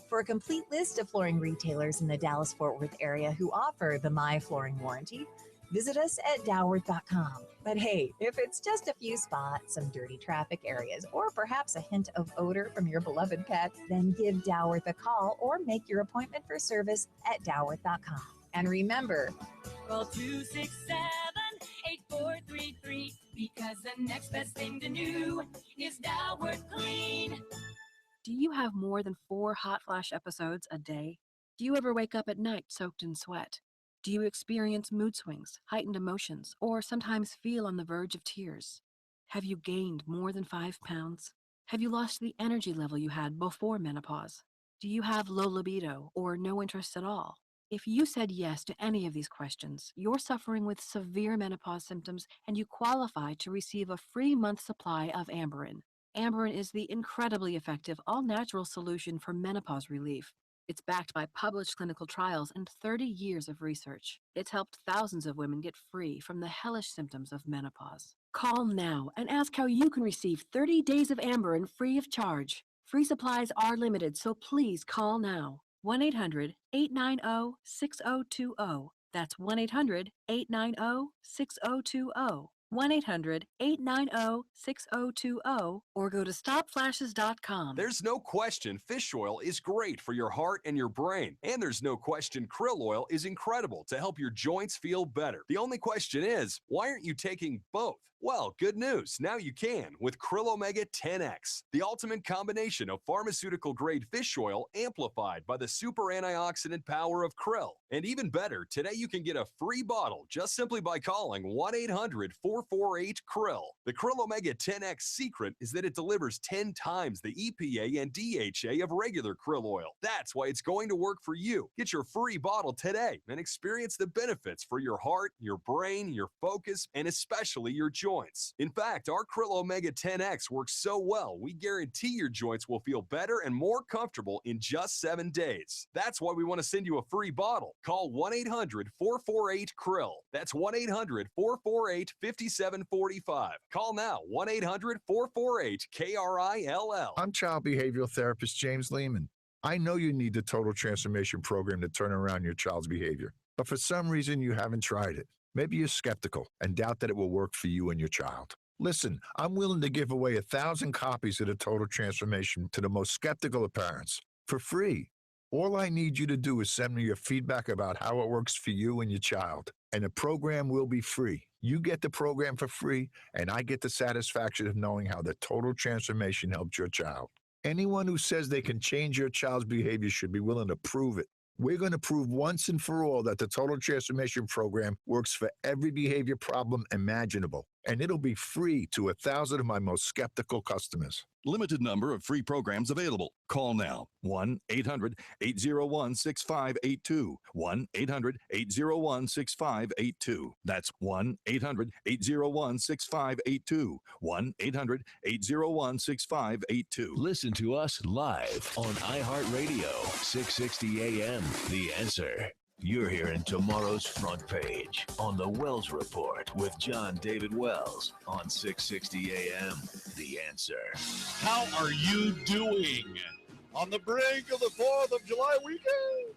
For a complete list of flooring retailers in the Dallas-Fort Worth area who offer the My Flooring Warranty, visit us at Dowerth.com. But hey, if it's just a few spots, some dirty traffic areas, or perhaps a hint of odor from your beloved pet, then give Dowerth a call or make your appointment for service at Dowerth.com. And remember, call 267-8433 because the next best thing to new is Dower Clean. Do you have more than 4 hot flash episodes a day? Do you ever wake up at night soaked in sweat? Do you experience mood swings, heightened emotions, or sometimes feel on the verge of tears? Have you gained more than 5 pounds? Have you lost the energy level you had before menopause? Do you have low libido or no interest at all? If you said yes to any of these questions, you're suffering with severe menopause symptoms and you qualify to receive a free month supply of Amberin. Amberin is the incredibly effective all-natural solution for menopause relief. It's backed by published clinical trials and 30 years of research. It's helped thousands of women get free from the hellish symptoms of menopause. Call now and ask how you can receive 30 days of Amberin free of charge. Free supplies are limited, so please call now. 1-800-890-6020. That's 1-800-890-6020. 1-800-890-6020 or go to stopflashes.com. There's no question fish oil is great for your heart and your brain. And there's no question krill oil is incredible to help your joints feel better. The only question is, why aren't you taking both? Well, good news. Now you can with Krill Omega 10X, the ultimate combination of pharmaceutical-grade fish oil amplified by the super antioxidant power of krill. And even better, today you can get a free bottle just simply by calling 1-800-448-KRILL. The Krill Omega 10X secret is that it delivers 10 times the EPA and DHA of regular krill oil. That's why it's going to work for you. Get your free bottle today and experience the benefits for your heart, your brain, your focus, and especially your joints. In fact, our Krill Omega 10X works so well, we guarantee your joints will feel better and more comfortable in just 7 days. That's why we want to send you a free bottle. Call 1-800-448-KRILL. That's 1-800-448-5745. Call now, 1-800-448-KRILL. I'm child behavioral therapist James Lehman. I know you need the Total Transformation Program to turn around your child's behavior, but for some reason you haven't tried it. Maybe you're skeptical and doubt that it will work for you and your child. Listen, I'm willing to give away 1,000 copies of the Total Transformation to the most skeptical of parents for free. All I need you to do is send me your feedback about how it works for you and your child, and the program will be free. You get the program for free, and I get the satisfaction of knowing how the Total Transformation helped your child. Anyone who says they can change your child's behavior should be willing to prove it. We're going to prove once and for all that the Total Transformation Program works for every behavior problem imaginable. And it'll be free to 1,000 of my most skeptical customers. Limited number of free programs available. Call now. 1-800-801-6582. 1-800-801-6582. That's 1-800-801-6582. 1-800-801-6582. Listen to us live on iHeartRadio, 660 AM. The Answer. You're hearing tomorrow's front page on the Wells Report with Jon-David Wells on 660 AM. The Answer. How are you doing on the brink of the 4th of July weekend?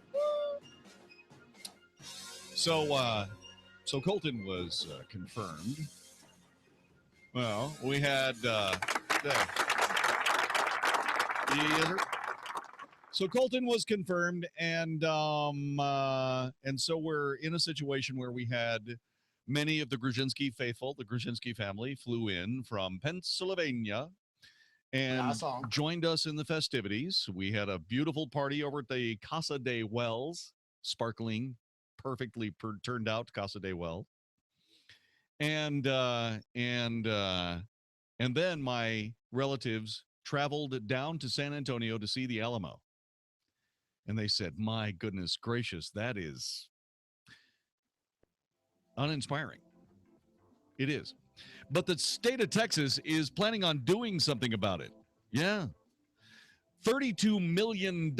So Colton was confirmed. Well, we had So Colton was confirmed, and so we're in a situation where we had many of the Grushinsky faithful, the Grushinsky family, flew in from Pennsylvania and joined us in the festivities. We had a beautiful party over at the Casa de Wells, sparkling, perfectly turned out Casa de Wells, and then my relatives traveled down to San Antonio to see the Alamo. And they said, my goodness gracious, that is uninspiring. It is. But the state of Texas is planning on doing something about it. Yeah. $32 million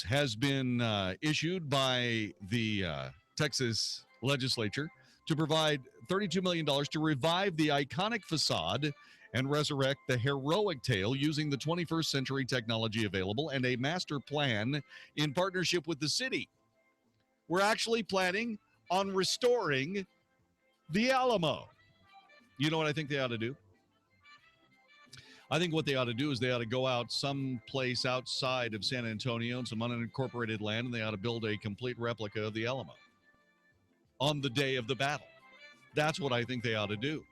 has been issued by the Texas legislature to provide $32 million to revive the iconic facade and resurrect the heroic tale using the 21st century technology available and a master plan in partnership with the city. We're actually planning on restoring the Alamo. You know what I think they ought to do? I think what they ought to do is they ought to go out someplace outside of San Antonio and some unincorporated land, and they ought to build a complete replica of the Alamo on the day of the battle. That's what I think they ought to do.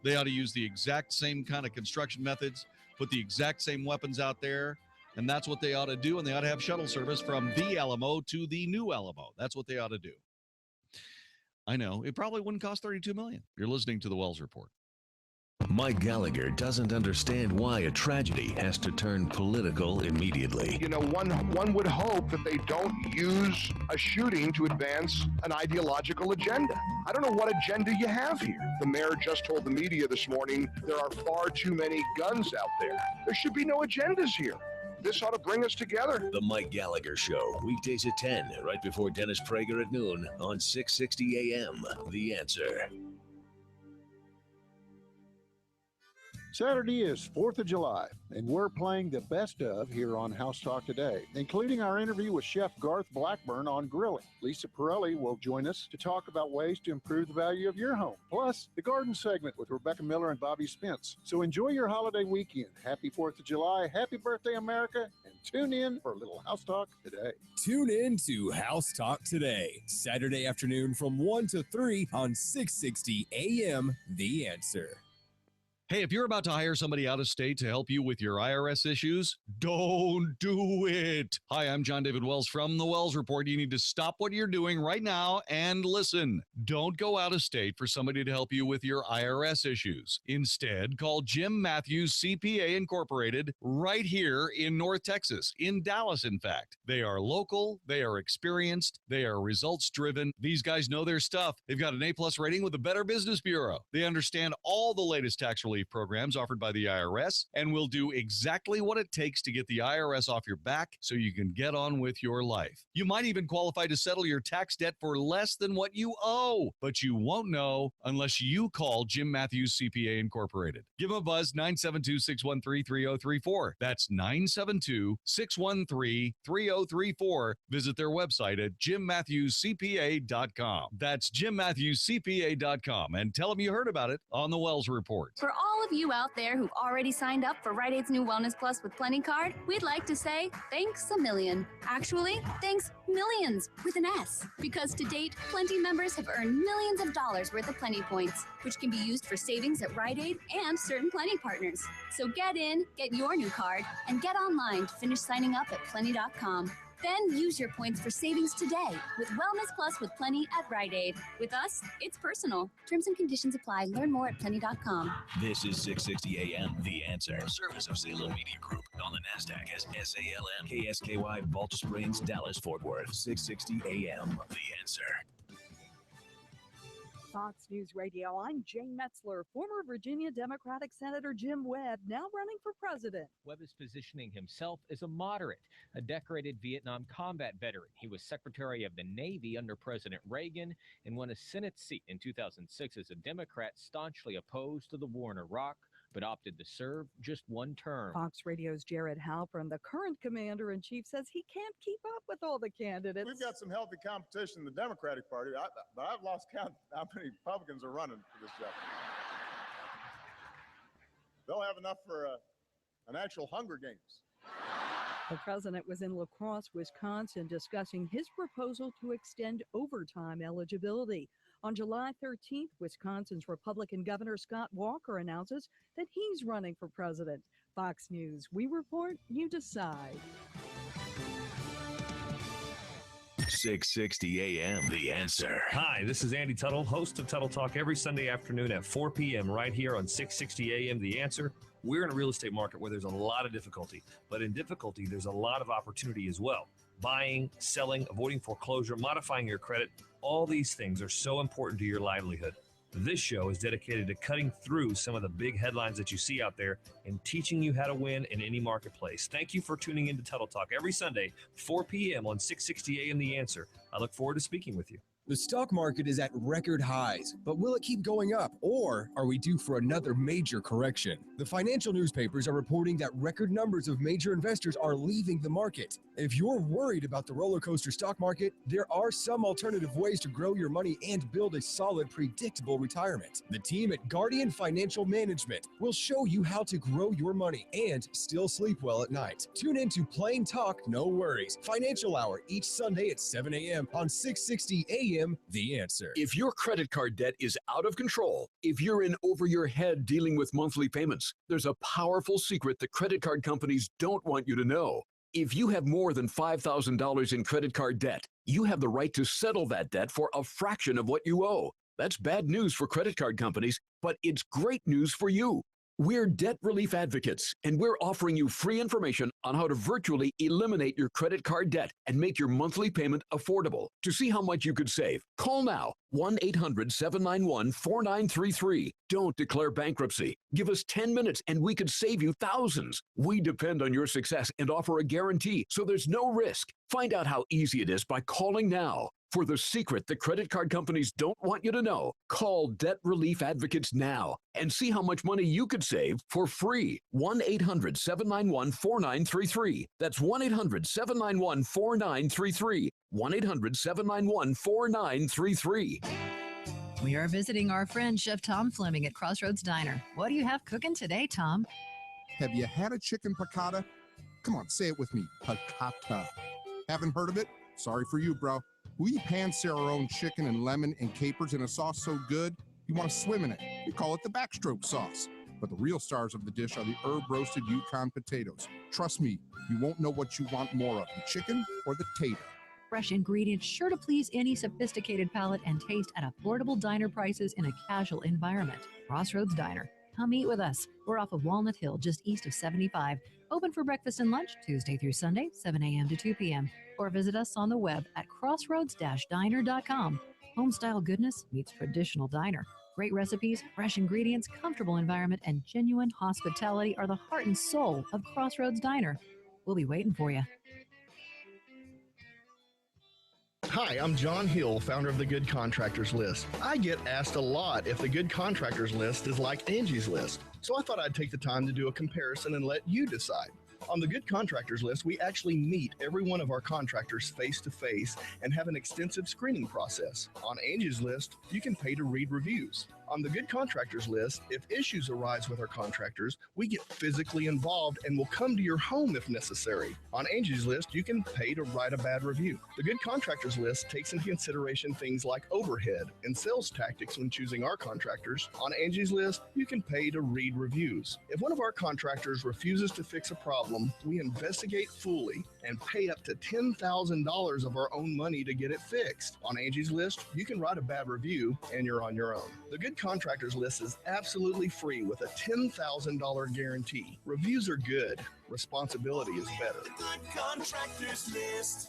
They ought to use the exact same kind of construction methods, put the exact same weapons out there, and that's what they ought to do. And they ought to have shuttle service from the Alamo to the new Alamo. That's what they ought to do. I know. It probably wouldn't cost $32 million. You're listening to the Wells Report. Mike Gallagher doesn't understand why a tragedy has to turn political immediately. You know, one would hope that they don't use a shooting to advance an ideological agenda. I don't know what agenda you have here. The mayor just told the media this morning there are far too many guns out there. There should be no agendas here. This ought to bring us together. The Mike Gallagher Show, weekdays at 10, right before Dennis Prager at noon on 660 AM. The Answer. Saturday is 4th of July, and we're playing the best of here on House Talk Today, including our interview with Chef Garth Blackburn on grilling. Lisa Pirelli will join us to talk about ways to improve the value of your home, plus the garden segment with Rebecca Miller and Bobby Spence. So enjoy your holiday weekend. Happy 4th of July, happy birthday, America, and tune in for a little House Talk Today. Tune in to House Talk Today, Saturday afternoon from 1 to 3 on 660 AM. The Answer. Hey, if you're about to hire somebody out of state to help you with your IRS issues, don't do it. Hi, I'm Jon-David Wells from the Wells Report. You need to stop what you're doing right now and listen. Don't go out of state for somebody to help you with your IRS issues. Instead, call Jim Matthews CPA Incorporated right here in North Texas, in Dallas, in fact. They are local, they are experienced, they are results-driven. These guys know their stuff. They've got an A+ rating with the Better Business Bureau. They understand all the latest tax relief programs offered by the IRS and will do exactly what it takes to get the IRS off your back so you can get on with your life. You might even qualify to settle your tax debt for less than what you owe, but you won't know unless you call Jim Matthews CPA Incorporated. Give them a buzz, 972-613-3034. That's 972-613-3034. Visit their website at jimmatthewscpa.com. That's jimmatthewscpa.com, and tell them you heard about it on the Wells Report. For all of you out there who've already signed up for Rite Aid's new Wellness Plus with Plenty Card, we'd like to say thanks a million. Actually, thanks millions with an S. Because to date, Plenty members have earned millions of dollars worth of Plenty points, which can be used for savings at Rite Aid and certain Plenty partners. So get in, get your new card, and get online to finish signing up at Plenty.com. Then use your points for savings today with Wellness Plus with Plenty at Rite Aid. With us, it's personal. Terms and conditions apply. Learn more at plenty.com. This is 660 AM, The Answer. Service of Salem Media Group on the NASDAQ as SALM, KSKY, Balch Springs, Dallas, Fort Worth. 660 AM, The Answer. Fox News Radio, I'm Jane Metzler. Former Virginia Democratic Senator Jim Webb now running for president. Webb is positioning himself as a moderate, a decorated Vietnam combat veteran. He was Secretary of the Navy under President Reagan and won a Senate seat in 2006 as a Democrat staunchly opposed to the war in Iraq, but opted to serve just one term. Fox Radio's Jared Halpern, the current commander-in-chief, says he can't keep up with all the candidates. We've got some healthy competition in the Democratic Party, but I've lost count how many Republicans are running for this job. They'll have enough for an actual Hunger Games. The president was in La Crosse, Wisconsin, discussing his proposal to extend overtime eligibility. On July 13th, Wisconsin's Republican Governor Scott Walker announces that he's running for president. Fox News, we report, you decide. 660 AM, The Answer. Hi, this is Andy Tuttle, host of Tuttle Talk every Sunday afternoon at 4 p.m. right here on 660 AM, The Answer. We're in a real estate market where there's a lot of difficulty, but in difficulty, there's a lot of opportunity as well. Buying, selling, avoiding foreclosure, modifying your credit, all these things are so important to your livelihood. This show is dedicated to cutting through some of the big headlines that you see out there and teaching you how to win in any marketplace. Thank you for tuning in to Tuttle Talk every Sunday, 4 p.m. on 660 AM The Answer. I look forward to speaking with you. The stock market is at record highs, but will it keep going up, or are we due for another major correction? The financial newspapers are reporting that record numbers of major investors are leaving the market. If you're worried about the roller coaster stock market, there are some alternative ways to grow your money and build a solid, predictable retirement. The team at Guardian Financial Management will show you how to grow your money and still sleep well at night. Tune in to Plain Talk, No Worries, Financial Hour each Sunday at 7 a.m. on 660 AM. The Answer. If your credit card debt is out of control, if you're in over your head dealing with monthly payments, there's a powerful secret that credit card companies don't want you to know. If you have more than $5,000 in credit card debt, you have the right to settle that debt for a fraction of what you owe. That's bad news for credit card companies, but it's great news for you. We're debt relief advocates, and we're offering you free information on how to virtually eliminate your credit card debt and make your monthly payment affordable. To see how much you could save, call now, 1-800-791-4933. Don't declare bankruptcy. Give us 10 minutes and we could save you thousands. We depend on your success and offer a guarantee, so there's no risk. Find out how easy it is by calling now. For the secret the credit card companies don't want you to know, call Debt Relief Advocates now and see how much money you could save for free. 1-800-791-4933. That's 1-800-791-4933. 1-800-791-4933. We are visiting our friend Chef Tom Fleming at Crossroads Diner. What do you have cooking today, Tom? Have you had a chicken piccata? Come on, say it with me. Piccata. Haven't heard of it? Sorry for you, bro. We pan-sear our own chicken and lemon and capers in a sauce so good, you want to swim in it. We call it the backstroke sauce. But the real stars of the dish are the herb-roasted Yukon potatoes. Trust me, you won't know what you want more of, the chicken or the tater. Fresh ingredients sure to please any sophisticated palate and taste at affordable diner prices in a casual environment. Crossroads Diner. Come eat with us. We're off of Walnut Hill, just east of 75. Open for breakfast and lunch Tuesday through Sunday, 7 a.m. to 2 p.m. Or visit us on the web at crossroads-diner.com. Homestyle goodness meets traditional diner. Great recipes, fresh ingredients, comfortable environment, and genuine hospitality are the heart and soul of Crossroads Diner. We'll be waiting for you. Hi, I'm John Hill, founder of the Good Contractors List. I get asked a lot if the Good Contractors List is like Angie's List, so I thought I'd take the time to do a comparison and let you decide. On the Good Contractors List, we actually meet every one of our contractors face-to-face and have an extensive screening process. On Angie's List, you can pay to read reviews. On the Good Contractors List, if issues arise with our contractors, we get physically involved and will come to your home if necessary. On Angie's List, you can pay to write a bad review. The Good Contractors List takes into consideration things like overhead and sales tactics when choosing our contractors. On Angie's List, you can pay to read reviews. If one of our contractors refuses to fix a problem, we investigate fully and pay up to $10,000 of our own money to get it fixed. On Angie's List, you can write a bad review and you're on your own. The Good Contractors List is absolutely free with a $10,000 guarantee. Reviews are good. Responsibility is better. Good Contractors List.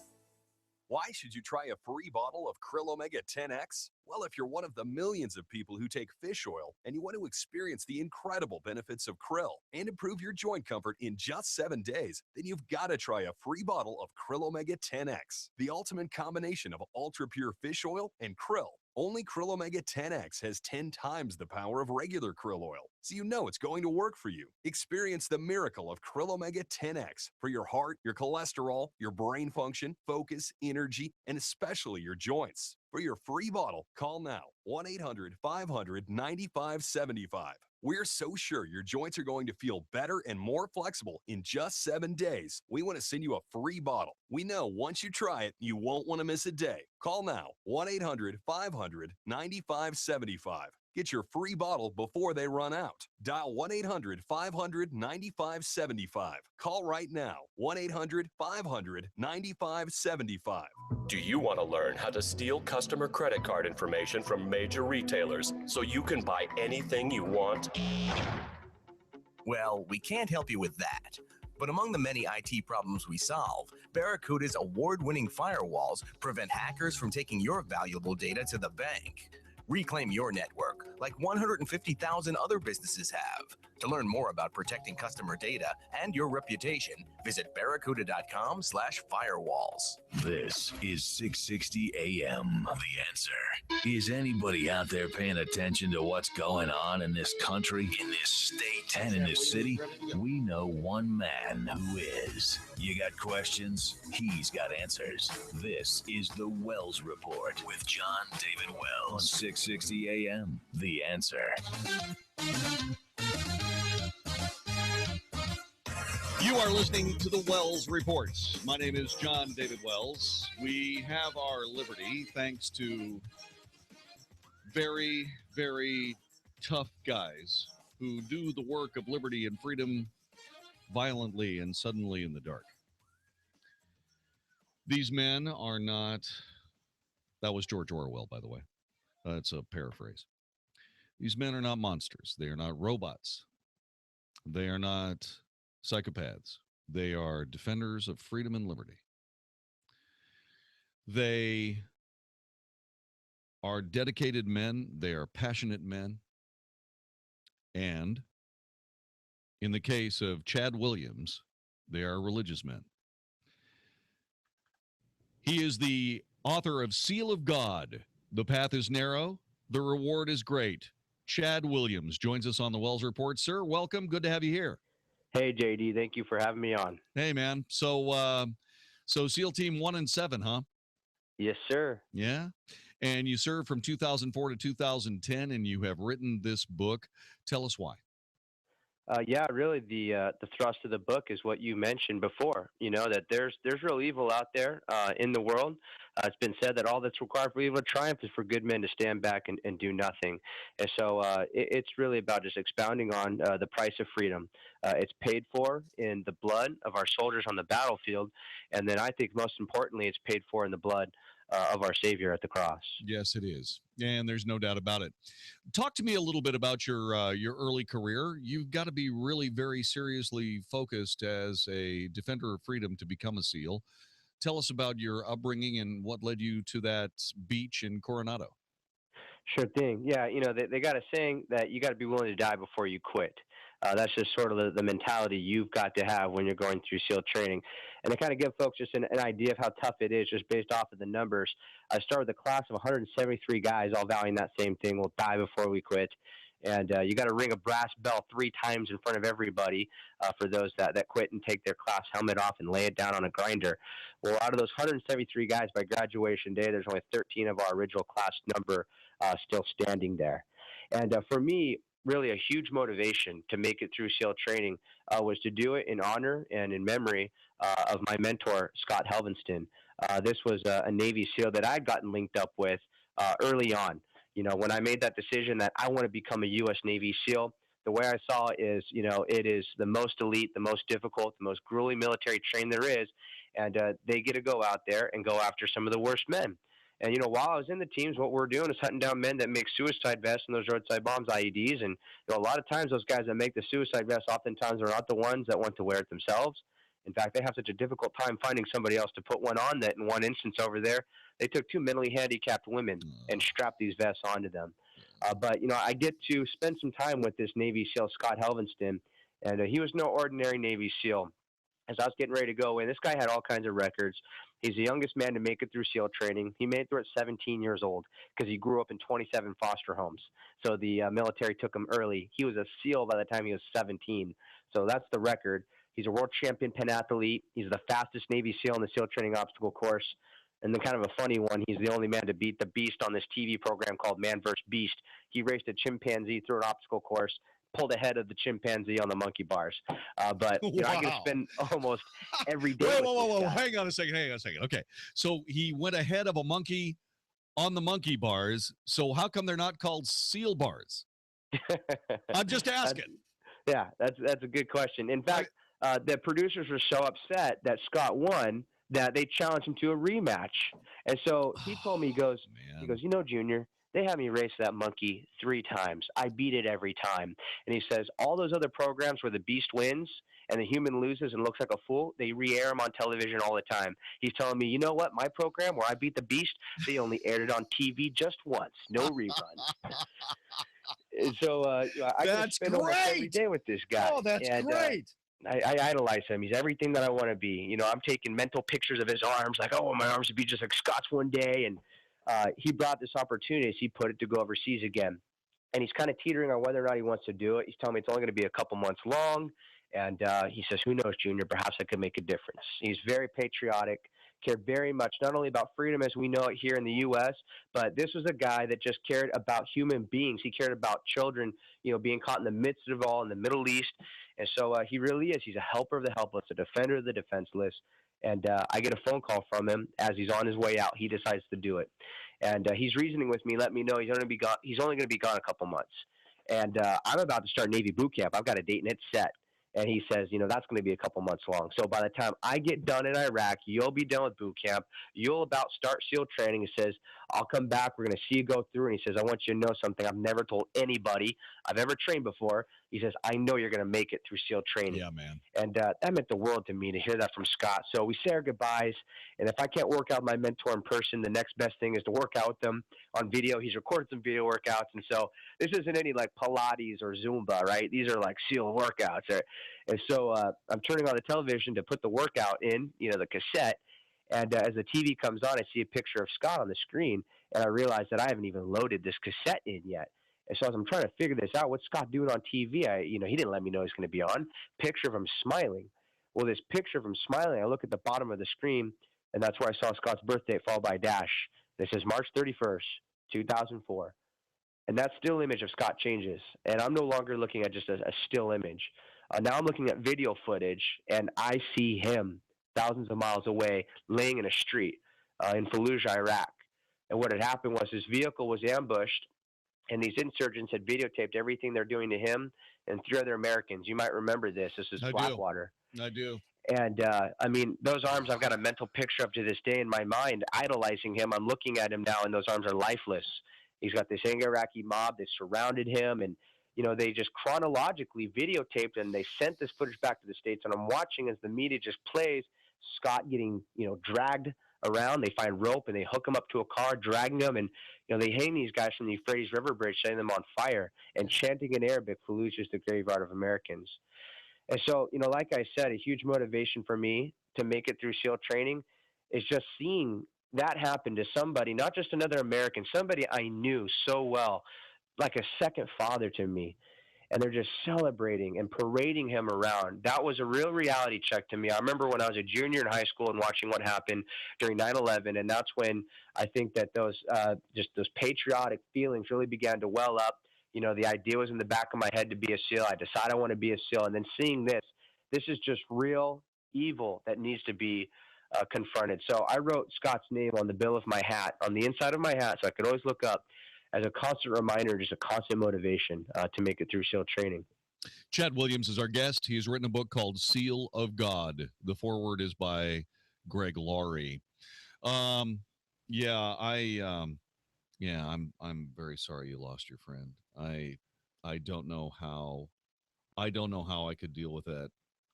Why should you try a free bottle of Krill Omega 10X? Well, if you're one of the millions of people who take fish oil and you want to experience the incredible benefits of krill and improve your joint comfort in just 7 days, then you've got to try a free bottle of Krill Omega 10X, the ultimate combination of ultra-pure fish oil and krill. Only Krill Omega 10X has 10 times the power of regular krill oil, so you know it's going to work for you. Experience the miracle of Krill Omega 10X for your heart, your cholesterol, your brain function, focus, energy, and especially your joints. For your free bottle, call now, 1-800-500-9575. We're so sure your joints are going to feel better and more flexible in just 7 days. We want to send you a free bottle. We know once you try it, you won't want to miss a day. Call now, 1-800-500-9575. Get your free bottle before they run out. Dial 1-800-500-9575. Call right now, 1-800-500-9575. Do you want to learn how to steal customer credit card information from major retailers so you can buy anything you want? Well, we can't help you with that. But among the many IT problems we solve, Barracuda's award-winning firewalls prevent hackers from taking your valuable data to the bank. Reclaim your network, like 150,000 other businesses have. To learn more about protecting customer data and your reputation, visit barracuda.com/firewalls. This is 660 AM. The Answer. Is anybody out there paying attention to what's going on in this country, in this state, and in this city? We know one man who is. You got questions? He's got answers. This is the Wells Report with Jon-David Wells on 660 AM. The Answer. You are listening to the Wells Report. My name is Jon-David Wells. We have our liberty thanks to very, very tough guys who do the work of liberty and freedom violently and suddenly in the dark. These men are not, that was George Orwell, by the way. That's a paraphrase. These men are not monsters. They are not robots. They are not psychopaths. They are defenders of freedom and liberty. They are dedicated men. They are passionate men. And in the case of Chad Williams, they are religious men. He is the author of Seal of God. The path is narrow. The reward is great. Chad Williams joins us on the Wells Report. Sir, welcome. Good to have you here. Hey, JD. Thank you for having me on. Hey, man. So SEAL Team 1 and 7, huh? Yes, sir. Yeah. And you served from 2004 to 2010, and you have written this book. Tell us why. Yeah, really, the thrust of the book is what you mentioned before. You know that there's real evil out there in the world. It's been said that all that's required for evil to triumph is for good men to stand back and do nothing. And so it's really about just expounding on the price of freedom. It's paid for in the blood of our soldiers on the battlefield, and then I think most importantly, it's paid for in the blood of our Savior at the cross. Yes, it is. And there's no doubt about it. Talk to me a little bit about your early career. You've got to be really very seriously focused as a defender of freedom to become a SEAL. Tell us about your upbringing and what led you to that beach in Coronado. Sure thing. Yeah, you know, they got a saying that you got to be willing to die before you quit. That's just sort of the mentality you've got to have when you're going through SEAL training. And to kind of give folks just an idea of how tough it is, just based off of the numbers, I started with a class of 173 guys, all vowing that same thing: we'll die before we quit. And you got to ring a brass bell 3 times in front of everybody for those that quit and take their class helmet off and lay it down on a grinder. Well, out of those 173 guys, by graduation day, there's only 13 of our original class number still standing there. And for me, really a huge motivation to make it through SEAL training was to do it in honor and in memory of my mentor, Scott Helvenston. This was a Navy SEAL that I'd gotten linked up with early on. You know, when I made that decision that I want to become a U.S. Navy SEAL, the way I saw it is, you know, it is the most elite, the most difficult, the most grueling military train there is. and they get to go out there and go after some of the worst men. And, while I was in the teams, what we're doing is hunting down men that make suicide vests and those roadside bombs, IEDs. And, a lot of times those guys that make the suicide vests oftentimes are not the ones that want to wear it themselves. In fact, they have such a difficult time finding somebody else to put one on that in one instance over there, they took 2 mentally handicapped women and strapped these vests onto them. But, I get to spend some time with this Navy SEAL, Scott Helvenston, and he was no ordinary Navy SEAL. As I was getting ready to go in, this guy had all kinds of records. He's the youngest man to make it through SEAL training. He made it through at 17 years old because he grew up in 27 foster homes. So the military took him early. He was a SEAL by the time he was 17. So that's the record. He's a world champion pentathlete. He's the fastest Navy SEAL in the SEAL training obstacle course. And then kind of a funny one, he's the only man to beat the Beast on this TV program called Man vs. Beast. He raced a chimpanzee through an obstacle course, pulled ahead of the chimpanzee on the monkey bars. But I get to spend almost every day. Whoa. Hang on a second. Okay. So he went ahead of a monkey on the monkey bars. So how come they're not called SEAL bars? I'm just asking. That's a good question. In fact, the producers were so upset that Scott won that they challenged him to a rematch. And so he told me, he goes, Junior, they had me race that monkey 3 times. I beat it every time. And he says, all those other programs where the beast wins and the human loses and looks like a fool, they re-air them on television all the time. He's telling me, you know what? My program where I beat the beast, they only aired it on TV just once. No reruns. And so I get to spend almost every day with this guy. Oh, that's great. I idolize him. He's everything that I want to be. I'm taking mental pictures of his arms, like, oh, my arms would be just like Scott's one day. And he brought this opportunity as he put it to go overseas again. And he's kind of teetering on whether or not he wants to do it. He's telling me it's only going to be a couple months long. And he says, who knows, Junior, perhaps I could make a difference. He's very patriotic, cared very much, not only about freedom as we know it here in the U.S., but this was a guy that just cared about human beings. He cared about children, being caught in the midst of it all in the Middle East. And so he really is. He's a helper of the helpless, a defender of the defenseless. And I get a phone call from him as he's on his way out. He decides to do it. And he's reasoning with me, let me know he's only going to be gone a couple months. And I'm about to start Navy boot camp. I've got a date and it's set. And he says, that's going to be a couple months long. So by the time I get done in Iraq, you'll be done with boot camp. You'll about start SEAL training. He says, I'll come back. We're going to see you go through. And he says, I want you to know something I've never told anybody I've ever trained before. He says, I know you're going to make it through SEAL training. Yeah, man. And that meant the world to me to hear that from Scott. So we say our goodbyes. And if I can't work out my mentor in person, the next best thing is to work out with them on video. He's recorded some video workouts. And so this isn't any like Pilates or Zumba, right? These are like SEAL workouts. And so I'm turning on the television to put the workout in, the cassette. And as the TV comes on, I see a picture of Scott on the screen. And I realize that I haven't even loaded this cassette in yet. And so as I'm trying to figure this out, what's Scott doing on TV? He didn't let me know he's going to be on. Picture of him smiling. Well, this picture of him smiling, I look at the bottom of the screen, and that's where I saw Scott's birthday followed by a dash. It says March 31st, 2004. And that still image of Scott changes. And I'm no longer looking at just a still image. Now I'm looking at video footage, and I see him thousands of miles away laying in a street in Fallujah, Iraq. And what had happened was his vehicle was ambushed, and these insurgents had videotaped everything they're doing to him and 3 other Americans. You might remember this. This is Blackwater. I do. And, those arms, I've got a mental picture of to this day in my mind, idolizing him. I'm looking at him now, and those arms are lifeless. He's got this angry Iraqi mob that surrounded him, and, they just chronologically videotaped, and they sent this footage back to the States. And I'm watching as the media just plays Scott getting, dragged around. They find rope, and they hook him up to a car, dragging him, and, they hang these guys from the Euphrates River Bridge, setting them on fire, and chanting in Arabic, Fallujah is the graveyard of Americans. And so, like I said, a huge motivation for me to make it through SEAL training is just seeing that happen to somebody, not just another American, somebody I knew so well, like a second father to me. And they're just celebrating and parading him around. That was a real reality check to me. I remember when I was a junior in high school and watching what happened during 9/11, and that's when I think that those patriotic feelings really began to well up. The idea was in the back of my head to be a SEAL. I decided I want to be a SEAL, and then seeing this is just real evil that needs to be confronted. So I wrote Scott's name on the bill of my hat, on the inside of my hat, so I could always look up, as a constant reminder, just a constant motivation to make it through SEAL training. Chad Williams is our guest. He has written a book called Seal of God. The foreword is by Greg Laurie. Yeah, I'm very sorry you lost your friend. I don't know how I could deal with that.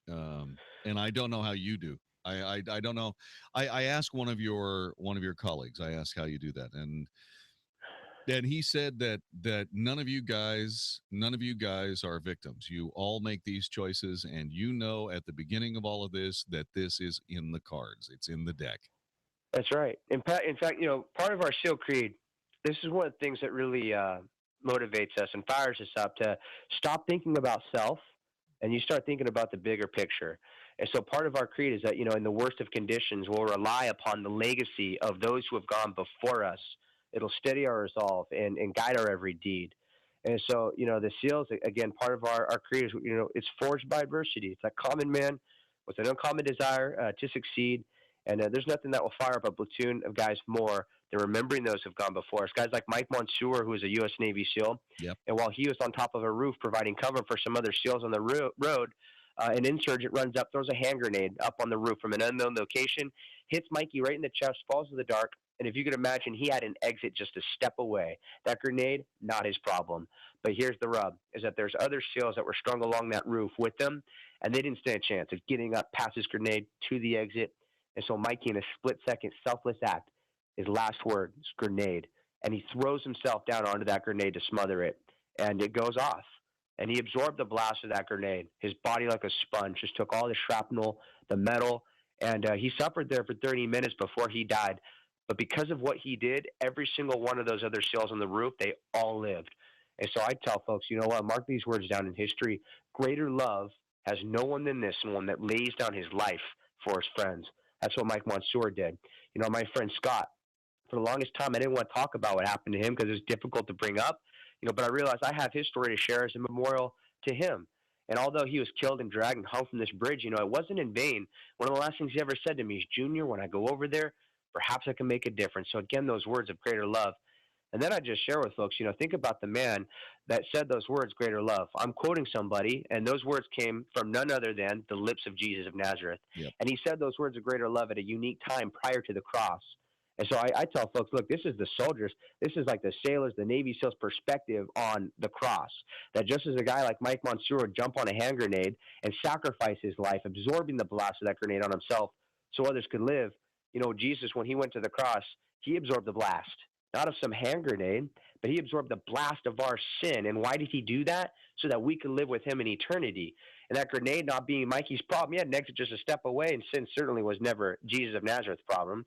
And I don't know how you do. I don't know. I asked one of your colleagues. I asked how you do that, and he said that none of you guys are victims. You all make these choices, and you know at the beginning of all of this that this is in the cards. It's in the deck. That's right. In fact, part of our SEAL creed, this is one of the things that really motivates us and fires us up to stop thinking about self and you start thinking about the bigger picture. And so part of our creed is that, in the worst of conditions, we'll rely upon the legacy of those who have gone before us. It'll steady our resolve and guide our every deed. And so, the SEALs, again, part of our creed is, it's forged by adversity. It's that common man with an uncommon desire to succeed. And there's nothing that will fire up a platoon of guys more than remembering those who've gone before us. Guys like Mike Mansour, who is a U.S. Navy SEAL. Yep. And while he was on top of a roof providing cover for some other SEALs on the road, an insurgent runs up, throws a hand grenade up on the roof from an unknown location, hits Mikey right in the chest, falls to the dark. And if you could imagine, he had an exit just a step away. That grenade, not his problem. But here's the rub, is that there's other SEALs that were strung along that roof with them, and they didn't stand a chance of getting up past his grenade to the exit. And so Mikey, in a split-second selfless act, his last word is grenade. And he throws himself down onto that grenade to smother it. And it goes off. And he absorbed the blast of that grenade. His body, like a sponge, just took all the shrapnel, the metal, and he suffered there for 30 minutes before he died. But because of what he did, every single one of those other SEALs on the roof, they all lived. And so I tell folks, you know what, mark these words down in history. Greater love has no one than this one that lays down his life for his friends. That's what Mike Mansour did. My friend Scott, for the longest time, I didn't want to talk about what happened to him because it was difficult to bring up, but I realized I have his story to share as a memorial to him. And although he was killed and dragged and hung from this bridge, it wasn't in vain. One of the last things he ever said to me is, Junior, when I go over there, perhaps I can make a difference. So again, those words of greater love. And then I just share with folks, think about the man that said those words, greater love. I'm quoting somebody, and those words came from none other than the lips of Jesus of Nazareth. Yep. And he said those words of greater love at a unique time prior to the cross. And so I tell folks, look, this is the soldiers. This is like the sailors, the Navy SEALs perspective on the cross. That just as a guy like Mike Mansour would jump on a hand grenade and sacrifice his life, absorbing the blast of that grenade on himself so others could live, Jesus, when he went to the cross, he absorbed the blast. Not of some hand grenade, but he absorbed the blast of our sin. And why did he do that? So that we could live with him in eternity. And that grenade not being Mikey's problem, he had an exit just a step away, and sin certainly was never Jesus of Nazareth's problem.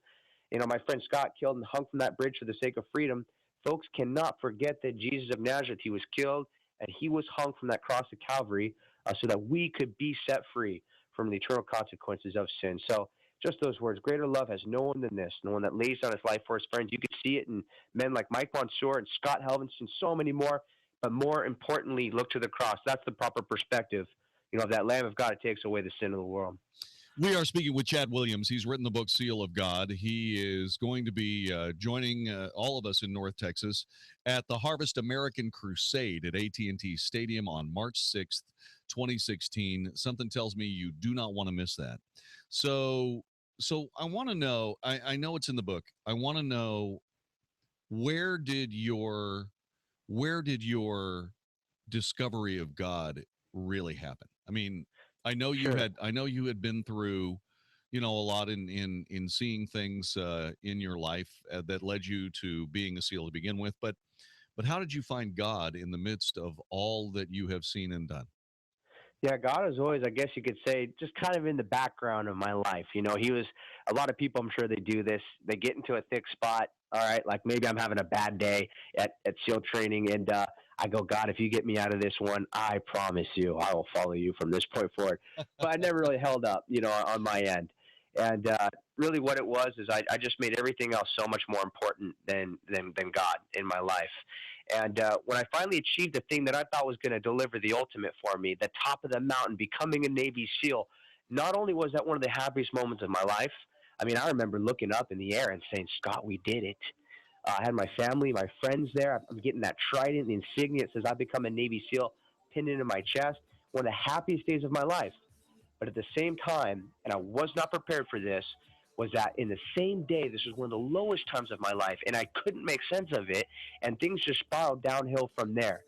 My friend Scott killed and hung from that bridge for the sake of freedom. Folks cannot forget that Jesus of Nazareth, he was killed, and he was hung from that cross of Calvary so that we could be set free from the eternal consequences of sin. So just those words, greater love has no one than this, no one that lays down his life for his friends. You could see it in men like Mike Mansour and Scott Helvinson, so many more. But more importantly, look to the cross. That's the proper perspective, of that Lamb of God that takes away the sin of the world. We are speaking with Chad Williams. He's written the book Seal of God. He is going to be joining all of us in North Texas at the Harvest American Crusade at AT&T Stadium on March 6th, 2016. Something tells me you do not want to miss that. So I want to know, I know it's in the book. I want to know, where did your discovery of God really happen? I mean, I know you had been through, a lot in seeing things in your life that led you to being a SEAL to begin with. But how did you find God in the midst of all that you have seen and done? Yeah, God is always, I guess you could say, just kind of in the background of my life. He was, a lot of people, I'm sure they do this. They get into a thick spot. All right, like maybe I'm having a bad day at SEAL training, and I go, God, if you get me out of this one, I promise you, I will follow you from this point forward. But I never really held up, on my end. And really what it was is I just made everything else so much more important than God in my life. And when I finally achieved the thing that I thought was going to deliver the ultimate for me, the top of the mountain, becoming a Navy SEAL, not only was that one of the happiest moments of my life, I mean, I remember looking up in the air and saying, Scott, we did it. I had my family, my friends there. I'm getting that trident, the insignia that says I've become a Navy SEAL, pinned into my chest. One of the happiest days of my life. But at the same time, and I was not prepared for this, was that in the same day, this was one of the lowest times of my life, and I couldn't make sense of it, and things just spiraled downhill from there.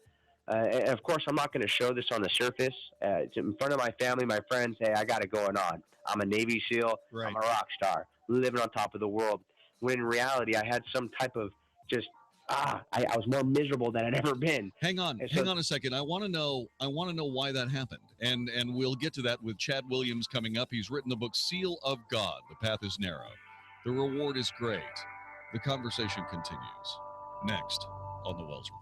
And of course, I'm not going to show this on the surface. It's in front of my family, my friends. Hey, I got it going on. I'm a Navy SEAL. Right. I'm a rock star, living on top of the world. When in reality, I had some type of just I was more miserable than I'd ever been. Hang on a second. I want to know why that happened, and we'll get to that with Chad Williams coming up. He's written the book Seal of God. The path is narrow. The reward is great. The conversation continues next on the Wells Report.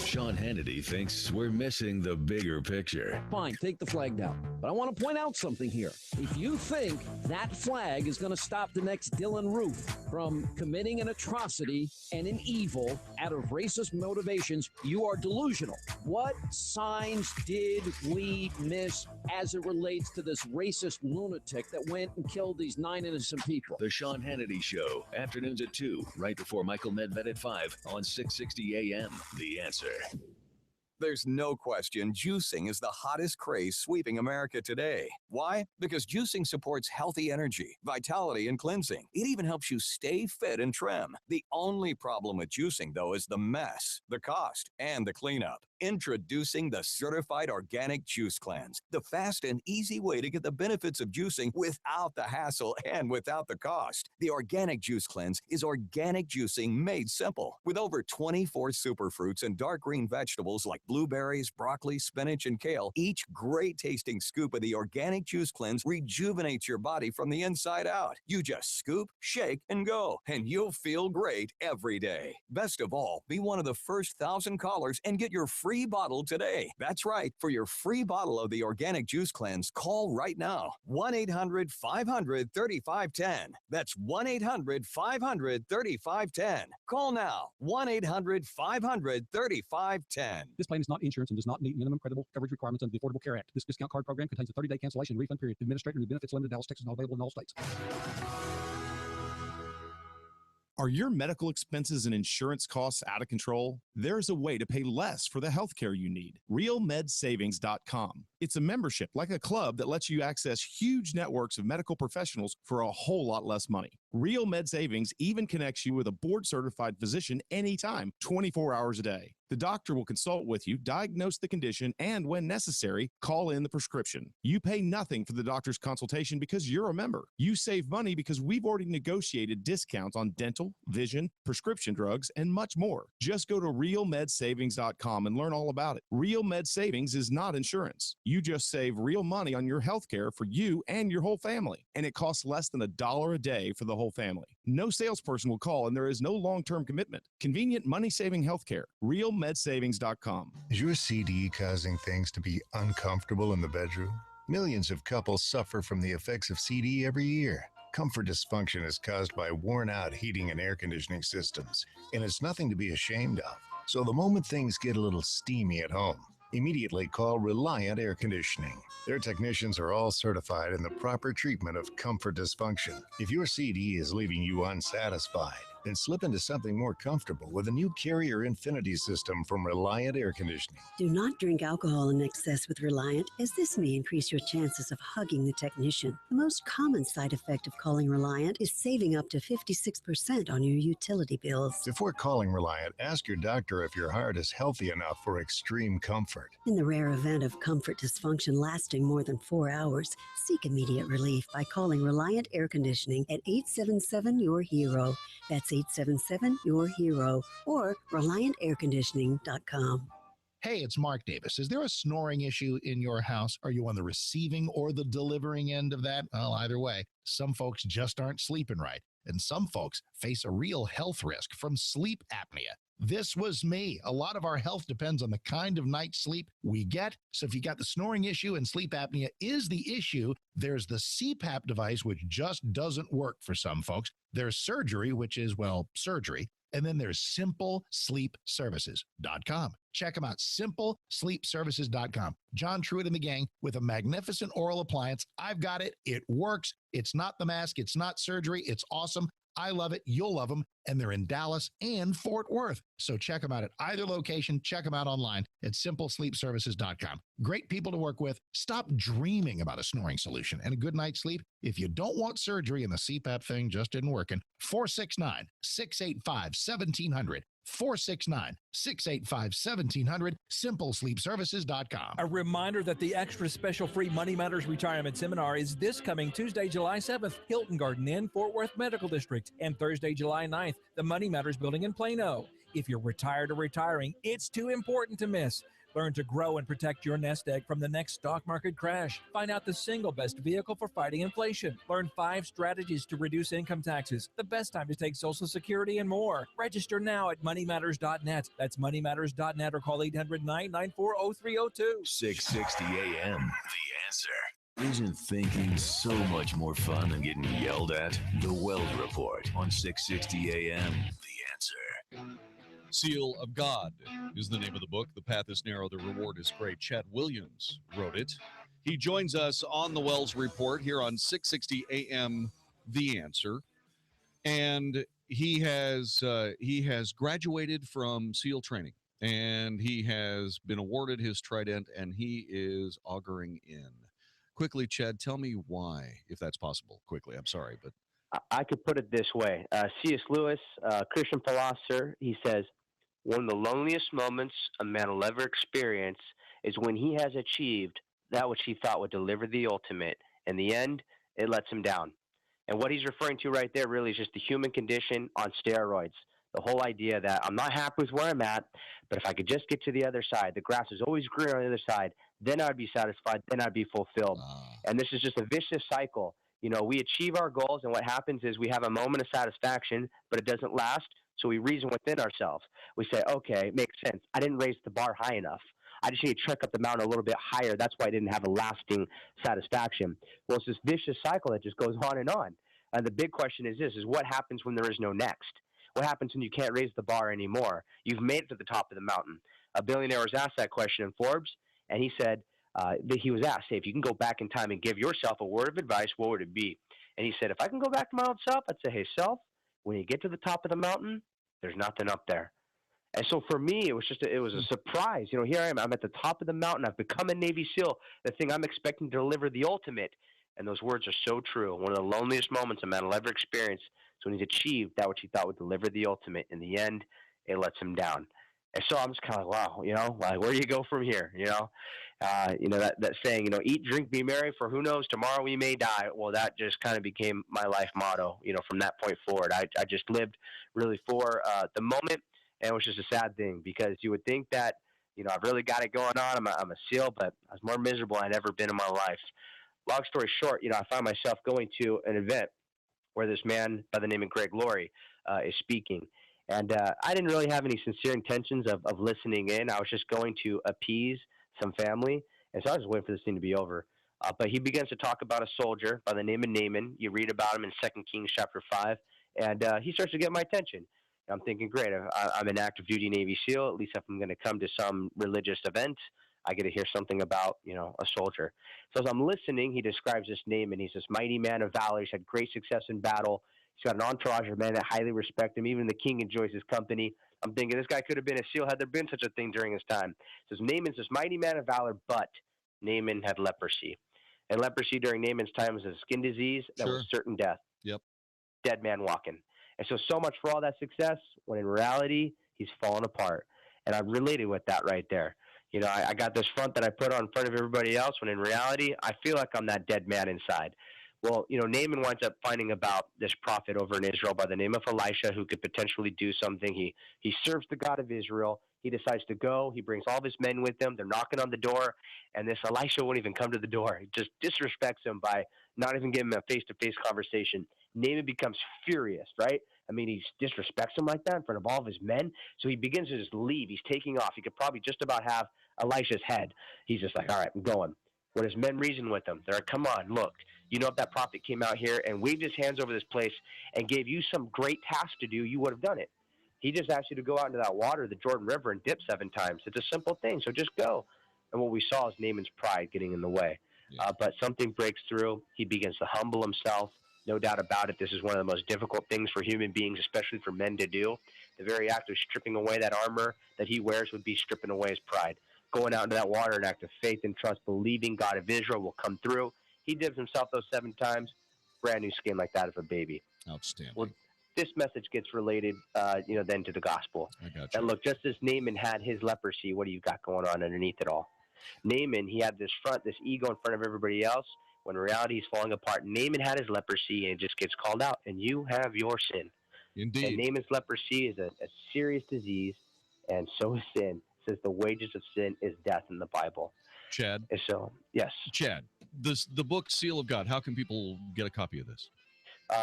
Sean Hannity thinks we're missing the bigger picture. Fine, take the flag down. But I want to point out something here. If you think that flag is going to stop the next Dylan Roof from committing an atrocity and an evil out of racist motivations, you are delusional. What signs did we miss as it relates to this racist lunatic that went and killed these 9 innocent people? The Sean Hannity Show, afternoons at 2, right before Michael Nedved at 5 on 660 AM. The Answer. There's no question juicing is the hottest craze sweeping America today. Why? Because juicing supports healthy energy, vitality, and cleansing. It even helps you stay fit and trim. The only problem with juicing, though, is the mess, the cost, and the cleanup. Introducing the Certified Organic Juice Cleanse, the fast and easy way to get the benefits of juicing without the hassle and without the cost. The Organic Juice Cleanse is organic juicing made simple. With over 24 superfruits and dark green vegetables like blueberries, broccoli, spinach, and kale, each great-tasting scoop of the Organic Juice Cleanse rejuvenates your body from the inside out. You just scoop, shake, and go, and you'll feel great every day. Best of all, be one of the first 1,000 callers and get your free bottle today. That's right. For your free bottle of the Organic Juice Cleanse, call right now. 1-800-500-3510. That's 1-800-500-3510. Call now. 1-800-500-3510. This plan is not insurance and does not meet minimum credible coverage requirements under the Affordable Care Act. This discount card program contains a 30-day cancellation and refund period. Administrator and benefits limited. Dallas, Texas, not available in all states. Are your medical expenses and insurance costs out of control? There's a way to pay less for the healthcare you need. RealMedSavings.com. It's a membership like a club that lets you access huge networks of medical professionals for a whole lot less money. Real Med Savings even connects you with a board-certified physician anytime, 24 hours a day. The doctor will consult with you, diagnose the condition, and when necessary, call in the prescription. You pay nothing for the doctor's consultation because you're a member. You save money because we've already negotiated discounts on dental, vision, prescription drugs, and much more. Just go to RealMedSavings.com and learn all about it. Real Med Savings is not insurance. You just save real money on your health care for you and your whole family. And it costs less than $1 a day for the whole family. No salesperson will call, and there is no long-term commitment. Convenient, money-saving health care. RealMedSavings.com. Is your CD causing things to be uncomfortable in the bedroom? Millions of couples suffer from the effects of CD every year. Comfort dysfunction is caused by worn-out heating and air conditioning systems, and it's nothing to be ashamed of. So the moment things get a little steamy at home, immediately call Reliant Air Conditioning. Their technicians are all certified in the proper treatment of comfort dysfunction. If your CD is leaving you unsatisfied, then slip into something more comfortable with a new Carrier Infinity system from Reliant Air Conditioning. Do not drink alcohol in excess with Reliant, as this may increase your chances of hugging the technician. The most common side effect of calling Reliant is saving up to 56% on your utility bills. Before calling Reliant, ask your doctor if your heart is healthy enough for extreme comfort. In the rare event of comfort dysfunction lasting more than 4 hours, seek immediate relief by calling Reliant Air Conditioning at 877-YOUR-HERO. That's 877-YOUR-HERO or ReliantAirConditioning.com. Hey, it's Mark Davis. Is there a snoring issue in your house? Are you on the receiving or the delivering end of that? Well, either way, some folks just aren't sleeping right, and some folks face a real health risk from sleep apnea. This was me. A lot of our health depends on the kind of night's sleep we get. So if you got the snoring issue and sleep apnea is the issue, there's the CPAP device, which just doesn't work for some folks. There's surgery, which is, well, surgery. And then there's SimpleSleepServices.com. Check them out, SimpleSleepServices.com. John Truitt and the gang with a magnificent oral appliance. I've got it. It works. It's not the mask. It's not surgery. It's awesome. I love it. You'll love them. And they're in Dallas and Fort Worth. So check them out at either location. Check them out online at simplesleepservices.com. Great people to work with. Stop dreaming about a snoring solution and a good night's sleep. If you don't want surgery and the CPAP thing just isn't working, 469-685-1700. 469-685-1700, simplesleepservices.com. A reminder that the extra special free Money Matters Retirement Seminar is this coming Tuesday, July 7th, Hilton Garden Inn, Fort Worth Medical District, and Thursday, July 9th, the Money Matters Building in Plano. If you're retired or retiring, it's too important to miss. Learn to grow and protect your nest egg from the next stock market crash. Find out the single best vehicle for fighting inflation. Learn 5 strategies to reduce income taxes, the best time to take Social Security, and more. Register now at moneymatters.net. That's moneymatters.net or call 800-994-0302. 660 AM. The Answer. Isn't thinking so much more fun than getting yelled at? The Weld Report on 660 AM. The Answer. Seal of God is the name of the book. The path is narrow, the reward is great. Chad Williams wrote it. He joins us on the Wells Report here on 660 AM, The Answer. And he has graduated from SEAL training, and he has been awarded his trident, and he is auguring in. Quickly, Chad, tell me why, if that's possible. Quickly, I'm sorry, but I could put it this way. C.S. Lewis, Christian philosopher, he says, one of the loneliest moments a man will ever experience is when he has achieved that which he thought would deliver the ultimate. In the end, it lets him down. And what he's referring to right there really is just the human condition on steroids. The whole idea that I'm not happy with where I'm at, but if I could just get to the other side, the grass is always greener on the other side, then I'd be satisfied, then I'd be fulfilled. And this is just a vicious cycle. You know, we achieve our goals, and what happens is we have a moment of satisfaction, but it doesn't last. So we reason within ourselves. We say, okay, it makes sense. I didn't raise the bar high enough. I just need to trek up the mountain a little bit higher. That's why I didn't have a lasting satisfaction. Well, it's this vicious cycle that just goes on and on. And the big question is this, is what happens when there is no next? What happens when you can't raise the bar anymore? You've made it to the top of the mountain. A billionaire was asked that question in Forbes, and he said, that he was asked, hey, if you can go back in time and give yourself a word of advice, what would it be? And he said, if I can go back to my old self, I'd say, hey, self, when you get to the top of the mountain, there's nothing up there. And so for me, it was a surprise. You know, here I am. I'm at the top of the mountain. I've become a Navy SEAL. The thing I'm expecting to deliver the ultimate. And those words are so true. One of the loneliest moments a man will ever experience is when he's achieved that which he thought would deliver the ultimate. In the end, it lets him down. And so I'm just kind of like, wow, you know, like, where do you go from here? You know, that saying, you know, eat, drink, be merry, for who knows, tomorrow we may die. Well, that just kind of became my life motto, you know, from that point forward. I just lived really for the moment, and it was just a sad thing because you would think that, you know, I've really got it going on. I'm a SEAL, but I was more miserable than I'd ever been in my life. Long story short, you know, I found myself going to an event where this man by the name of Greg Laurie is speaking. And I didn't really have any sincere intentions of listening in. I was just going to appease some family. And so I was just waiting for this thing to be over. But he begins to talk about a soldier by the name of Naaman. You read about him in 2 Kings chapter 5. And he starts to get my attention. I'm thinking, great, I'm an active duty Navy SEAL. At least if I'm going to come to some religious event, I get to hear something about, you know, a soldier. So as I'm listening, he describes this Naaman. He's this mighty man of valor. He's had great success in battle. He's got an entourage of men that highly respect him. Even the king enjoys his company. I'm thinking this guy could have been a SEAL had there been such a thing during his time. It says Naaman's this mighty man of valor, but Naaman had leprosy. And leprosy during Naaman's time was a skin disease that was certain death. Yep. Dead man walking. And so much for all that success, when in reality, he's fallen apart. And I related with that right there. You know, I got this front that I put on in front of everybody else, when in reality, I feel like I'm that dead man inside. Well, you know, Naaman winds up finding about this prophet over in Israel by the name of Elisha who could potentially do something. He serves the God of Israel. He decides to go. He brings all of his men with him. They're knocking on the door, and this Elisha won't even come to the door. He just disrespects him by not even giving him a face-to-face conversation. Naaman becomes furious, right? I mean, he disrespects him like that in front of all of his men. So he begins to just leave. He's taking off. He could probably just about have Elisha's head. He's just like, all right, I'm going. When his men reason with him, they're like, come on, look. You know, if that prophet came out here and waved his hands over this place and gave you some great task to do, you would have done it. He just asked you to go out into that water, the Jordan River, and dip 7 times. It's a simple thing, so just go. And what we saw is Naaman's pride getting in the way. But something breaks through. He begins to humble himself, No doubt about it, this is one of the most difficult things for human beings, especially for men to do. The very act of stripping away that armor that he wears would be stripping away his pride. Going out into that water, an act of faith and trust, believing God of Israel will come through. He dips himself those 7 times, brand new skin like that of a baby. Outstanding. Well, this message gets related, then to the gospel. I got you. And look, just as Naaman had his leprosy, what do you got going on underneath it all? Naaman, he had this ego in front of everybody else. When reality is falling apart, Naaman had his leprosy, and it just gets called out, and you have your sin. Indeed. And Naaman's leprosy is a serious disease, and so is sin. It says the wages of sin is death in the Bible. Chad? And so, yes. Chad, the book Seal of God, how can people get a copy of this?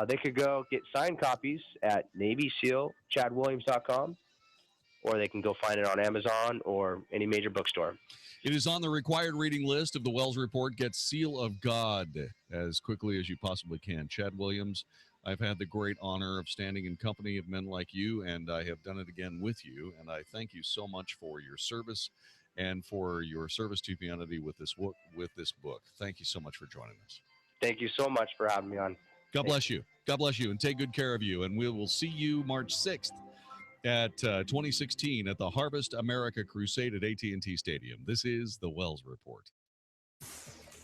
They could go get signed copies at NavySealChadWilliams.com, or they can go find it on Amazon or any major bookstore. It is on the required reading list of the Wells Report. Get Seal of God as quickly as you possibly can. Chad Williams, I've had the great honor of standing in company of men like you, and I have done it again with you. And I thank you so much for your service and for your service to humanity with this book. Thank you so much for joining us. Thank you so much for having me on. God bless you. God bless you, and take good care of you. And we will see you March 6th. At 2016 at the Harvest America Crusade at AT&T Stadium. This is the Wells Report.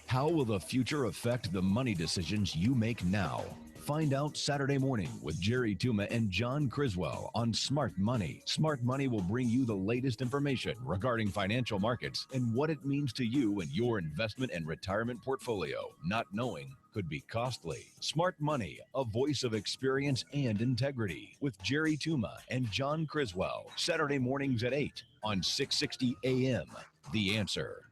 How will the future affect the money decisions you make now? Find out Saturday morning with Jerry Tuma and John Criswell on Smart Money. Smart Money will bring you the latest information regarding financial markets and what it means to you and your investment and retirement portfolio. Not knowing could be costly. Smart Money, a voice of experience and integrity, with Jerry Tuma and John Criswell. Saturday mornings at 8 on 660 AM. The Answer.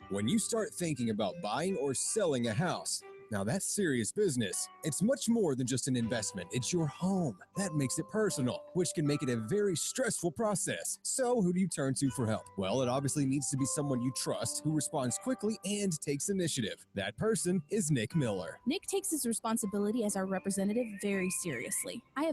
When you start thinking about buying or selling a house, now that's serious business. It's much more than just an investment. It's your home. That makes it personal, which can make it a very stressful process. So who do you turn to for help? Well, it obviously needs to be someone you trust who responds quickly and takes initiative. That person is Nick Miller. Nick takes his responsibility as our representative very seriously. I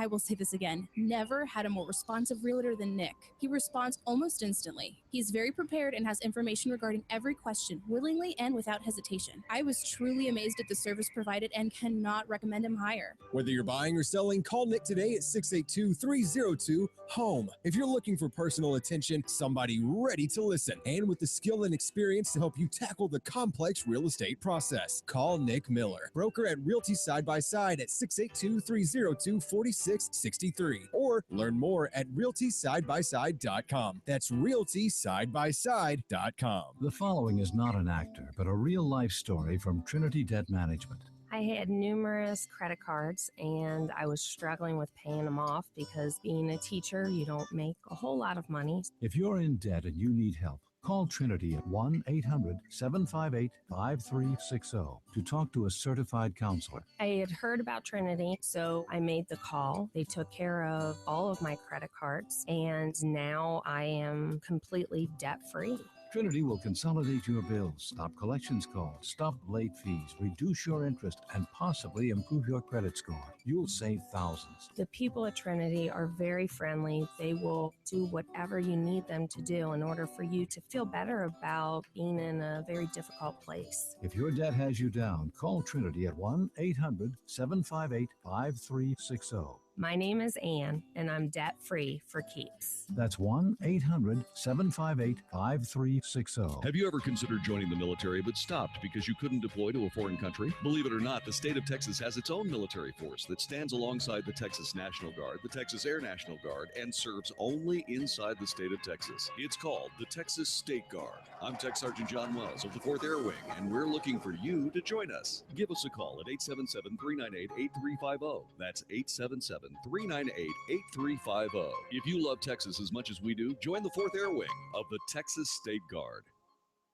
will say this again, never had a more responsive realtor than Nick. He responds almost instantly. He's very prepared and has information regarding every question, willingly and without hesitation. I was truly amazed at the service provided and cannot recommend him higher. Whether you're buying or selling, call Nick today at 682-302-HOME. If you're looking for personal attention, somebody ready to listen, and with the skill and experience to help you tackle the complex real estate process, call Nick Miller, broker at Realty Side by Side at 682-302-4663, or learn more at realtysidebyside.com. That's realtysidebyside.com. The following is not an actor, but a real-life story from Trinity Debt Management. I had numerous credit cards and I was struggling with paying them off because being a teacher, you don't make a whole lot of money. If you're in debt and you need help, call Trinity at 1-800-758-5360 to talk to a certified counselor. I had heard about Trinity, so I made the call. They took care of all of my credit cards, and now I am completely debt-free. Trinity will consolidate your bills, stop collections calls, stop late fees, reduce your interest, and possibly improve your credit score. You'll save thousands. The people at Trinity are very friendly. They will do whatever you need them to do in order for you to feel better about being in a very difficult place. If your debt has you down, call Trinity at 1-800-758-5360. My name is Ann, and I'm debt-free for keeps. That's 1-800-758-5360. Have you ever considered joining the military but stopped because you couldn't deploy to a foreign country? Believe it or not, the state of Texas has its own military force that stands alongside the Texas National Guard, the Texas Air National Guard, and serves only inside the state of Texas. It's called the Texas State Guard. I'm Tech Sergeant John Wells of the 4th Air Wing, and we're looking for you to join us. Give us a call at 877-398-8350. That's 877-398-8350. If you love Texas as much as we do, join the 4th Air Wing of the Texas State Guard.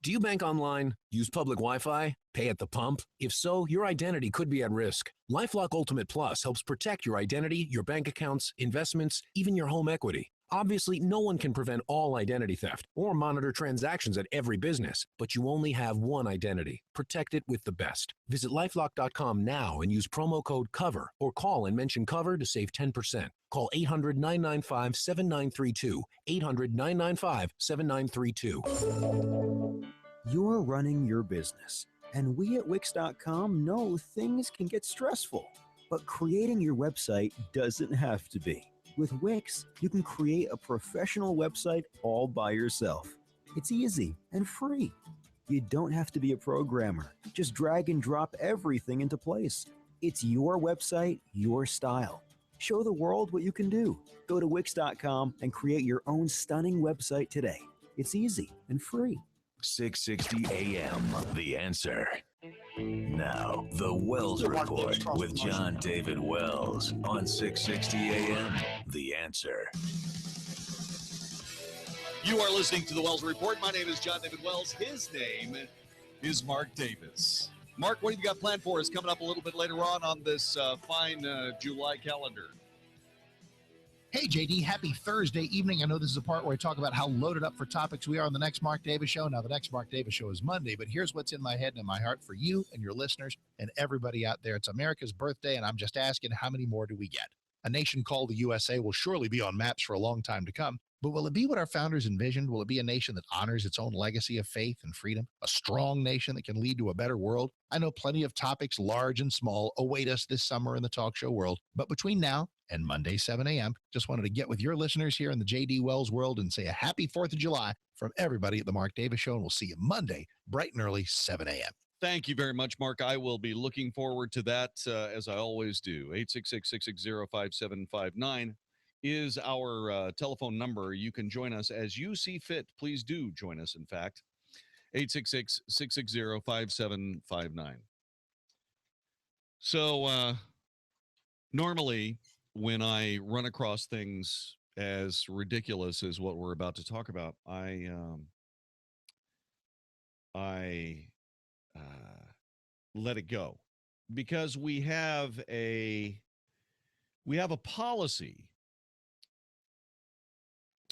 Do you bank online, use public Wi-Fi, pay at the pump? If so, your identity could be at risk. LifeLock Ultimate Plus helps protect your identity, your bank accounts, investments, even your home equity. Obviously, no one can prevent all identity theft or monitor transactions at every business, but you only have one identity. Protect it with the best. Visit LifeLock.com now and use promo code COVER or call and mention COVER to save 10%. Call 800-995-7932, 800-995-7932. You're running your business. And we at Wix.com know things can get stressful, but creating your website doesn't have to be. With Wix, you can create a professional website all by yourself. It's easy and free. You don't have to be a programmer. Just drag and drop everything into place. It's your website, your style. Show the world what you can do. Go to Wix.com and create your own stunning website today. It's easy and free. 660 AM, The Answer. Now, the Wells Report with Jon-David Wells on 660 AM, The Answer. You are listening to the Wells Report. My name is Jon-David Wells. His name is Mark Davis. Mark, what have you got planned for us coming up a little bit later on this fine July calendar? Hey, JD, happy Thursday evening. I know this is a part where I talk about how loaded up for topics we are on the next Mark Davis Show. Now, the next Mark Davis Show is Monday, but here's what's in my head and in my heart for you and your listeners and everybody out there. It's America's birthday, and I'm just asking, how many more do we get? A nation called the USA will surely be on maps for a long time to come, but will it be what our founders envisioned? Will it be a nation that honors its own legacy of faith and freedom? A strong nation that can lead to a better world? I know plenty of topics, large and small, await us this summer in the talk show world, but between now and Monday, 7 a.m., just wanted to get with your listeners here in the J.D. Wells world and say a happy 4th of July from everybody at the Mark Davis Show, and we'll see you Monday, bright and early, 7 a.m. Thank you very much, Mark. I will be looking forward to that, as I always do. 866-660-5759 is our telephone number. You can join us as you see fit. Please do join us, in fact. 866-660-5759. So, normally, when I run across things as ridiculous as what we're about to talk about, I let it go, because we have a policy.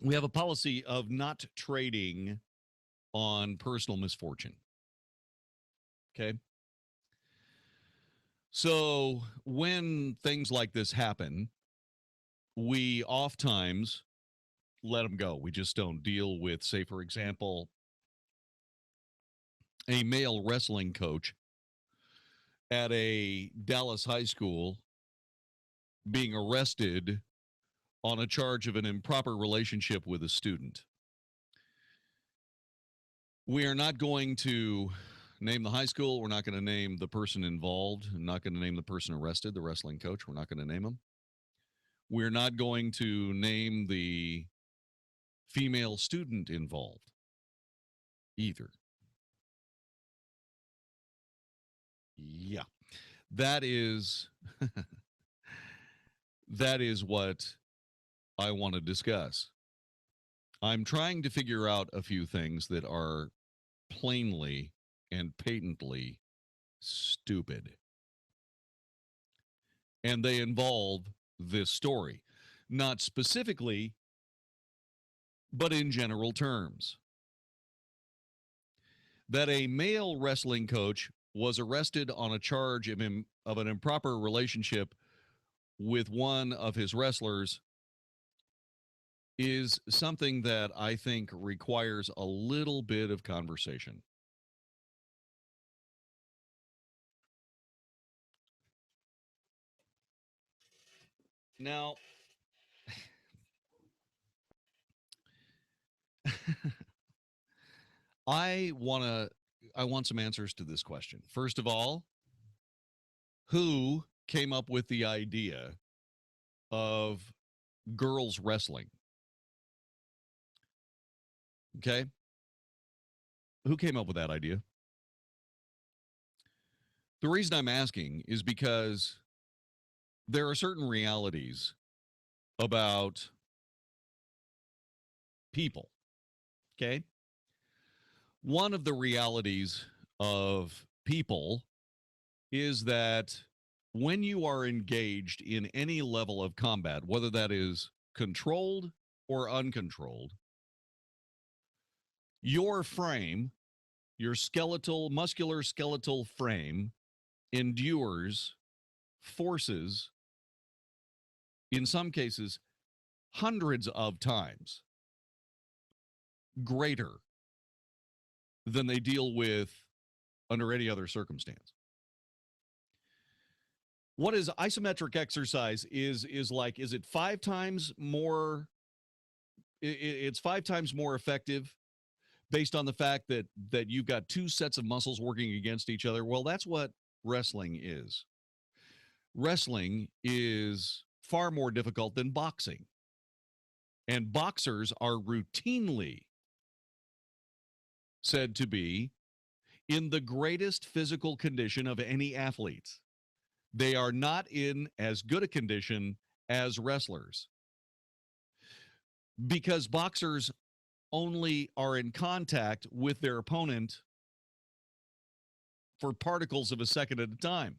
We have a policy of not trading on personal misfortune. Okay. So when things like this happen, we oftentimes let them go. We just don't deal with, say, for example, a male wrestling coach at a Dallas high school being arrested on a charge of an improper relationship with a student. We are not going to name the high school. We're not going to name the person involved. I'm not going to name the person arrested, the wrestling coach. We're not going to name him. We're not going to name the female student involved either. Yeah, that is that is what I want to discuss. I'm trying to figure out a few things that are plainly and patently stupid. And they involve this story, not specifically, but in general terms. That a male wrestling coach was arrested on a charge of an improper relationship with one of his wrestlers is something that I think requires a little bit of conversation. Now, I want some answers to this question. First of all, who came up with the idea of girls wrestling? Okay. Who came up with that idea? The reason I'm asking is because there are certain realities about people. Okay. One of the realities of people is that when you are engaged in any level of combat, whether that is controlled or uncontrolled, your frame, your muscular skeletal frame, endures forces, in some cases, hundreds of times greater than they deal with under any other circumstance. What is isometric exercise is like, is it 5 times more, it's 5 times more effective based on the fact that you've got 2 sets of muscles working against each other? Well, that's what wrestling is. Wrestling is far more difficult than boxing. And boxers are routinely said to be in the greatest physical condition of any athletes. They are not in as good a condition as wrestlers, because boxers only are in contact with their opponent for particles of a second at a time.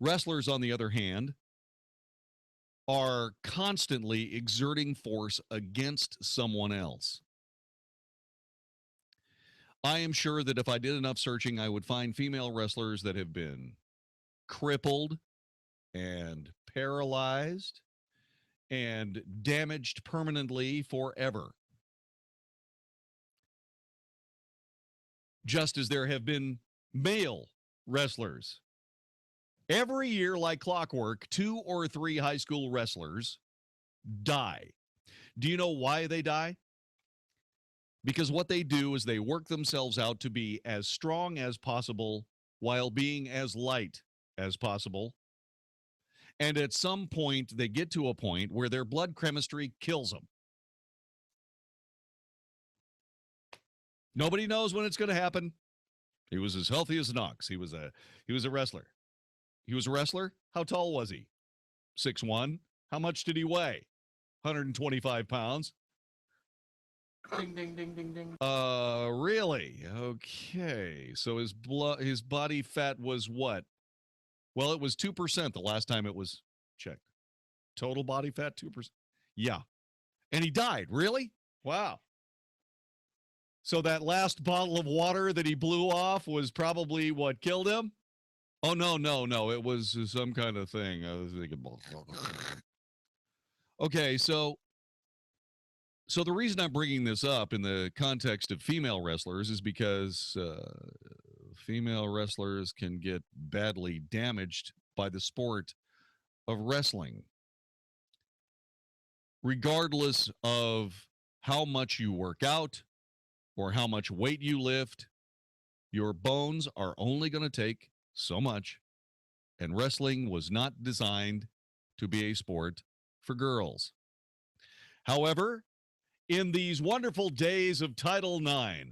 Wrestlers, on the other hand, are constantly exerting force against someone else. I am sure that if I did enough searching, I would find female wrestlers that have been crippled and paralyzed and damaged permanently forever. Just as there have been male wrestlers. Every year, like clockwork, 2 or 3 high school wrestlers die. Do you know why they die? Because what they do is they work themselves out to be as strong as possible while being as light as possible. And at some point, they get to a point where their blood chemistry kills them. Nobody knows when it's going to happen. He was as healthy as an ox. He was a wrestler. He was a wrestler? How tall was he? 6'1". How much did he weigh? 125 pounds. Ding, ding, ding, ding, ding. Really? Okay. So his body fat was what? Well, it was 2% the last time it was checked. Total body fat, 2%. Yeah. And he died. Really? Wow. So that last bottle of water that he blew off was probably what killed him? Oh, no. It was some kind of thing. I was thinking. Okay, so the reason I'm bringing this up in the context of female wrestlers is because female wrestlers can get badly damaged by the sport of wrestling. Regardless of how much you work out or how much weight you lift, your bones are only going to take so much, and wrestling was not designed to be a sport for girls. However, in these wonderful days of Title IX,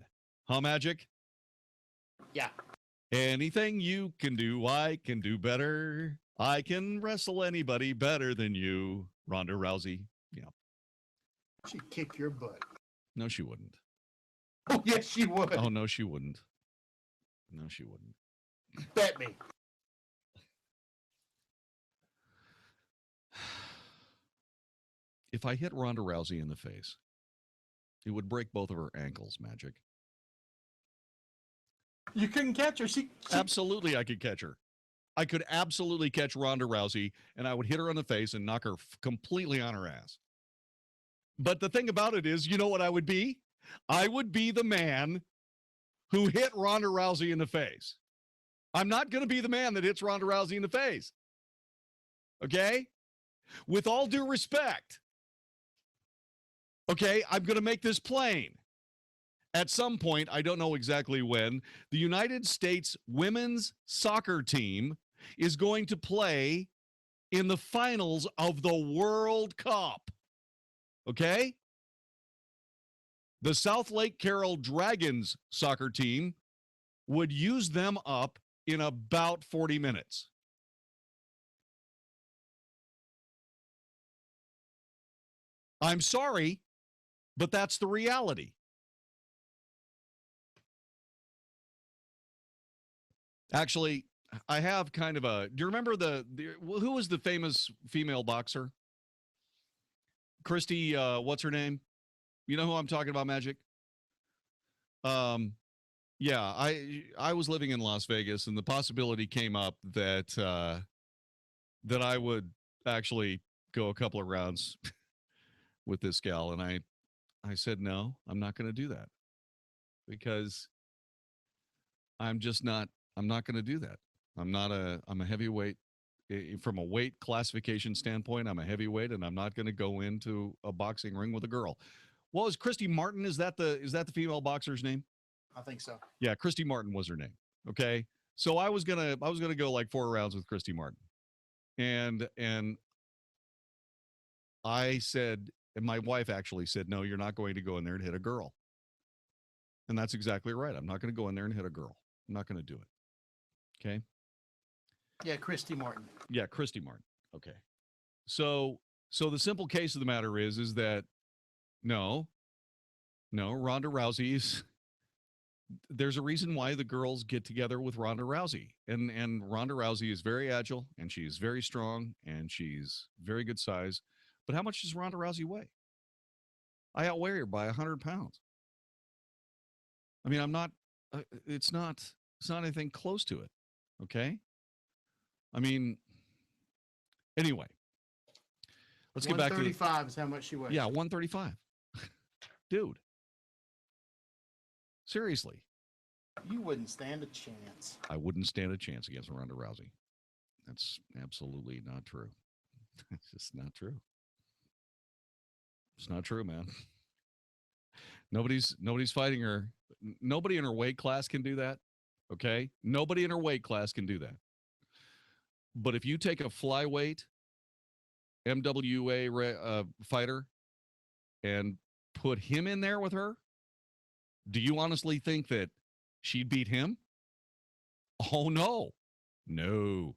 huh, Magic? Yeah. Anything you can do, I can do better. I can wrestle anybody better than you, Ronda Rousey. Yeah. She'd kick your butt. No, she wouldn't. Oh, yes, she would. Oh, no, she wouldn't. No, she wouldn't. Bet me. If I hit Ronda Rousey in the face, it would break both of her ankles, Magic. You couldn't catch her. She... Absolutely, I could catch her. I could absolutely catch Ronda Rousey, and I would hit her on the face and knock her completely on her ass. But the thing about it is, you know what I would be? I would be the man who hit Ronda Rousey in the face. I'm not going to be the man that hits Ronda Rousey in the face. Okay? With all due respect. Okay, I'm going to make this plain. At some point, I don't know exactly when, the United States women's soccer team is going to play in the finals of the World Cup. Okay? The South Lake Carroll Dragons soccer team would use them up in about 40 minutes. I'm sorry, but that's the reality. Actually, I have kind of a... Do you remember who was the famous female boxer? Christy, what's her name? You know who I'm talking about, Magic? Yeah, I was living in Las Vegas, and the possibility came up that that I would actually go a couple of rounds with this gal, and I said, no, I'm not going to do that, because I'm not going to do that. I'm a heavyweight. From a weight classification standpoint, I'm a heavyweight, and I'm not going to go into a boxing ring with a girl. Well, is Christy Martin? Is that the female boxer's name? I think so. Yeah, Christy Martin was her name. Okay, so I was gonna go like 4 rounds with Christy Martin, and I said, and my wife actually said, no, you're not going to go in there and hit a girl. And that's exactly right. I'm not going to go in there and hit a girl. I'm not going to do it. Okay. Yeah, Christy Martin. Yeah, Christy Martin. Okay. So the simple case of the matter is that no, Ronda Rousey's, there's a reason why the girls get together with Ronda Rousey. And Ronda Rousey is very agile, and she's very strong, and she's very good size. But how much does Ronda Rousey weigh? I outweigh her by 100 pounds. I mean, I'm not, it's not anything close to it. Okay. I mean, anyway, let's get back to 135 is how much she weighs. Yeah, 135. Dude. Seriously. You wouldn't stand a chance. I wouldn't stand a chance against Ronda Rousey. That's absolutely not true. It's just not true. It's not true, man. Nobody's fighting her. Nobody in her weight class can do that. Okay? Nobody in her weight class can do that. But if you take a flyweight MWA fighter and put him in there with her, do you honestly think that she'd beat him? Oh, no. No,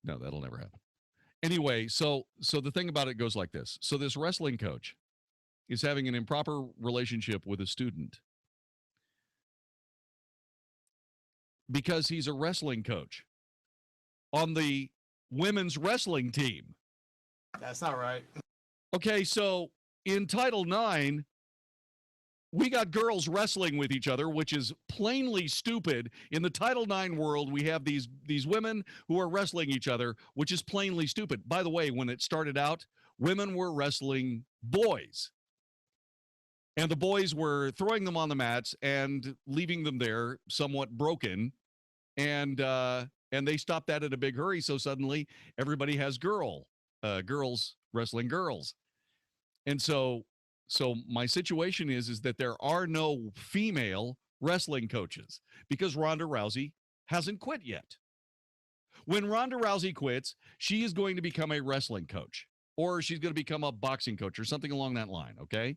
that'll never happen. Anyway, so the thing about it goes like this. So this wrestling coach is having an improper relationship with a student because he's a wrestling coach on the women's wrestling team. That's not right. Okay, so in Title IX, we got girls wrestling with each other, which is plainly stupid. In the Title IX world, we have these women who are wrestling each other, which is plainly stupid. By the way, when it started out, women were wrestling boys. And the boys were throwing them on the mats and leaving them there somewhat broken. And they stopped that in a big hurry. So suddenly everybody has girls wrestling girls. And so my situation is that there are no female wrestling coaches because Ronda Rousey hasn't quit yet. When Ronda Rousey quits, she is going to become a wrestling coach, or she's going to become a boxing coach or something along that line, okay?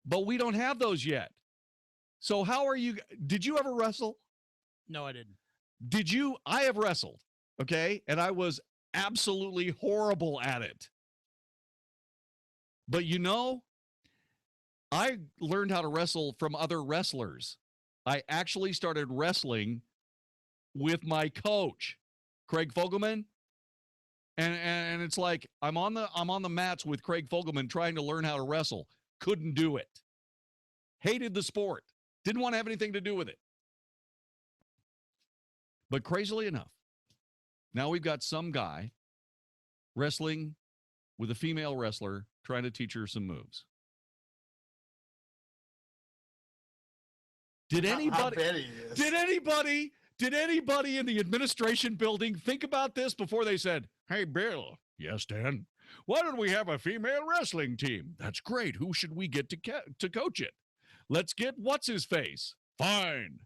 But we don't have those yet. So did you ever wrestle? No, I didn't. I have wrestled, okay? And I was absolutely horrible at it. But I learned how to wrestle from other wrestlers. I actually started wrestling with my coach, Craig Fogelman. And it's like I'm on the mats with Craig Fogelman trying to learn how to wrestle. Couldn't do it. Hated the sport. Didn't want to have anything to do with it. But crazily enough, now we've got some guy wrestling with a female wrestler trying to teach her some moves. Did anybody in the administration building think about this before they said, "Hey, Bill, yes, Dan, why don't we have a female wrestling team? That's great. Who should we get to coach it? Let's get what's-his-face. Fine."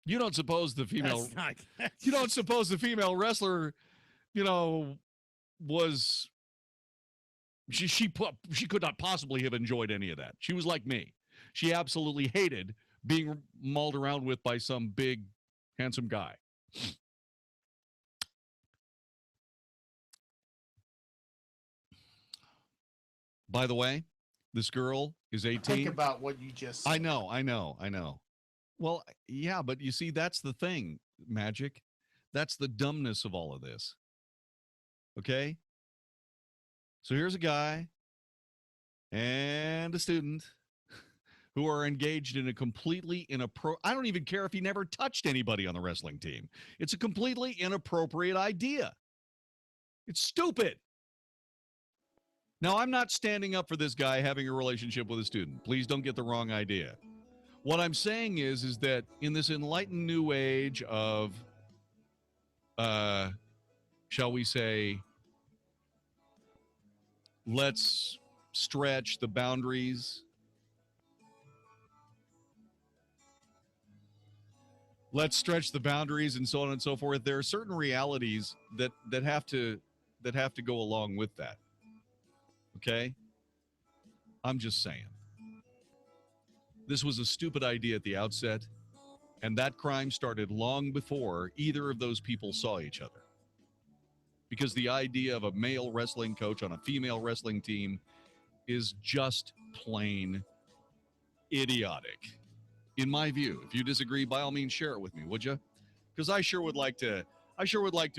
You don't suppose the female wrestler, was she could not possibly have enjoyed any of that. She was like me. She absolutely hated being mauled around with by some big, handsome guy. By the way, this girl is 18. Think about what you just said. I know. Well, yeah, but you see, that's the thing, Magic. That's the dumbness of all of this. Okay? So here's a guy and a student who are engaged in a completely I don't even care if he never touched anybody on the wrestling team. It's a completely inappropriate idea. It's stupid. Now, I'm not standing up for this guy having a relationship with a student. Please don't get the wrong idea. What I'm saying is that in this enlightened new age of, shall we say, let's stretch the boundaries. Let's stretch the boundaries and so on and so forth. There are certain realities that have to go along with that. Okay? I'm just saying. This was a stupid idea at the outset, and that crime started long before either of those people saw each other. Because the idea of a male wrestling coach on a female wrestling team is just plain idiotic, in my view. If you disagree, by all means, share it with me, would you? Because I sure would like to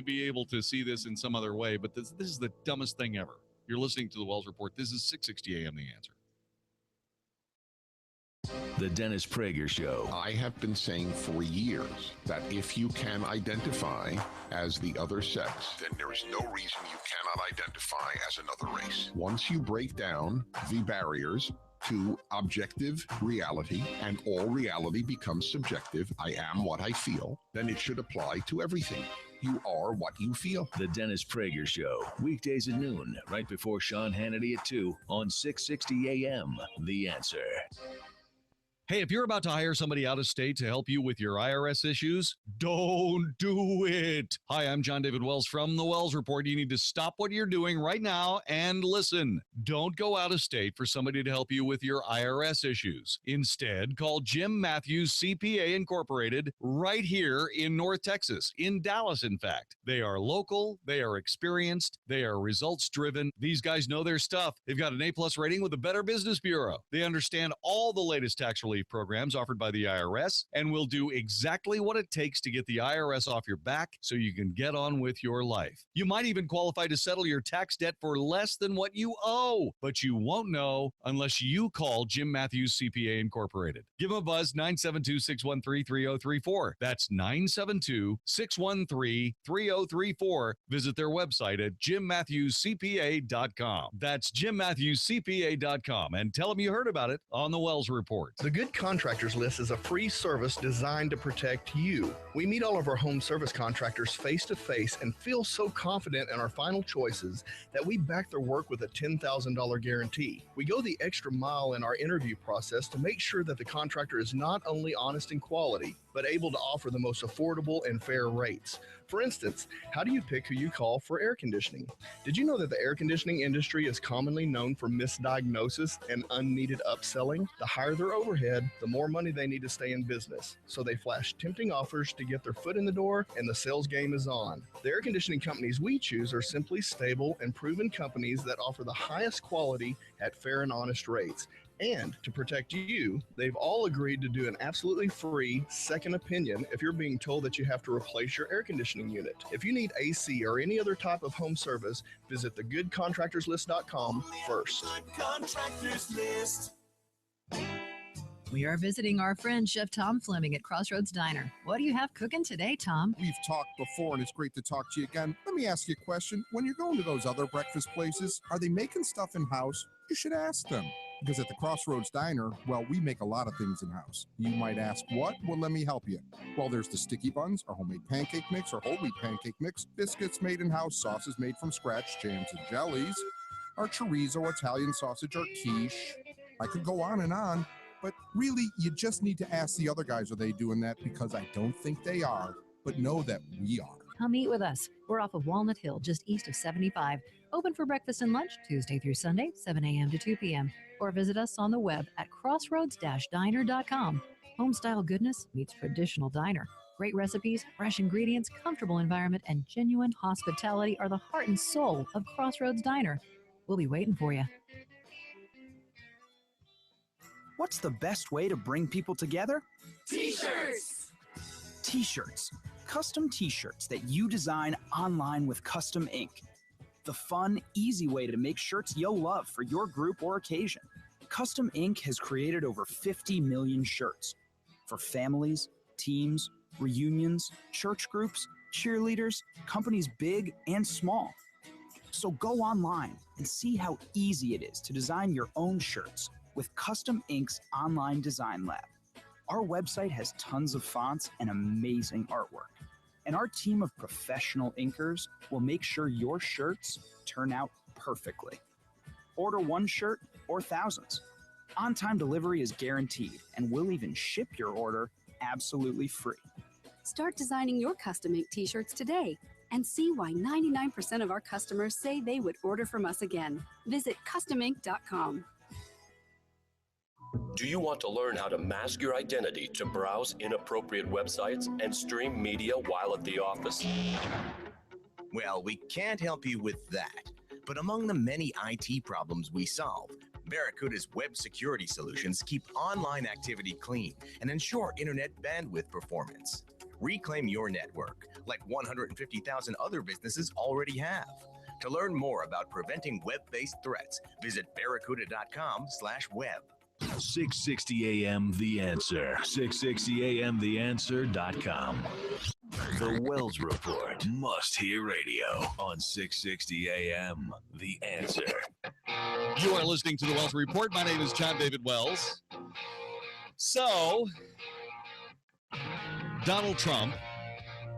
be able to see this in some other way, but this is the dumbest thing ever. You're listening to the Wells Report. This is 660 AM The Answer. The Dennis Prager Show. I have been saying for years that if you can identify as the other sex, then there is no reason you cannot identify as another race. Once you break down the barriers to objective reality, and all reality becomes subjective, I am what I feel, then it should apply to everything. You are what you feel. The Dennis Prager Show, weekdays at noon, right before Sean Hannity at 2 on 660 AM. The Answer. Hey, if you're about to hire somebody out of state to help you with your IRS issues, don't do it. Hi, I'm Jon-David Wells from the Wells Report. You need to stop what you're doing right now and listen. Don't go out of state for somebody to help you with your IRS issues. Instead, call Jim Matthews CPA Incorporated right here in North Texas, in Dallas, in fact. They are local, they are experienced, they are results-driven. These guys know their stuff. They've got an A-plus rating with the Better Business Bureau. They understand all the latest tax relief programs offered by the IRS and will do exactly what it takes to get the IRS off your back so you can get on with your life. You might even qualify to settle your tax debt for less than what you owe, but you won't know unless you call Jim Matthews CPA Incorporated. Give them a buzz, 972-613-3034. That's 972-613-3034. Visit their website at jimmatthewscpa.com. That's jimmatthewscpa.com, and tell them you heard about it on the Wells Report. The Good Contractors List is a free service designed to protect you. We meet all of our home service contractors face to face and feel so confident in our final choices that we back their work with a $10,000 guarantee. We go the extra mile in our interview process to make sure that the contractor is not only honest in quality, but able to offer the most affordable and fair rates. For instance, how do you pick who you call for air conditioning? Did you know that the air conditioning industry is commonly known for misdiagnosis and unneeded upselling? The higher their overhead, the more money they need to stay in business. So they flash tempting offers to get their foot in the door, and the sales game is on. The air conditioning companies we choose are simply stable and proven companies that offer the highest quality at fair and honest rates. And to protect you, they've all agreed to do an absolutely free second opinion if you're being told that you have to replace your air conditioning unit. If you need AC or any other type of home service, visit thegoodcontractorslist.com first. Contractors List. We are visiting our friend Chef Tom Fleming at Crossroads Diner. What do you have cooking today, Tom? We've talked before, and it's great to talk to you again. Let me ask you a question. When you're going to those other breakfast places, are they making stuff in-house? You should ask them. Because at the Crossroads Diner, well, we make a lot of things in-house. You might ask, what? Well, let me help you. Well, there's the sticky buns, our homemade pancake mix, our whole wheat pancake mix, biscuits made in-house, sauces made from scratch, jams and jellies, our chorizo, Italian sausage, our quiche. I could go on, but really, you just need to ask the other guys, are they doing that? Because I don't think they are, but know that we are. Come eat with us. We're off of Walnut Hill, just east of 75. Open for breakfast and lunch Tuesday through Sunday, 7 a.m. to 2 p.m. Or visit us on the web at crossroads-diner.com. Home-style goodness meets traditional diner. Great recipes, fresh ingredients, comfortable environment, and genuine hospitality are the heart and soul of Crossroads Diner. We'll be waiting for you. What's the best way to bring people together? T-shirts! T-shirts. Custom T-shirts that you design online with custom ink. The fun, easy way to make shirts you'll love for your group or occasion. Custom Ink has created over 50 million shirts for families, teams, reunions, church groups, cheerleaders, companies big and small. So go online and see how easy it is to design your own shirts with Custom Ink's online design lab. Our website has tons of fonts and amazing artwork. And our team of professional inkers will make sure your shirts turn out perfectly. Order one shirt or thousands. On-time delivery is guaranteed, and we'll even ship your order absolutely free. Start designing your custom ink t-shirts today and see why 99% of our customers say they would order from us again. Visit customink.com. Do you want to learn how to mask your identity to browse inappropriate websites and stream media while at the office? Well, we can't help you with that. But among the many IT problems we solve, Barracuda's web security solutions keep online activity clean and ensure internet bandwidth performance. Reclaim your network, like 150,000 other businesses already have. To learn more about preventing web-based threats, visit barracuda.com/web. 660 AM The Answer. 660 AMTheAnswer.com. The Wells Report. Must hear radio on 660 AM The Answer. You are listening to the Wells Report. My name is Jon-David Wells. So, Donald Trump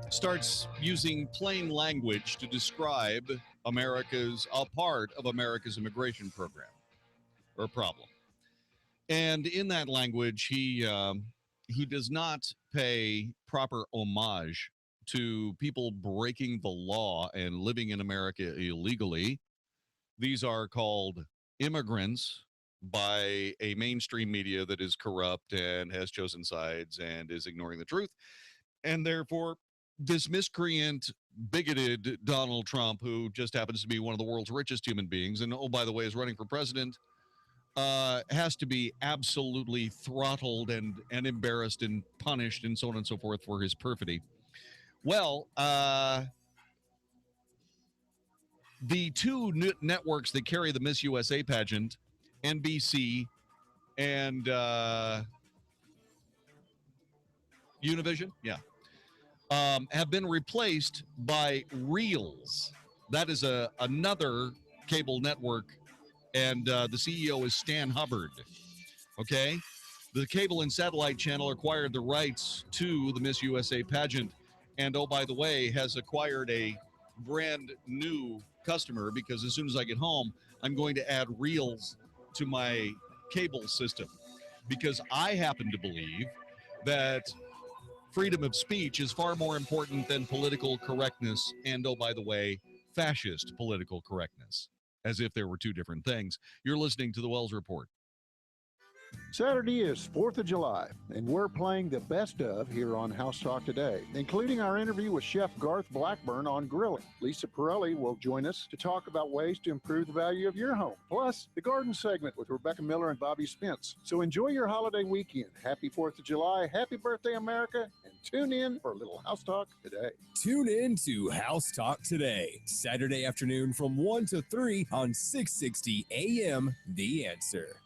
starts using plain language to describe a part of America's immigration program or problem. And in that language, he does not pay proper homage to people breaking the law and living in America illegally. These are called immigrants by a mainstream media that is corrupt and has chosen sides and is ignoring the truth. And therefore, this miscreant, bigoted Donald Trump, who just happens to be one of the world's richest human beings, and oh, by the way, is running for president, has to be absolutely throttled and embarrassed and punished and so on and so forth for his perfidy. Well, the two networks that carry the Miss USA pageant, NBC and Univision, have been replaced by Reels. That is another cable network. And the CEO is Stan Hubbard, okay? The cable and satellite channel acquired the rights to the Miss USA pageant and, oh, by the way, has acquired a brand new customer because as soon as I get home, I'm going to add Reels to my cable system because I happen to believe that freedom of speech is far more important than political correctness and, oh, by the way, fascist political correctness. As if there were two different things. You're listening to the Wells Report. Saturday is 4th of July, and we're playing the best of here on House Talk today, including our interview with Chef Garth Blackburn on grilling. Lisa Pirelli will join us to talk about ways to improve the value of your home, plus the garden segment with Rebecca Miller and Bobby Spence. So enjoy your holiday weekend. Happy 4th of July, happy birthday, America, and tune in for a little House Talk today. Tune in to House Talk today, Saturday afternoon from 1 to 3 on 660 AM The Answer.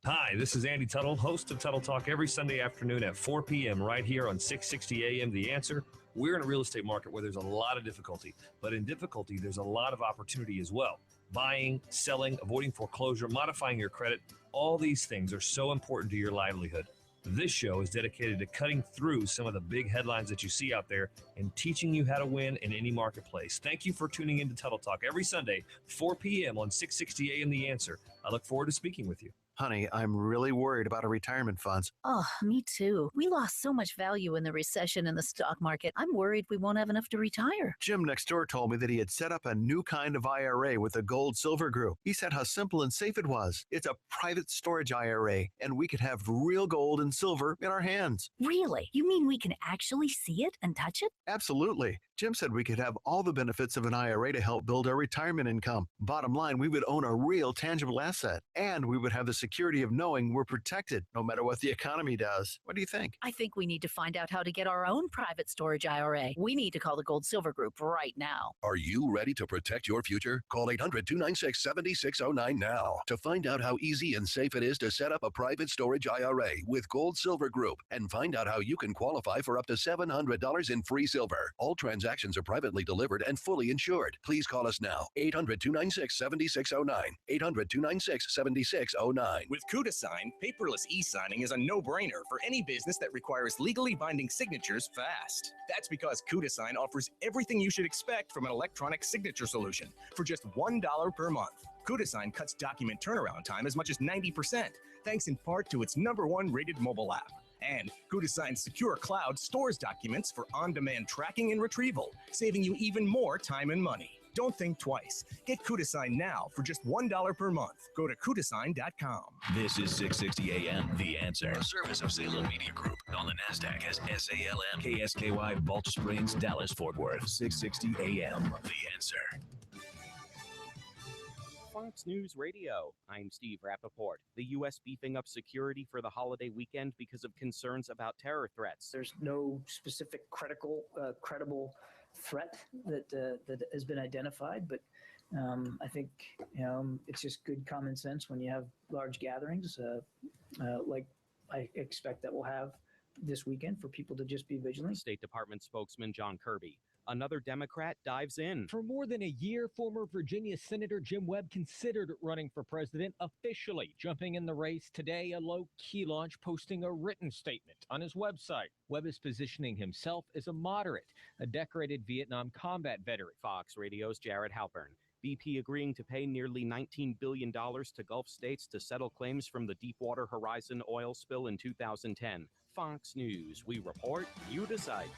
Hi, this is Andy Tuttle, host of Tuttle Talk every Sunday afternoon at 4 p.m. right here on 660 AM The Answer. We're in a real estate market where there's a lot of difficulty, but in difficulty, there's a lot of opportunity as well. Buying, selling, avoiding foreclosure, modifying your credit, all these things are so important to your livelihood. This show is dedicated to cutting through some of the big headlines that you see out there and teaching you how to win in any marketplace. Thank you for tuning in to Tuttle Talk every Sunday, 4 p.m. on 660 AM The Answer. I look forward to speaking with you. Honey, I'm really worried about our retirement funds. Oh, me too. We lost so much value in the recession in the stock market. I'm worried we won't have enough to retire. Jim next door told me that he had set up a new kind of IRA with the Gold Silver Group. He said how simple and safe it was. It's a private storage IRA, and we could have real gold and silver in our hands. Really? You mean we can actually see it and touch it? Absolutely. Jim said we could have all the benefits of an IRA to help build our retirement income. Bottom line, we would own a real tangible asset, and we would have the security of knowing we're protected no matter what the economy does. What do you think? I think we need to find out how to get our own private storage IRA. We need to call the Gold Silver Group right now. Are you ready to protect your future? Call 800-296-7609 now to find out how easy and safe it is to set up a private storage IRA with Gold Silver Group and find out how you can qualify for up to $700 in free silver. All transactions are privately delivered and fully insured. Please call us now. 800-296-7609. 800-296-7609. sign. With CudaSign, paperless e-signing is a no-brainer for any business that requires legally binding signatures fast. That's because CudaSign offers everything you should expect from an electronic signature solution for just $1 per month. CudaSign cuts document turnaround time as much as 90%, thanks in part to its #1 rated mobile app. And CudaSign's secure cloud stores documents for on-demand tracking and retrieval, saving you even more time and money. Don't think twice. Get CudaSign now for just $1 per month. Go to CudaSign.com. This is 660 AM, The Answer. A service of Salem Media Group. On the NASDAQ as SALM. KSKY, Balch Springs, Dallas, Fort Worth. 660 AM, The Answer. Fox News Radio. I'm Steve Rappaport. The U.S. beefing up security for the holiday weekend because of concerns about terror threats. There's no specific credible threat that has been identified, but I think it's just good common sense when you have large gatherings like I expect that we'll have this weekend for people to just be vigilant. State Department spokesman John Kirby. Another Democrat dives in. For more than a year, former Virginia Senator Jim Webb considered running for president officially. Jumping in the race today, a low-key launch, posting a written statement on his website. Webb is positioning himself as a moderate, a decorated Vietnam combat veteran. Fox Radio's Jared Halpern. BP agreeing to pay nearly $19 billion to Gulf states to settle claims from the Deepwater Horizon oil spill in 2010. Fox News. We report, you decide.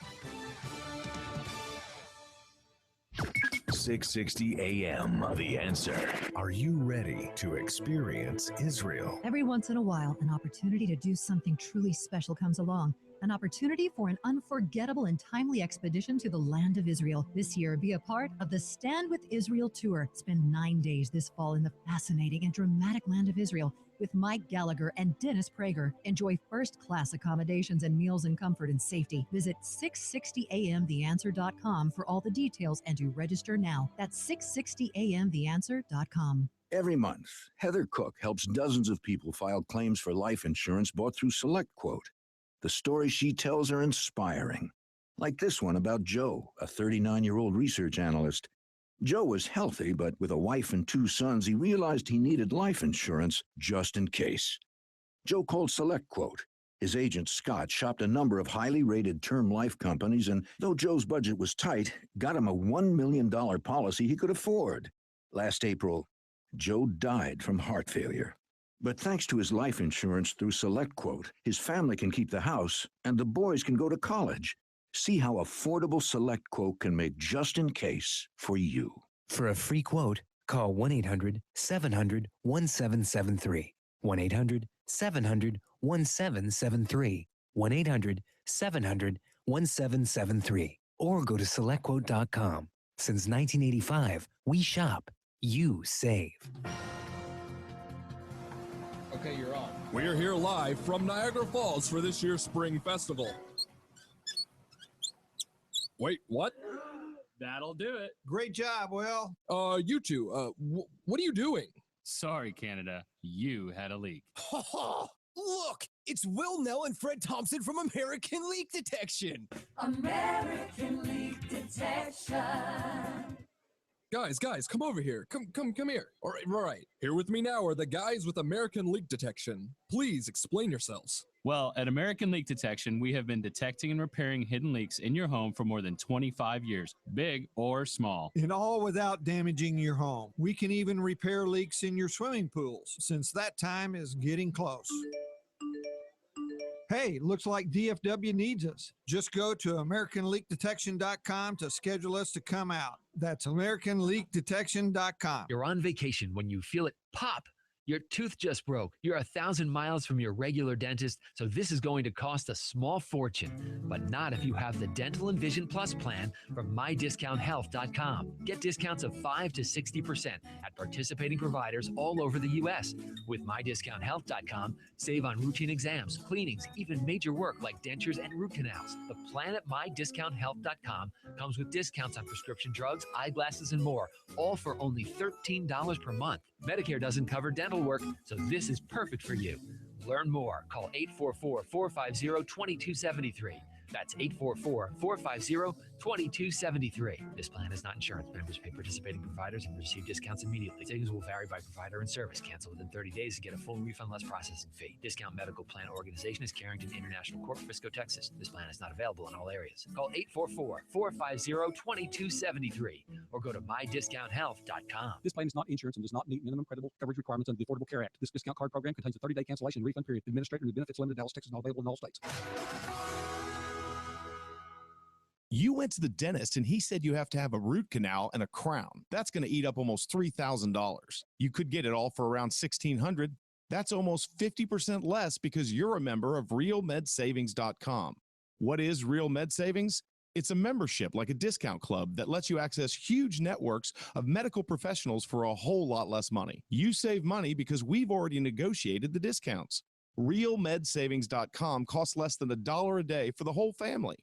660 AM, The Answer. Are you ready to experience Israel? Every once in a while, an opportunity to do something truly special comes along. An opportunity for an unforgettable and timely expedition to the land of Israel. This year, be a part of the Stand with Israel tour. Spend 9 days this fall in the fascinating and dramatic land of Israel with Mike Gallagher and Dennis Prager. Enjoy first-class accommodations and meals in comfort and safety. Visit 660amtheanswer.com for all the details and to register now. That's 660amtheanswer.com. Every month, Heather Cook helps dozens of people file claims for life insurance bought through SelectQuote. The stories she tells are inspiring, like this one about Joe, a 39-year-old research analyst. Joe was healthy, but with a wife and 2 sons, he realized he needed life insurance just in case. Joe called SelectQuote. His agent, Scott, shopped a number of highly rated term life companies, and though Joe's budget was tight, got him a $1 million policy he could afford. Last April, Joe died from heart failure. But thanks to his life insurance through SelectQuote, his family can keep the house and the boys can go to college. See how affordable SelectQuote can make just in case for you. For a free quote, call 1-800-700-1773. 1-800-700-1773. 1-800-700-1773. Or go to SelectQuote.com. Since 1985, we shop, you save. Okay, you're on. We're here live from Niagara Falls for this year's Spring Festival. Wait, what? That'll do it. Great job, Will. You two, what are you doing? Sorry, Canada. You had a leak. Look, it's Will Nell and Fred Thompson from American Leak Detection. American Leak Detection. Guys, come over here. Come here. All right. Here with me now are the guys with American Leak Detection. Please explain yourselves. Well, at American Leak Detection, we have been detecting and repairing hidden leaks in your home for more than 25 years, big or small. And all without damaging your home. We can even repair leaks in your swimming pools, since that time is getting close. Hey, looks like DFW needs us. Just go to AmericanLeakDetection.com to schedule us to come out. That's AmericanLeakDetection.com. You're on vacation when you feel it pop. Your tooth just broke. You're 1,000 miles from your regular dentist, so this is going to cost a small fortune. But not if you have the Dental and Vision Plus plan from MyDiscountHealth.com. Get discounts of 5 to 60% at participating providers all over the U.S. With MyDiscountHealth.com, save on routine exams, cleanings, even major work like dentures and root canals. The plan at MyDiscountHealth.com comes with discounts on prescription drugs, eyeglasses, and more, all for only $13 per month. Medicare doesn't cover dental work, so this is perfect for you. Learn more. Call 844-450-2273. That's 844-450-2273. This plan is not insurance. Members pay participating providers and receive discounts immediately. Savings will vary by provider and service. Cancel within 30 days to get a full refund less processing fee. Discount Medical Plan Organization is Carrington International Corp., Frisco, Texas. This plan is not available in all areas. Call 844-450-2273 or go to mydiscounthealth.com. This plan is not insurance and does not meet minimum credible coverage requirements under the Affordable Care Act. This discount card program contains a 30-day cancellation and refund period. Administrator and benefits limited, Dallas, Texas, not available in all states. You went to the dentist and he said you have to have a root canal and a crown. That's going to eat up almost $3,000. You could get it all for around $1,600. That's almost 50% less because you're a member of RealMedSavings.com. What is Real Med Savings? It's a membership like a discount club that lets you access huge networks of medical professionals for a whole lot less money. You save money because we've already negotiated the discounts. RealMedSavings.com costs less than $1 a day for the whole family.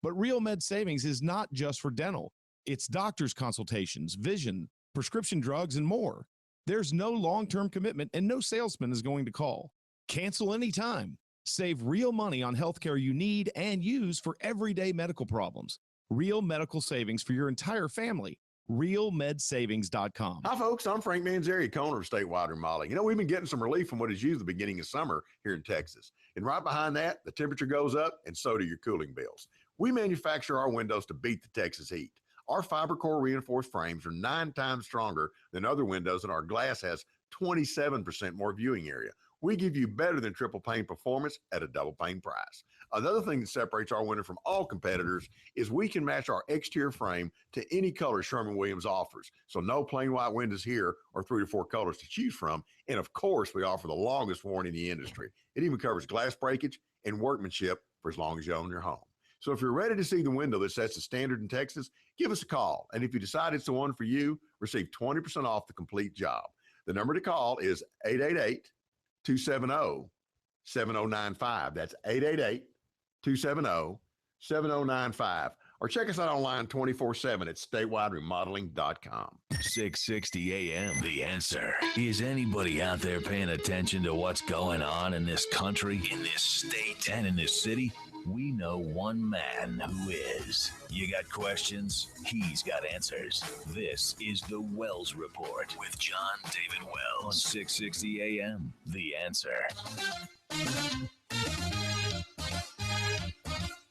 But Real Med Savings is not just for dental. It's doctor's consultations, vision, prescription drugs, and more. There's no long-term commitment and no salesman is going to call. Cancel anytime. Save real money on healthcare you need and use for everyday medical problems. Real medical savings for your entire family. RealMedSavings.com. Hi, folks. I'm Frank Manzeri, owner of Statewide Remodeling. You know, we've been getting some relief from what is usually the beginning of summer here in Texas. And right behind that, the temperature goes up, and so do your cooling bills. We manufacture our windows to beat the Texas heat. Our fiber core reinforced frames are 9 times stronger than other windows, and our glass has 27% more viewing area. We give you better than triple pane performance at a double pane price. Another thing that separates our window from all competitors is we can match our exterior frame to any color Sherwin-Williams offers. So no plain white windows here or 3 to 4 colors to choose from. And of course, we offer the longest warranty in the industry. It even covers glass breakage and workmanship for as long as you own your home. So if you're ready to see the window that sets the standard in Texas, give us a call. And if you decide it's the one for you, receive 20% off the complete job. The number to call is 888-270-7095. That's 888-270-7095. Or check us out online 24/7 at statewideremodeling.com. 660 AM. The Answer. Is anybody out there paying attention to what's going on in this country, in this state, and in this city? We know one man who is. You got questions? He's got answers. This is the Wells Report with Jon-David Wells on 660 AM. The Answer.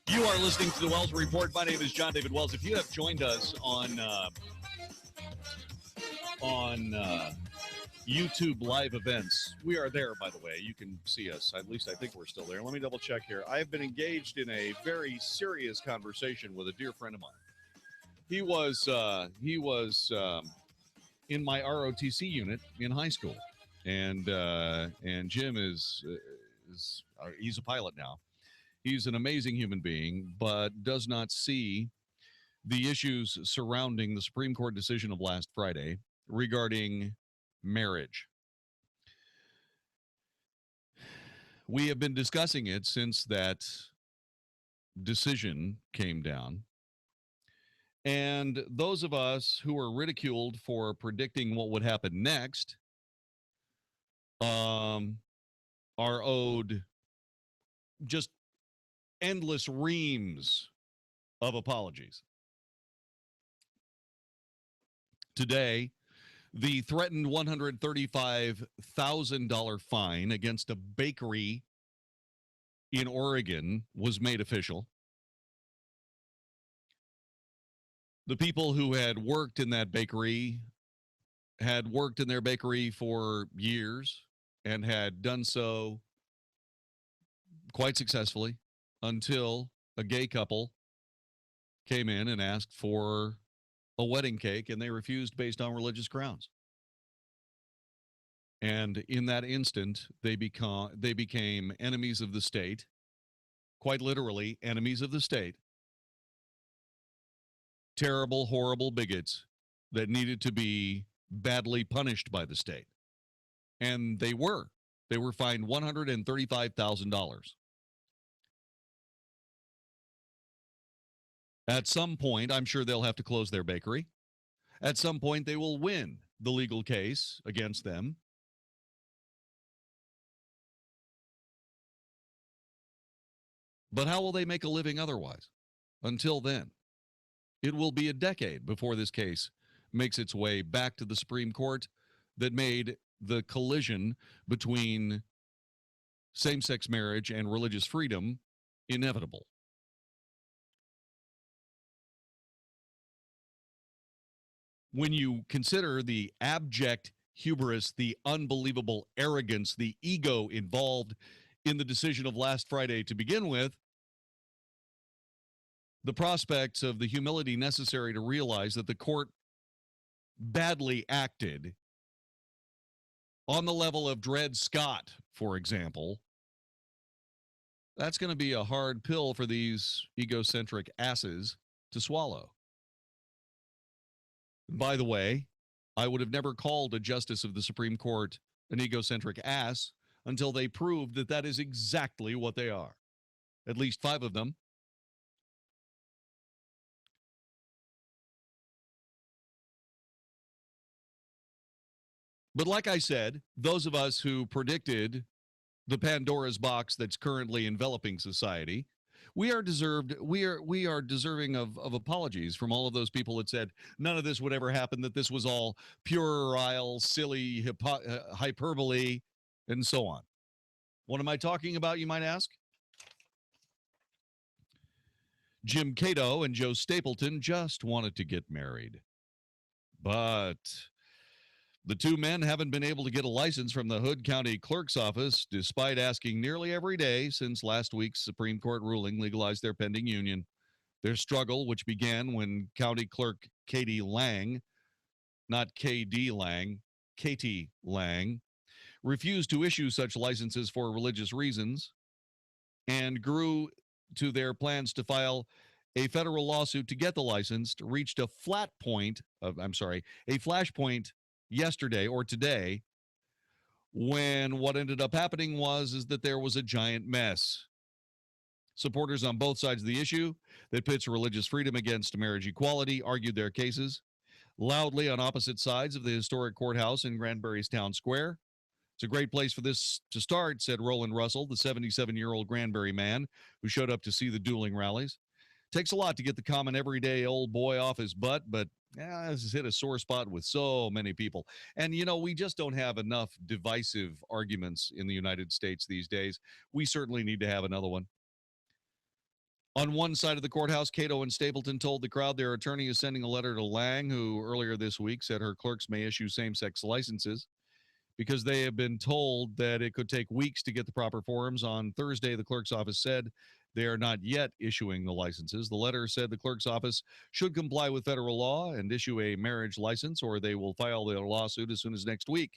You are listening to the Wells Report. My name is Jon-David Wells. If you have joined us on YouTube live events, we are there, by the way. You can see us. At least I think we're still there. Let me double check here. I have been engaged in a very serious conversation with a dear friend of mine. He was in my ROTC unit in high school, and Jim is he's a pilot now. He's an amazing human being, but does not see the issues surrounding the Supreme Court decision of last Friday regarding marriage. We have been discussing it since that decision came down. And those of us who were ridiculed for predicting what would happen next are owed just endless reams of apologies. Today, the threatened $135,000 fine against a bakery in Oregon was made official. The people who had worked in that bakery had worked in their bakery for years and had done so quite successfully until a gay couple came in and asked for a wedding cake, and they refused based on religious grounds. And in that instant, they became enemies of the state, quite literally enemies of the state, terrible, horrible bigots that needed to be badly punished by the state. And they were fined $135,000. At some point, I'm sure they'll have to close their bakery. At some point, they will win the legal case against them. But how will they make a living otherwise? Until then, it will be a decade before this case makes its way back to the Supreme Court that made the collision between same-sex marriage and religious freedom inevitable. When you consider the abject hubris, the unbelievable arrogance, the ego involved in the decision of last Friday to begin with, the prospects of the humility necessary to realize that the court badly acted on the level of Dred Scott, for example, that's going to be a hard pill for these egocentric asses to swallow. By the way, I would have never called a justice of the Supreme Court an egocentric ass until they proved that that is exactly what they are. At least 5 of them. But like I said, those of us who predicted the Pandora's box that's currently enveloping society, we are deserving of apologies from all of those people that said none of this would ever happen, that this was all puerile, silly hyperbole, and so on. What am I talking about, you might ask? Jim Cato and Joe Stapleton just wanted to get married. But the two men haven't been able to get a license from the Hood County Clerk's office, despite asking nearly every day since last week's Supreme Court ruling legalized their pending union. Their struggle, which began when County Clerk Katie Lang, not K.D. Lang, Katie Lang, refused to issue such licenses for religious reasons, and grew to their plans to file a federal lawsuit to get the license, reached a flashpoint yesterday or today, when what ended up happening is that there was a giant mess. Supporters on both sides of the issue that pits religious freedom against marriage equality argued their cases loudly on opposite sides of the historic courthouse in Granbury's Town Square. It's a great place for this to start, said Roland Russell, the 77-year-old Granbury man who showed up to see the dueling rallies. Takes a lot to get the common everyday old boy off his butt, but this has hit a sore spot with so many people. And, we just don't have enough divisive arguments in the United States these days. We certainly need to have another one. On one side of the courthouse, Cato and Stapleton told the crowd their attorney is sending a letter to Lang, who earlier this week said her clerks may issue same-sex licenses because they have been told that it could take weeks to get the proper forms. On Thursday, the clerk's office said they are not yet issuing the licenses. The letter said the clerk's office should comply with federal law and issue a marriage license, or they will file their lawsuit as soon as next week.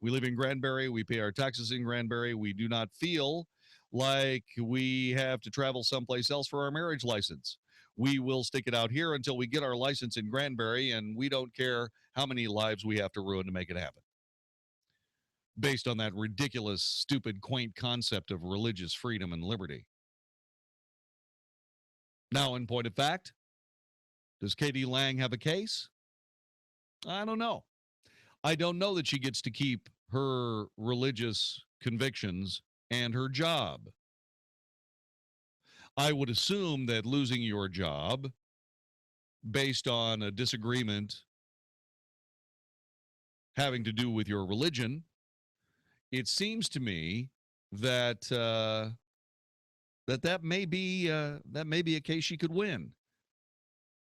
We live in Granbury. We pay our taxes in Granbury. We do not feel like we have to travel someplace else for our marriage license. We will stick it out here until we get our license in Granbury, and we don't care how many lives we have to ruin to make it happen. Based on that ridiculous, stupid, quaint concept of religious freedom and liberty. Now, in point of fact, does Katie Lang have a case? I don't know. I don't know that she gets to keep her religious convictions and her job. I would assume that losing your job based on a disagreement having to do with your religion, it seems to me that that may be a case she could win.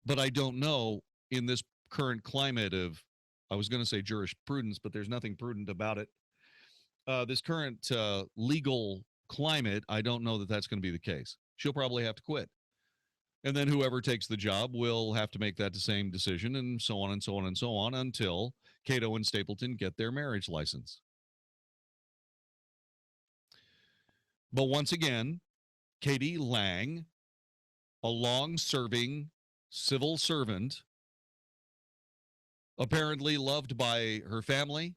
But I don't know in this current climate of, I was going to say jurisprudence, but there's nothing prudent about it. This current legal climate, I don't know that that's going to be the case. She'll probably have to quit. And then whoever takes the job will have to make that the same decision, and so on and so on and so on, until Cato and Stapleton get their marriage license. But once again, Katie Lang, a long-serving civil servant, apparently loved by her family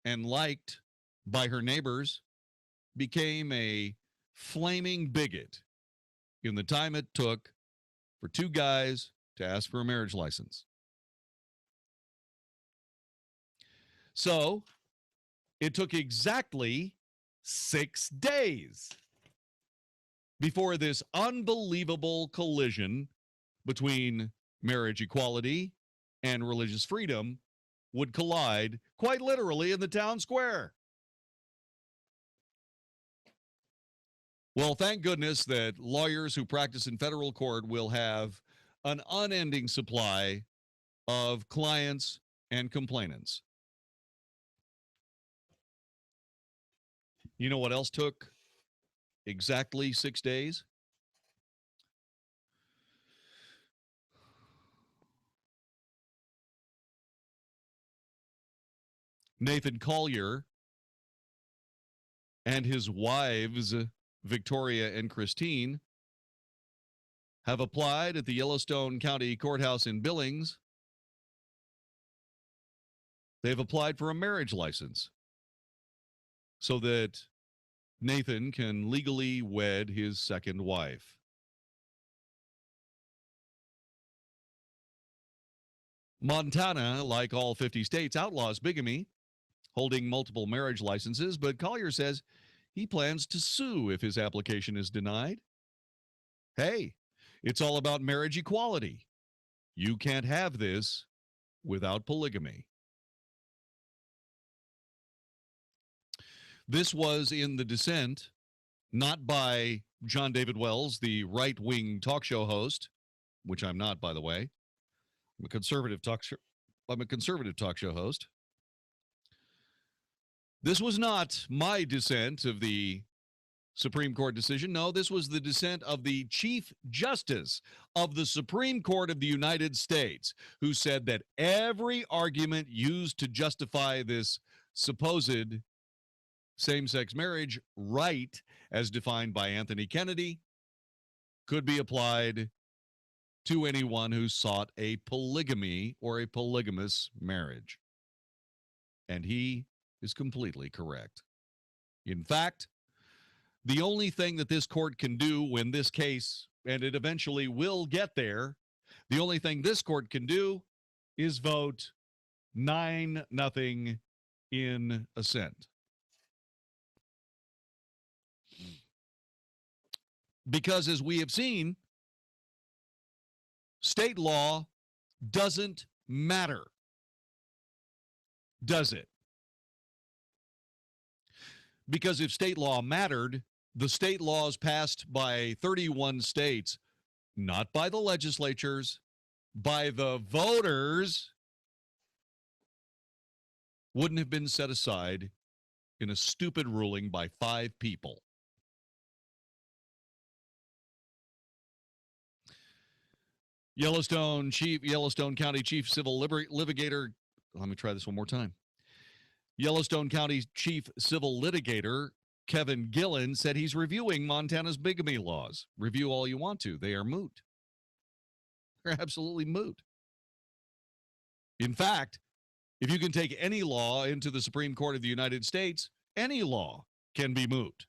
and liked by her neighbors, became a flaming bigot in the time it took for two guys to ask for a marriage license. So it took exactly 6 days. before this unbelievable collision between marriage equality and religious freedom would collide quite literally in the town square. Well, thank goodness that lawyers who practice in federal court will have an unending supply of clients and complainants. You know what else took exactly 6 days? Nathan Collier and his wives, Victoria and Christine, have applied at the Yellowstone County Courthouse in Billings. They've applied for a marriage license so that Nathan can legally wed his second wife. Montana, like all 50 states, outlaws bigamy, holding multiple marriage licenses, but Collier says he plans to sue if his application is denied. Hey, it's all about marriage equality. You can't have this without polygamy. This was in the dissent, not by Jon-David Wells, the right-wing talk show host, which I'm not, by the way. I'm a conservative talk show host. This was not my dissent of the Supreme Court decision. No, this was the dissent of the Chief Justice of the Supreme Court of the United States, who said that every argument used to justify this supposed same-sex marriage right, as defined by Anthony Kennedy, could be applied to anyone who sought a polygamy or a polygamous marriage. And he is completely correct. In fact, the only thing that this court can do when this case, and it eventually will get there, the only thing this court can do is vote 9-0 in assent. Because as we have seen, state law doesn't matter, does it? Because if state law mattered, the state laws passed by 31 states, not by the legislatures, by the voters, wouldn't have been set aside in a stupid ruling by 5 people. Yellowstone County Chief Civil Litigator, let me try this one more time. Yellowstone County Chief Civil Litigator Kevin Gillen said he's reviewing Montana's bigamy laws. Review all you want to. They are moot. They're absolutely moot. In fact, if you can take any law into the Supreme Court of the United States, any law can be moot.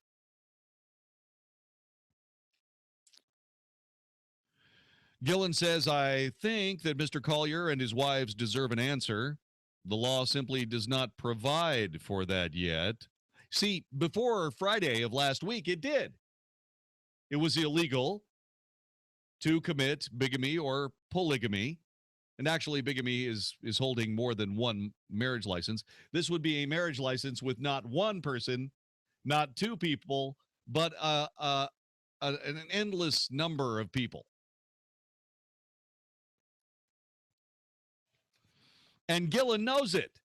Gillen says, I think that Mr. Collier and his wives deserve an answer. The law simply does not provide for that yet. See, before Friday of last week, it did. It was illegal to commit bigamy or polygamy. And actually, bigamy is holding more than one marriage license. This would be a marriage license with not one person, not 2 people, but an endless number of people. And Gillen knows it.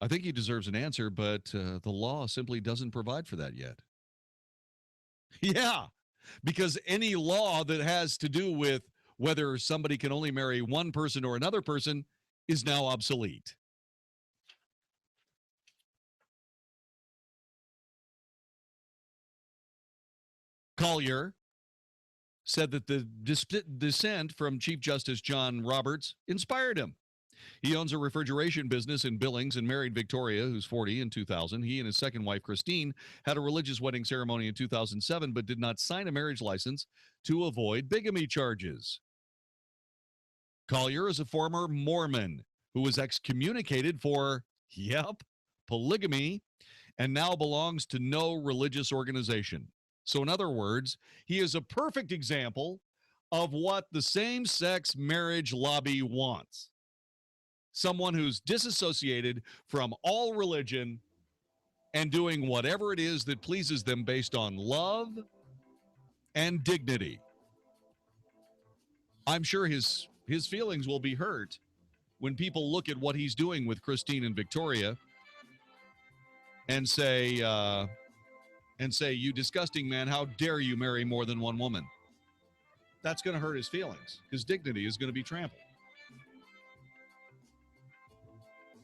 I think he deserves an answer, but the law simply doesn't provide for that yet. Yeah, because any law that has to do with whether somebody can only marry one person or another person is now obsolete. Collier said that the dissent from Chief Justice John Roberts inspired him. He owns a refrigeration business in Billings and married Victoria, who's 40, in 2000. He and his second wife, Christine, had a religious wedding ceremony in 2007, but did not sign a marriage license to avoid bigamy charges. Collier is a former Mormon who was excommunicated for, polygamy, and now belongs to no religious organization. So, in other words, he is a perfect example of what the same-sex marriage lobby wants. Someone who's disassociated from all religion and doing whatever it is that pleases them based on love and dignity. I'm sure his feelings will be hurt when people look at what he's doing with Christine and Victoria and say, you disgusting man, how dare you marry more than one woman? That's going to hurt his feelings. His dignity is going to be trampled.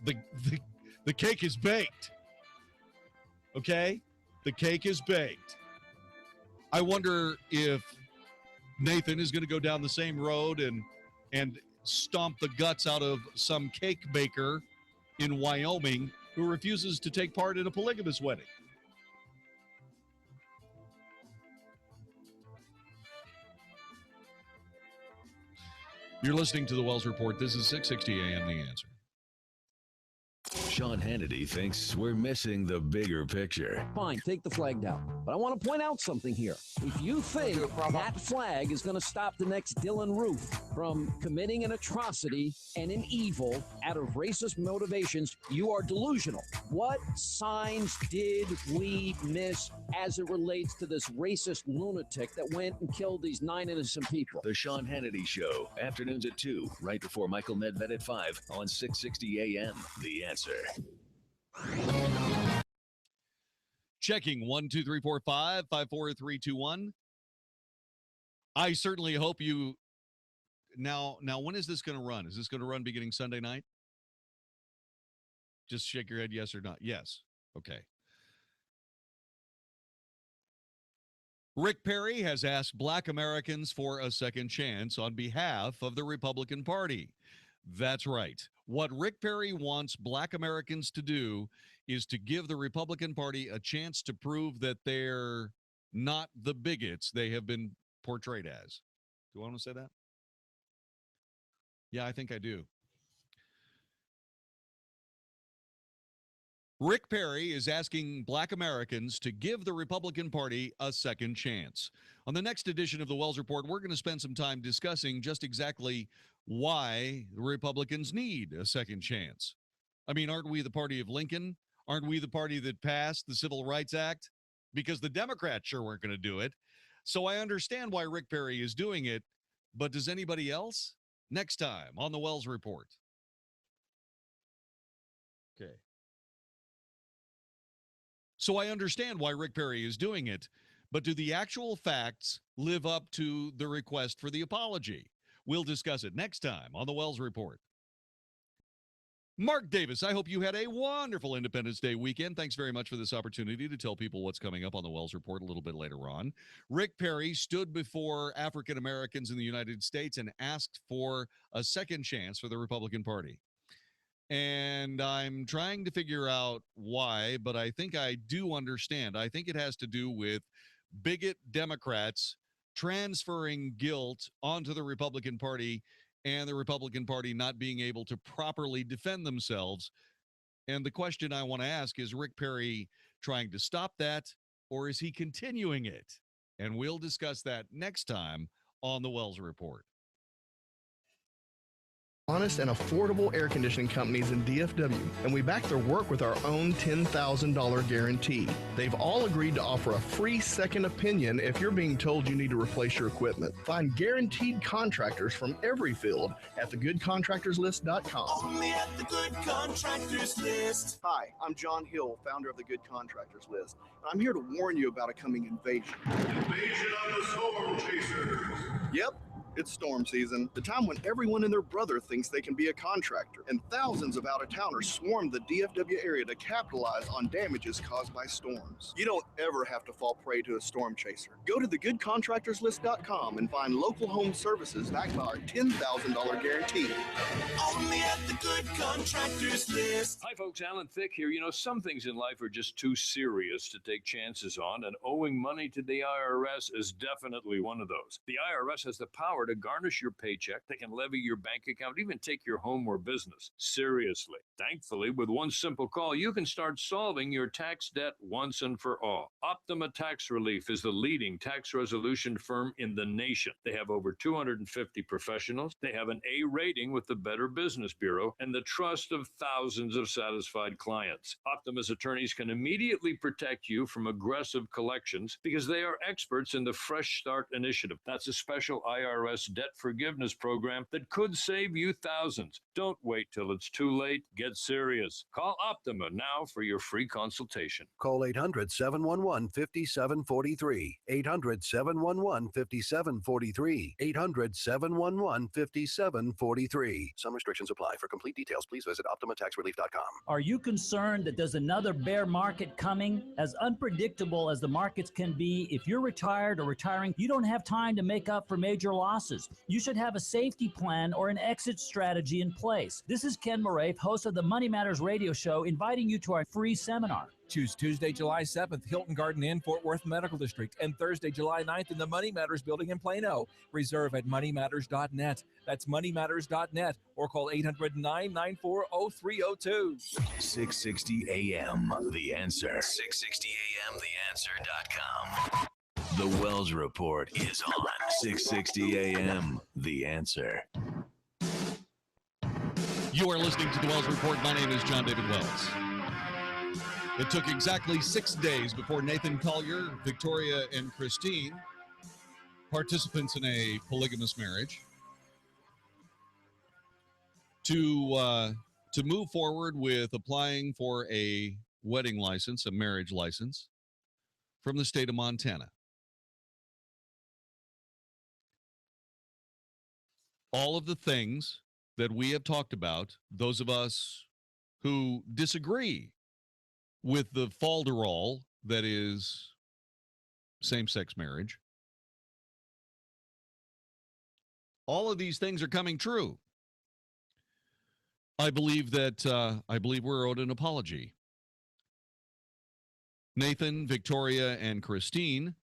The cake is baked. Okay? The cake is baked. I wonder if Nathan is going to go down the same road and stomp the guts out of some cake baker in Wyoming who refuses to take part in a polygamous wedding. You're listening to the Wells Report. This is 660 AM The Answer. Sean Hannity thinks we're missing the bigger picture. Fine, take the flag down. But I want to point out something here. If you think that flag is going to stop the next Dylan Roof from committing an atrocity and an evil out of racist motivations, you are delusional. What signs did we miss as it relates to this racist lunatic that went and killed these 9 innocent people? The Sean Hannity Show, afternoons at 2, right before Michael Medved at 5 on 660 AM. The Answer. Checking 1, 2, 3, 4, 5, 5, 4, 3, 2, 1. I certainly hope you now when is this going to run? Is this going to run beginning Sunday night? Just shake your head yes or not. Yes. Okay. Rick Perry has asked Black Americans for a second chance on behalf of the Republican Party. That's right. What Rick Perry wants Black Americans to do is to give the Republican Party a chance to prove that they're not the bigots they have been portrayed as. Do I want to say that? Yeah, I think I do. Rick Perry is asking Black Americans to give the Republican Party a second chance. On the next edition of the Wells Report, we're going to spend some time discussing just exactly why the Republicans need a second chance. I mean, aren't we the party of Lincoln? Aren't we the party that passed the Civil Rights Act? Because the Democrats sure weren't going to do it. So I understand why Rick Perry is doing it, but does anybody else? Next time on the Wells Report. Okay. So I understand why Rick Perry is doing it, but do the actual facts live up to the request for the apology? We'll discuss it next time on the Wells Report. Mark Davis, I hope you had a wonderful Independence Day weekend. Thanks very much for this opportunity to tell people what's coming up on the Wells Report a little bit later on. Rick Perry stood before African Americans in the United States and asked for a second chance for the Republican Party. And I'm trying to figure out why, but I think I do understand. I think it has to do with bigot Democrats transferring guilt onto the Republican Party and the Republican Party not being able to properly defend themselves. And the question I want to ask is Rick Perry trying to stop that, or is he continuing it? And we'll discuss that next time on the Wells Report. Honest and affordable air conditioning companies in DFW, and we back their work with our own $10,000 guarantee. They've all agreed to offer a free second opinion if you're being told you need to replace your equipment. Find guaranteed contractors from every field at thegoodcontractorslist.com. Only at the Good Contractors List. Hi, I'm John Hill, founder of the Good Contractors List. I'm here to warn you about a coming invasion. Invasion of the Storm Chasers. Yep. It's storm season, the time when everyone and their brother thinks they can be a contractor, and thousands of out-of-towners swarm the DFW area to capitalize on damages caused by storms. You don't ever have to fall prey to a storm chaser. Go to thegoodcontractorslist.com and find local home services backed by our $10,000 guarantee. Only at the Good Contractors List. Hi, folks. Alan Thicke here. You know, some things in life are just too serious to take chances on, and owing money to the IRS is definitely one of those. The IRS has the power to to garnish your paycheck. They can levy your bank account, even take your home or business. Seriously. Thankfully, with one simple call, you can start solving your tax debt once and for all. Optima Tax Relief is the leading tax resolution firm in the nation. They have over 250 professionals. They have an A rating with the Better Business Bureau and the trust of thousands of satisfied clients. Optima's attorneys can immediately protect you from aggressive collections because they are experts in the Fresh Start Initiative. That's a special IRS debt forgiveness program that could save you thousands. Don't wait till it's too late. Get serious. Call Optima now for your free consultation. Call 800-711-5743. 800-711-5743. 800-711-5743. Some restrictions apply. For complete details, please visit OptimaTaxRelief.com. Are you concerned that there's another bear market coming? As unpredictable as the markets can be, if you're retired or retiring, you don't have time to make up for major losses. You should have a safety plan or an exit strategy in place. This is Ken Moraif, host of the Money Matters radio show, inviting you to our free seminar. Choose Tuesday, July 7th, Hilton Garden Inn, Fort Worth Medical District, and Thursday, July 9th in the Money Matters building in Plano. Reserve at moneymatters.net. That's moneymatters.net or call 800-994-0302. 660 AM, The Answer. 660 AM, TheAnswer.com. The Wells Report is on 660 AM, The Answer. You are listening to the Wells Report. My name is Jon-David Wells. It took exactly 6 days before Nathan Collier, Victoria, and Christine, participants in a polygamous marriage, to move forward with applying for a wedding license, a marriage license, from the state of Montana. All of the things that we have talked about, those of us who disagree with the falderall that is same-sex marriage, all of these things are coming true. I believe we're owed an apology. Nathan, Victoria, and Christine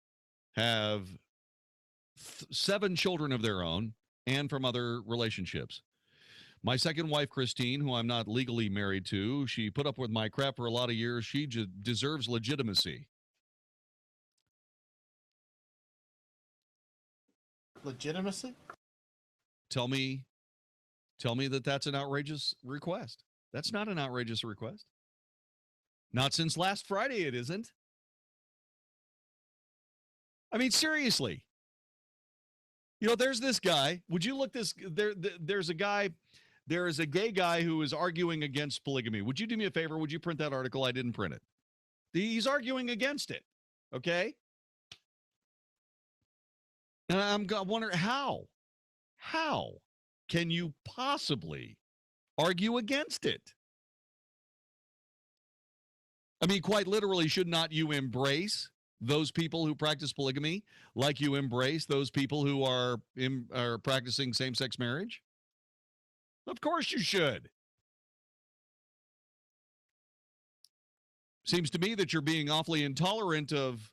have 7 children of their own and from other relationships. My second wife, Christine, who I'm not legally married to, she put up with my crap for a lot of years. She deserves legitimacy. Legitimacy? Tell me that that's an outrageous request. That's not an outrageous request. Not since last Friday, it isn't. I mean, seriously. You know, there's this guy. Would you look this? There's a guy. There is a gay guy who is arguing against polygamy. Would you do me a favor? Would you print that article? I didn't print it. He's arguing against it. Okay. And I'm wondering how can you possibly argue against it? I mean, quite literally, should not you embrace those people who practice polygamy like you embrace those people who are practicing same-sex marriage? Of course you should. Seems to me that you're being awfully intolerant of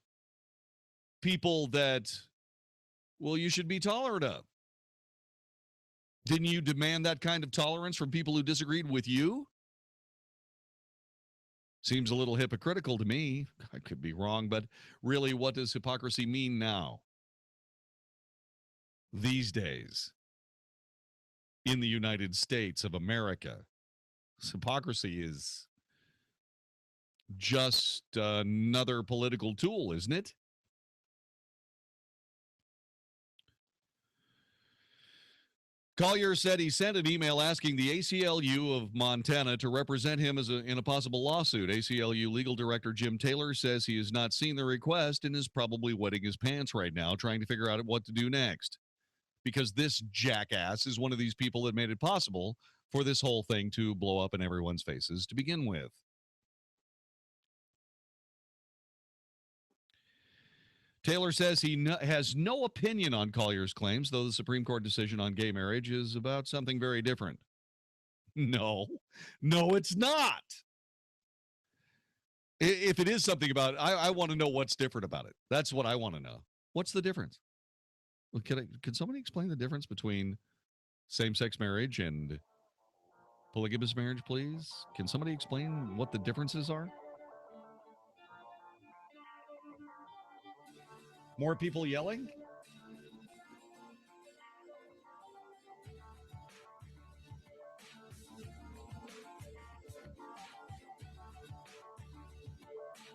people that, well, you should be tolerant of. Didn't you demand that kind of tolerance from people who disagreed with you? Seems a little hypocritical to me. I could be wrong, but really, what does hypocrisy mean now? These days, in the United States of America, hypocrisy is just another political tool, isn't it? Collier said he sent an email asking the ACLU of Montana to represent him in a possible lawsuit. ACLU legal director Jim Taylor says he has not seen the request and is probably wetting his pants right now, trying to figure out what to do next. Because this jackass is one of these people that made it possible for this whole thing to blow up in everyone's faces to begin with. Taylor says he has no opinion on Collier's claims, though the Supreme Court decision on gay marriage is about something very different. No, it's not. If it is something about, I want to know what's different about it. That's what I want to know. What's the difference? Well, could somebody explain the difference between same-sex marriage and polygamous marriage, please? Can somebody explain what the differences are? More people yelling?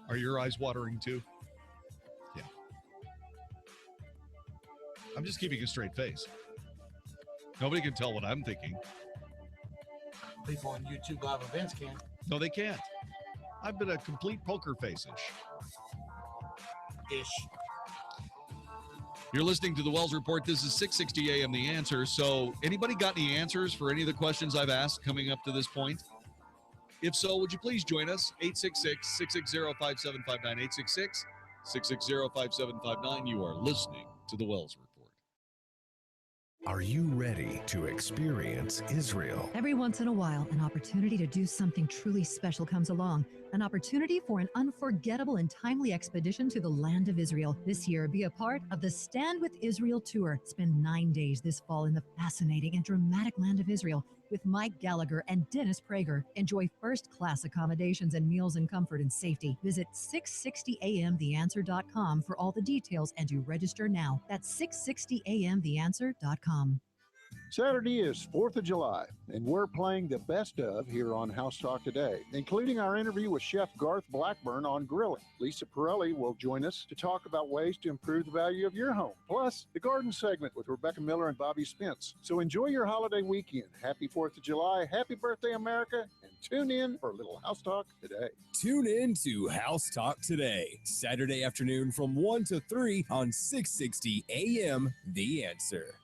Are your eyes watering too? Yeah. I'm just keeping a straight face. Nobody can tell what I'm thinking. People on YouTube live events can. No, they can't. I've been a complete poker face-ish. You're listening to the Wells Report. This is 660 AM The Answer. So anybody got any answers for any of the questions I've asked coming up to this point? If so, would you please join us? 866-660-5759. 866-660-5759. You are listening to the Wells Report. Are you ready to experience Israel? Every once in a while, an opportunity to do something truly special comes along. An opportunity for an unforgettable and timely expedition to the land of Israel. This year, be a part of the Stand with Israel tour. Spend 9 days this fall in the fascinating and dramatic land of Israel with Mike Gallagher and Dennis Prager. Enjoy first-class accommodations and meals in comfort and safety. Visit 660amtheanswer.com for all the details and to register now. That's 660amtheanswer.com. Saturday is 4th of July, and we're playing the best of here on House Talk today, including our interview with Chef Garth Blackburn on grilling. Lisa Pirelli will join us to talk about ways to improve the value of your home, plus the garden segment with Rebecca Miller and Bobby Spence. So enjoy your holiday weekend. Happy 4th of July, happy birthday, America, and tune in for a little House Talk today. Tune in to House Talk today, Saturday afternoon from 1 to 3 on 660 AM The Answer.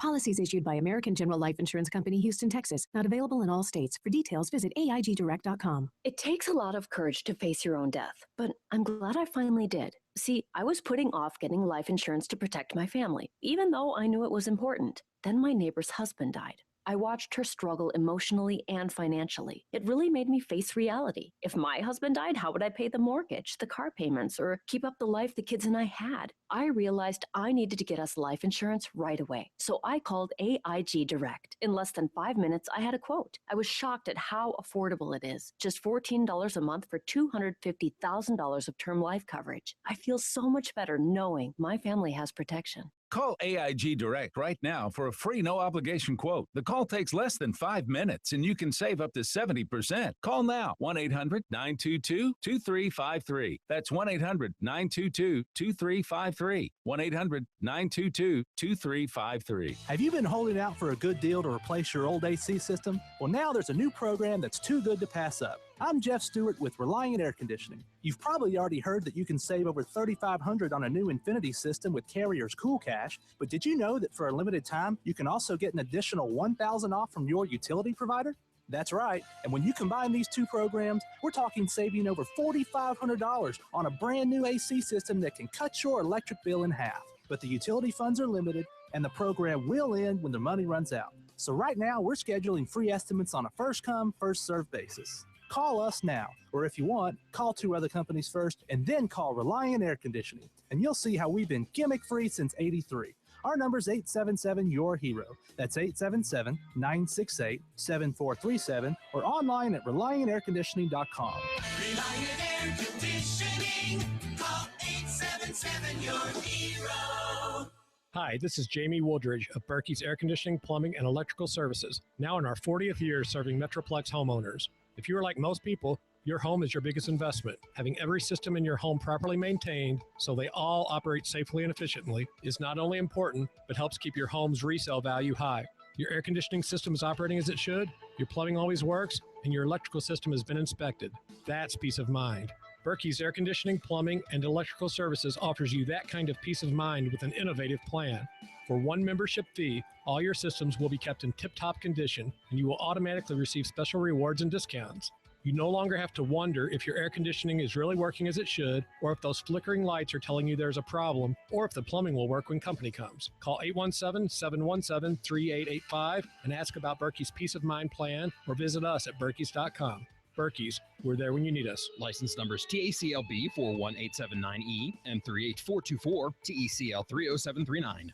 Policies issued by American General Life Insurance Company, Houston, Texas. Not available in all states. For details, visit AIGdirect.com. It takes a lot of courage to face your own death, but I'm glad I finally did. See, I was putting off getting life insurance to protect my family, even though I knew it was important. Then my neighbor's husband died. I watched her struggle emotionally and financially. It really made me face reality. If my husband died, how would I pay the mortgage, the car payments, or keep up the life the kids and I had? I realized I needed to get us life insurance right away. So I called AIG Direct. In less than 5 minutes, I had a quote. I was shocked at how affordable it is. Just $14 a month for $250,000 of term life coverage. I feel so much better knowing my family has protection. Call AIG Direct right now for a free no-obligation quote. The call takes less than 5 minutes, and you can save up to 70%. Call now, 1-800-922-2353. That's 1-800-922-2353. 1-800-922-2353. Have you been holding out for a good deal to replace your old AC system? Well, now there's a new program that's too good to pass up. I'm Jeff Stewart with Reliant Air Conditioning. You've probably already heard that you can save over $3,500 on a new Infinity system with Carrier's Cool Cash, but did you know that for a limited time, you can also get an additional $1,000 off from your utility provider? That's right, and when you combine these two programs, we're talking saving over $4,500 on a brand new AC system that can cut your electric bill in half. But the utility funds are limited, and the program will end when the money runs out. So right now, we're scheduling free estimates on a first-come, first-served basis. Call us now, or if you want, call 2 other companies first, and then call Reliant Air Conditioning, and you'll see how we've been gimmick-free since '83. Our number's 877-YOUR-HERO. That's 877-968-7437, or online at ReliantAirConditioning.com. Reliant Air Conditioning. Call 877-YOUR-HERO. Hi, this is Jamie Wooldridge of Berkey's Air Conditioning, Plumbing, and Electrical Services, now in our 40th year serving Metroplex homeowners. If you are like most people, your home is your biggest investment. Having every system in your home properly maintained so they all operate safely and efficiently is not only important, but helps keep your home's resale value high. Your air conditioning system is operating as it should, your plumbing always works, and your electrical system has been inspected. That's peace of mind. Berkey's Air Conditioning, Plumbing, and Electrical Services offers you that kind of peace of mind with an innovative plan. For one membership fee, all your systems will be kept in tip-top condition, and you will automatically receive special rewards and discounts. You no longer have to wonder if your air conditioning is really working as it should, or if those flickering lights are telling you there's a problem, or if the plumbing will work when company comes. Call 817-717-3885 and ask about Berkey's Peace of Mind plan, or visit us at berkeys.com. Berkey's, we're there when you need us. License numbers TACLB 41879E and 38424, TECL 30739.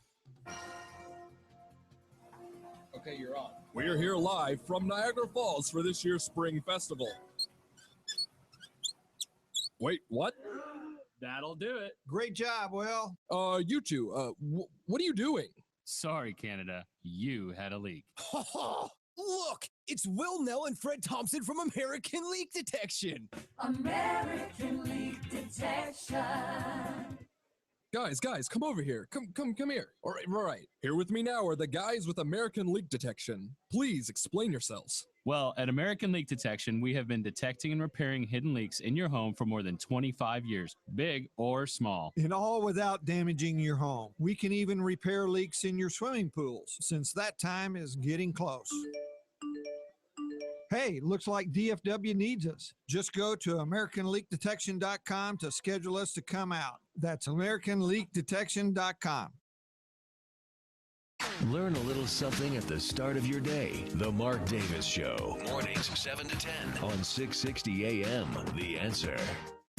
Okay, you're on. We're here live from Niagara Falls for this year's Spring Festival. Wait, what? That'll do it. Great job, Will. You two, what are you doing? Sorry, Canada. You had a leak. Look, it's Will Nell and Fred Thompson from American Leak Detection. American Leak Detection. Guys, come over here. Come here. All right. Here with me now are the guys with American Leak Detection. Please explain yourselves. Well, at American Leak Detection, we have been detecting and repairing hidden leaks in your home for more than 25 years, big or small. And all without damaging your home. We can even repair leaks in your swimming pools, since that time is getting close. Hey, looks like DFW needs us. Just go to AmericanLeakDetection.com to schedule us to come out. That's AmericanLeakDetection.com. Learn a little something at the start of your day. The Mark Davis Show. Mornings 7 to 10 on 660 AM. The Answer.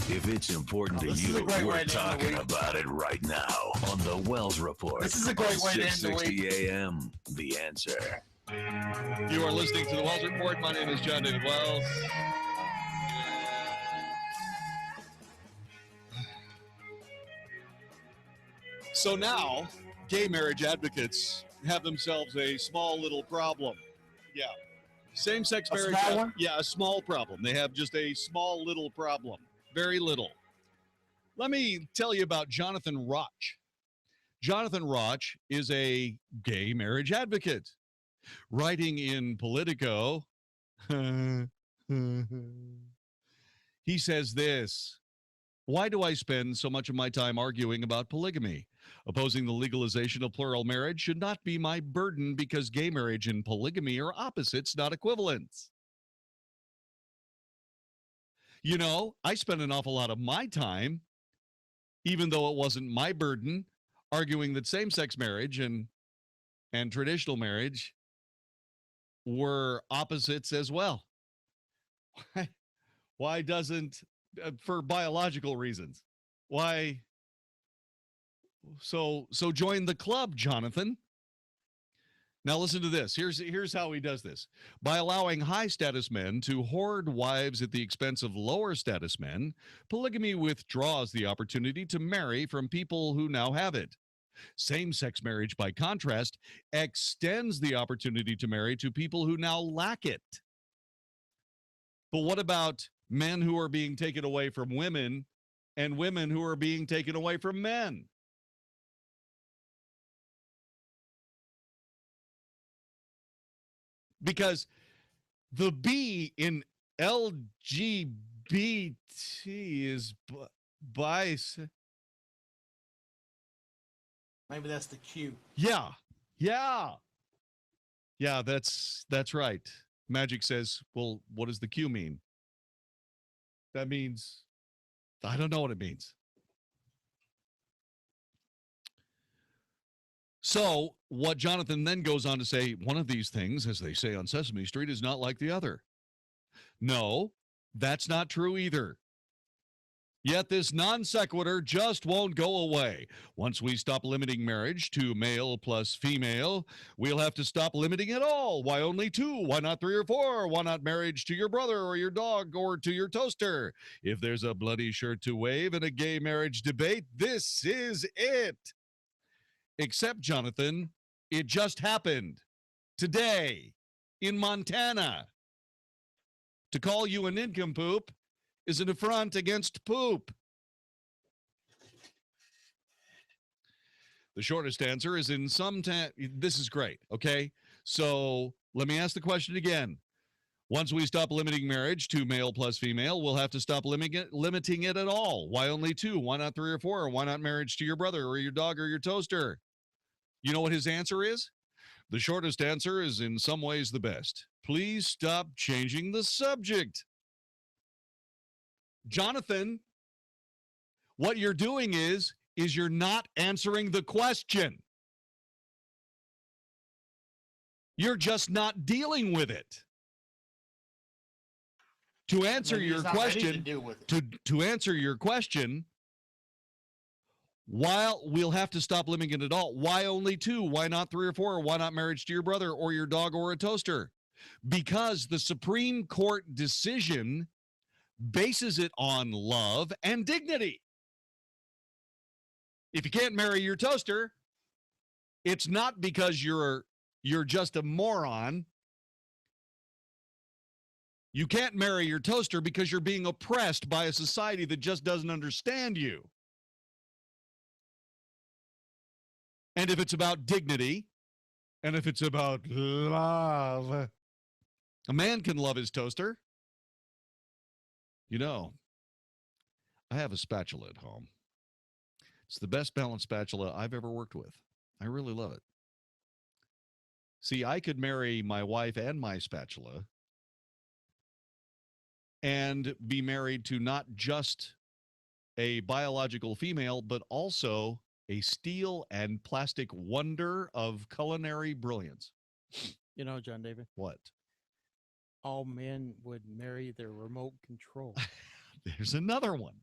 If it's important to you, we're talking about it right now on the Wells Report. This is a great way to end the week. 660 AM. The Answer. You are listening to the Wells Report. My name is Jon-David Wells. So now, gay marriage advocates have themselves a small little problem. Yeah. Same-sex marriage. A small problem. They have just a small little problem. Very little. Let me tell you about Jonathan Roch. Jonathan Roch is a gay marriage advocate. Writing in Politico, he says this: why do I spend so much of my time arguing about polygamy? Opposing the legalization of plural marriage should not be my burden because gay marriage and polygamy are opposites, not equivalents. You know, I spent an awful lot of my time, even though it wasn't my burden, arguing that same-sex marriage and traditional marriage were opposites as well. Why doesn't, for biological reasons, why? So join the club, Jonathan. Now listen to this. Here's how he does this. By allowing high status men to hoard wives at the expense of lower status men, polygamy withdraws the opportunity to marry from people who now have it. Same-sex marriage, by contrast, extends the opportunity to marry to people who now lack it. But what about men who are being taken away from women and women who are being taken away from men? Because the B in LGBT is bis. Maybe that's the Q. Yeah, that's right. Magic says, well, what does the Q mean? That means, I don't know what it means. So what Jonathan then goes on to say, one of these things, as they say on Sesame Street, is not like the other. No, that's not true either. Yet this non sequitur just won't go away. Once we stop limiting marriage to male plus female, we'll have to stop limiting it all. Why only 2? Why not 3 or 4? Why not marriage to your brother or your dog or to your toaster? If there's a bloody shirt to wave in a gay marriage debate, this is it. Except, Jonathan, it just happened today in Montana. To call you a nincompoop is an affront against poop. The shortest answer is in some this is great, okay? So let me ask the question again. Once we stop limiting marriage to male plus female, we'll have to stop limiting it at all. Why only 2? Why not 3 or 4? Why not marriage to your brother or your dog or your toaster? You know what his answer is? The shortest answer is in some ways the best. Please stop changing the subject. Jonathan, what you're doing is you're not answering the question. You're just not dealing with it. To answer Maybe your he's not ready to question, deal with it. to answer your question, while we'll have to stop limiting it all, why only 2? Why not 3 or 4? Or why not marriage to your brother or your dog or a toaster? Because the Supreme Court decision bases it on love and dignity. If you can't marry your toaster, it's not because you're just a moron. You can't marry your toaster because you're being oppressed by a society that just doesn't understand you. And if it's about dignity, and if it's about love, a man can love his toaster. You know, I have a spatula at home. It's the best balanced spatula I've ever worked with. I really love it. See, I could marry my wife and my spatula and be married to not just a biological female, but also a steel and plastic wonder of culinary brilliance. You know, Jon-David. What? All men would marry their remote control. There's another one.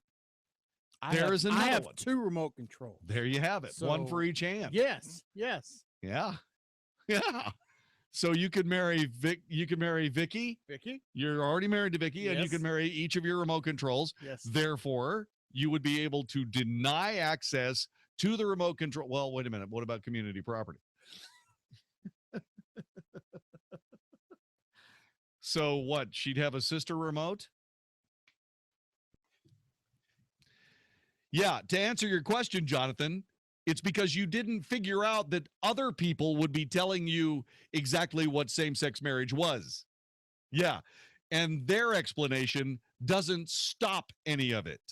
I have 2 remote controls. There you have it. So, one for each hand. Yes. Yeah. Yeah. So you could marry Vicky. Vicky? You're already married to Vicky, and you Yes. can marry each of your remote controls. Yes. Therefore, you would be able to deny access to the remote control. Well, wait a minute. What about community property? So what? She'd have a sister remote? Yeah, to answer your question, Jonathan, it's because you didn't figure out that other people would be telling you exactly what same-sex marriage was. Yeah, and their explanation doesn't stop any of it.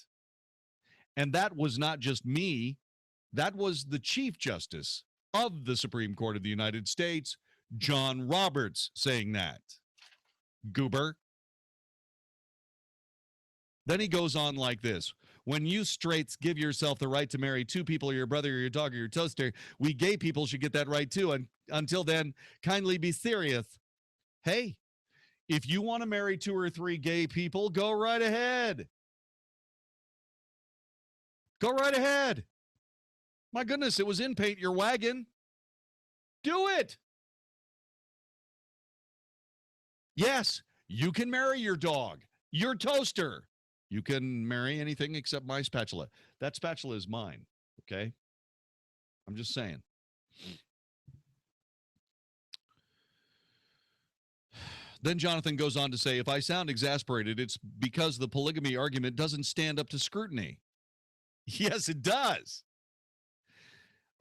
And that was not just me. That was the Chief Justice of the Supreme Court of the United States, John Roberts, saying that. Goober. Then he goes on like this. When you straights give yourself the right to marry 2 people, or your brother, or your dog, or your toaster, we gay people should get that right too. And until then, kindly be serious. Hey, if you want to marry 2 or 3 gay people, go right ahead. Go right ahead. My goodness, it was in Paint Your Wagon. Do it. Yes, you can marry your dog, your toaster. You can marry anything except my spatula. That spatula is mine, okay? I'm just saying. Then Jonathan goes on to say, if I sound exasperated, it's because the polygamy argument doesn't stand up to scrutiny. Yes, it does.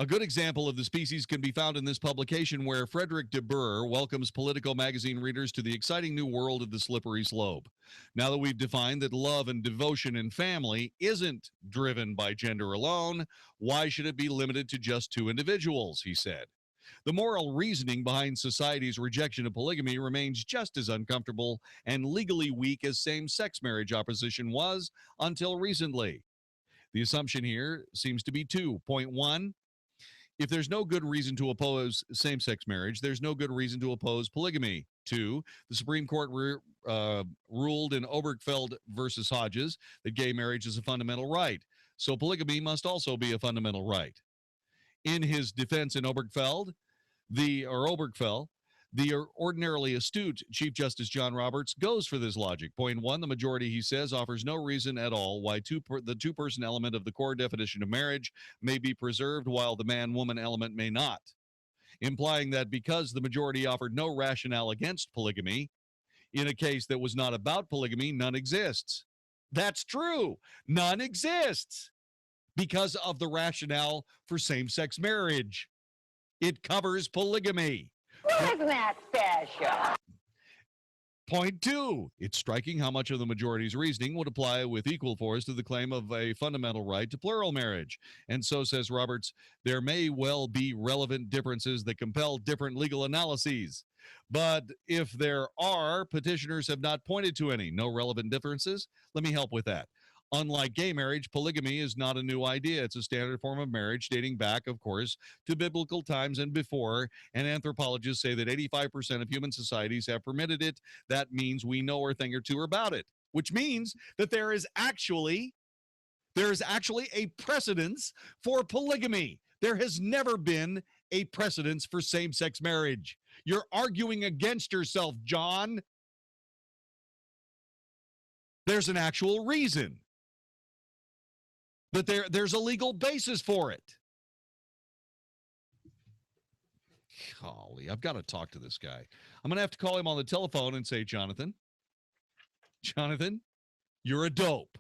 A good example of the species can be found in this publication where Frederick de Boer welcomes Politico magazine readers to the exciting new world of the slippery slope. Now that we've defined that love and devotion in family isn't driven by gender alone, why should it be limited to just 2 individuals, he said. The moral reasoning behind society's rejection of polygamy remains just as uncomfortable and legally weak as same-sex marriage opposition was until recently. The assumption here seems to be 2. Point 1, if there's no good reason to oppose same-sex marriage, there's no good reason to oppose polygamy. 2, the Supreme Court ruled in Obergefell versus Hodges that gay marriage is a fundamental right. So polygamy must also be a fundamental right. In his defense in Obergefell, the ordinarily astute Chief Justice John Roberts goes for this logic. Point 1, the majority, he says, offers no reason at all why the 2-person element of the core definition of marriage may be preserved while the man-woman element may not, implying that because the majority offered no rationale against polygamy, in a case that was not about polygamy, none exists. That's true. None exists because of the rationale for same-sex marriage. It covers polygamy. Isn't that special? Point 2, it's striking how much of the majority's reasoning would apply with equal force to the claim of a fundamental right to plural marriage. And so, says Roberts, there may well be relevant differences that compel different legal analyses. But if there are, petitioners have not pointed to any. No relevant differences? Let me help with that. Unlike gay marriage, polygamy is not a new idea. It's a standard form of marriage dating back, of course, to biblical times and before, and anthropologists say that 85% of human societies have permitted it. That means we know a thing or 2 about it. which means that there is actually a precedence for polygamy. There has never been a precedence for same-sex marriage. You're arguing against yourself, John. There's an actual reason. But there's a legal basis for it. Golly, I've got to talk to this guy. I'm going to have to call him on the telephone and say, Jonathan, you're a dope.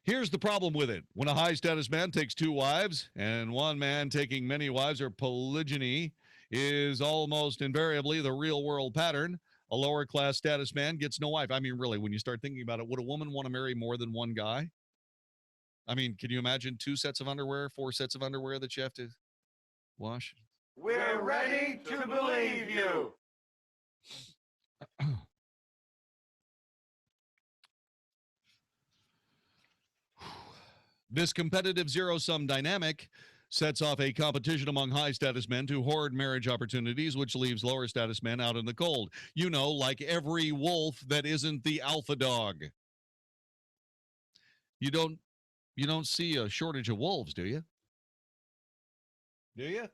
Here's the problem with it. When a high-status man takes 2 wives and one man taking many wives, or polygyny, is almost invariably the real-world pattern. A lower-class status man gets no wife. I mean, really, when you start thinking about it, would a woman want to marry more than one guy? I mean, can you imagine 2 sets of underwear, 4 sets of underwear that you have to wash? We're ready to believe you. This competitive zero-sum dynamic sets off a competition among high-status men to hoard marriage opportunities, which leaves lower-status men out in the cold. You know, like every wolf that isn't the alpha dog. You don't see a shortage of wolves, do you? Do you?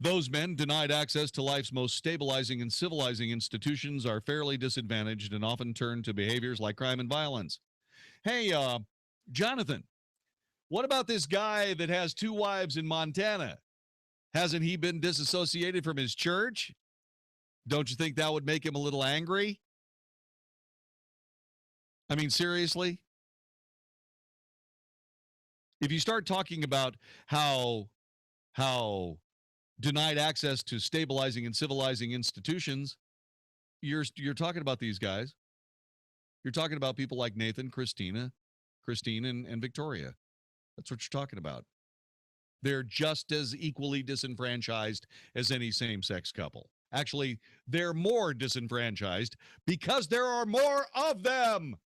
Those men denied access to life's most stabilizing and civilizing institutions are fairly disadvantaged and often turn to behaviors like crime and violence. Hey, Jonathan, what about this guy that has 2 wives in Montana? Hasn't he been disassociated from his church? Don't you think that would make him a little angry? I mean, seriously? If you start talking about how denied access to stabilizing and civilizing institutions, you're talking about these guys. You're talking about people like Nathan, Christine, and Victoria. That's what you're talking about. They're just as equally disenfranchised as any same-sex couple. Actually, they're more disenfranchised because there are more of them.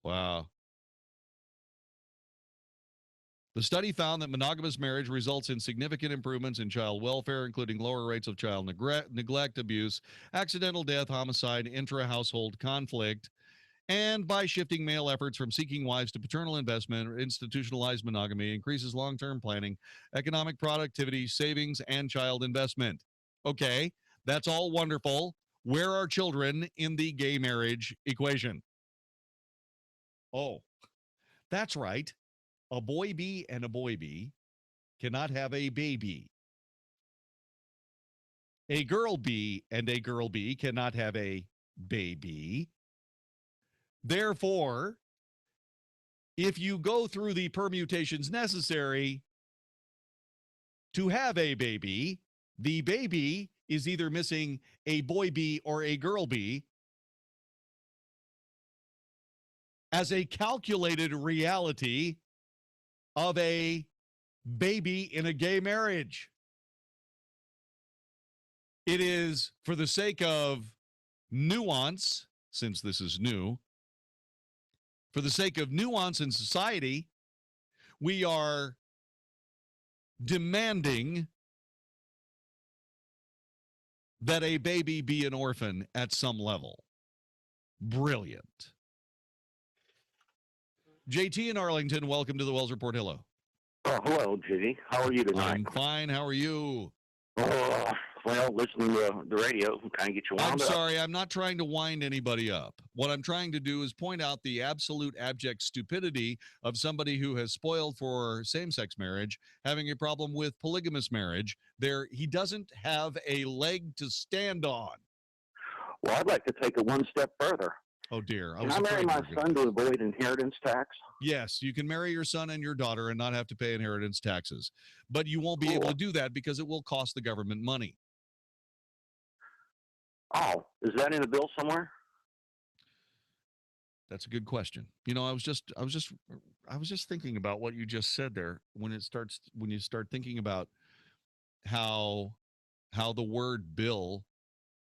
Wow. The study found that monogamous marriage results in significant improvements in child welfare, including lower rates of child neglect, abuse, accidental death, homicide, intra-household conflict, and by shifting male efforts from seeking wives to paternal investment or institutionalized monogamy, increases long-term planning, economic productivity, savings, and child investment. Okay, that's all wonderful. Where are children in the gay marriage equation? Oh, that's right. A boy bee and a boy bee cannot have a baby. A girl bee and a girl bee cannot have a baby. Therefore, if you go through the permutations necessary to have a baby, the baby is either missing a boy bee or a girl bee. As a calculated reality of a baby in a gay marriage. It is for the sake of nuance, since this is new, for the sake of nuance in society, we are demanding that a baby be an orphan at some level. Brilliant. JT in Arlington, welcome to the Wells Report. Hello. Oh, hello, JD. How are you tonight? I'm fine. How are you? Well, listening to the radio kind of get you wound I'm up. sorry. I'm not trying to wind anybody up. What I'm trying to do is point out the absolute abject stupidity of somebody who has spoiled for same-sex marriage, having a problem with polygamous marriage. He doesn't have a leg to stand on. Well, I'd like to take it one step further. Oh, dear. Can I marry my son to avoid inheritance tax? Yes, you can marry your son and your daughter and not have to pay inheritance taxes. But you won't be able to do that because it will cost the government money. Oh, is that in a bill somewhere? That's a good question. You know, I was just thinking about what you just said there when you start thinking about how the word bill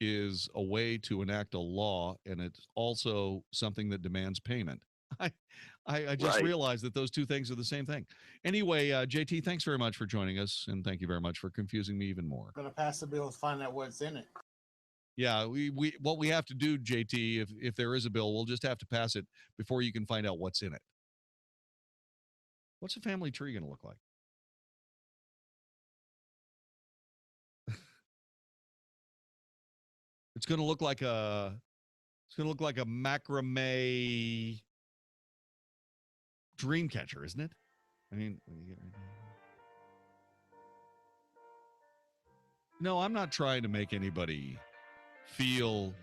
is a way to enact a law, and it's also something that demands payment. I just Right. realized that those two things are the same thing. Anyway, JT, thanks very much for joining us, and thank you very much for confusing me even more. Gonna pass the bill and find out what's in it. Yeah, we what we have to do, JT, if there is a bill, we'll just have to pass it before you can find out what's in it. What's a family tree going to look like? It's going to look like a macrame dream catcher, isn't it? I mean, no, I'm not trying to make anybody feel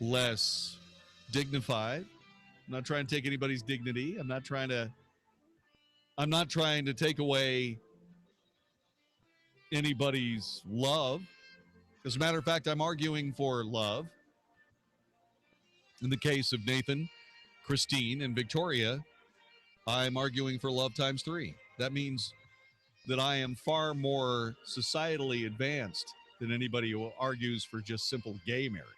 less dignified. I'm not trying to take anybody's dignity. I'm not trying to take away anybody's love. As a matter of fact, I'm arguing for love. In the case of Nathan, Christine, and Victoria, I'm arguing for love times 3. That means that I am far more societally advanced than anybody who argues for just simple gay marriage.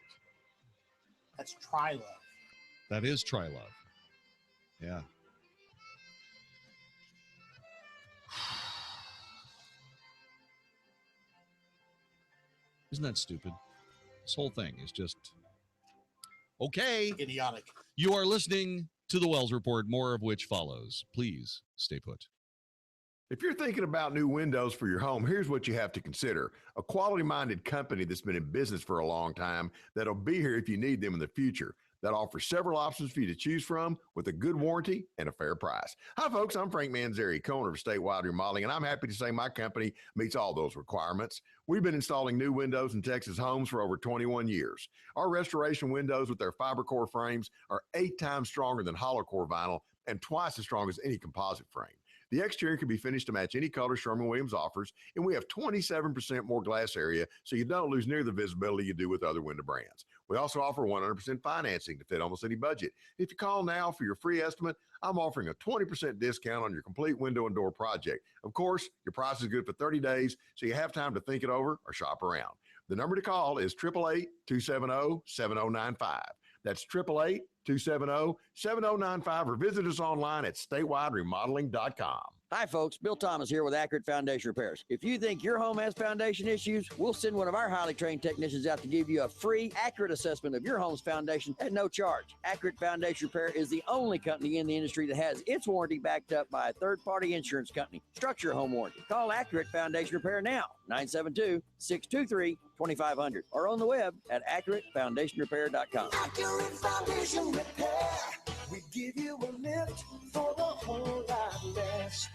That's tri-love. That is tri-love. Yeah. Isn't that stupid? This whole thing is just okay. Idiotic. You are listening to the Wells Report, more of which follows. Please stay put. If you're thinking about new windows for your home, here's what you have to consider. A quality-minded company that's been in business for a long time that'll be here if you need them in the future. That offers several options for you to choose from with a good warranty and a fair price. Hi, folks. I'm Frank Manzeri, co-owner of Statewide Remodeling, and I'm happy to say my company meets all those requirements. We've been installing new windows in Texas homes for over 21 years. Our restoration windows with their fiber core frames are 8 times stronger than hollow core vinyl and twice as strong as any composite frame. The exterior can be finished to match any color Sherwin-Williams offers, and we have 27% more glass area, so you don't lose near the visibility you do with other window brands. We also offer 100% financing to fit almost any budget. If you call now for your free estimate, I'm offering a 20% discount on your complete window and door project. Of course, your price is good for 30 days, so you have time to think it over or shop around. The number to call is 888-270-7095. That's 888-270-7095, or visit us online at statewideremodeling.com. Hi, folks. Bill Thomas here with Accurate Foundation Repairs. If you think your home has foundation issues, we'll send one of our highly trained technicians out to give you a free, accurate assessment of your home's foundation at no charge. Accurate Foundation Repair is the only company in the industry that has its warranty backed up by a third-party insurance company. Structure home warranty. Call Accurate Foundation Repair now, 972-623-2500, or on the web at AccurateFoundationRepair.com. Accurate Foundation Repair. We give you a lift for the whole lot less.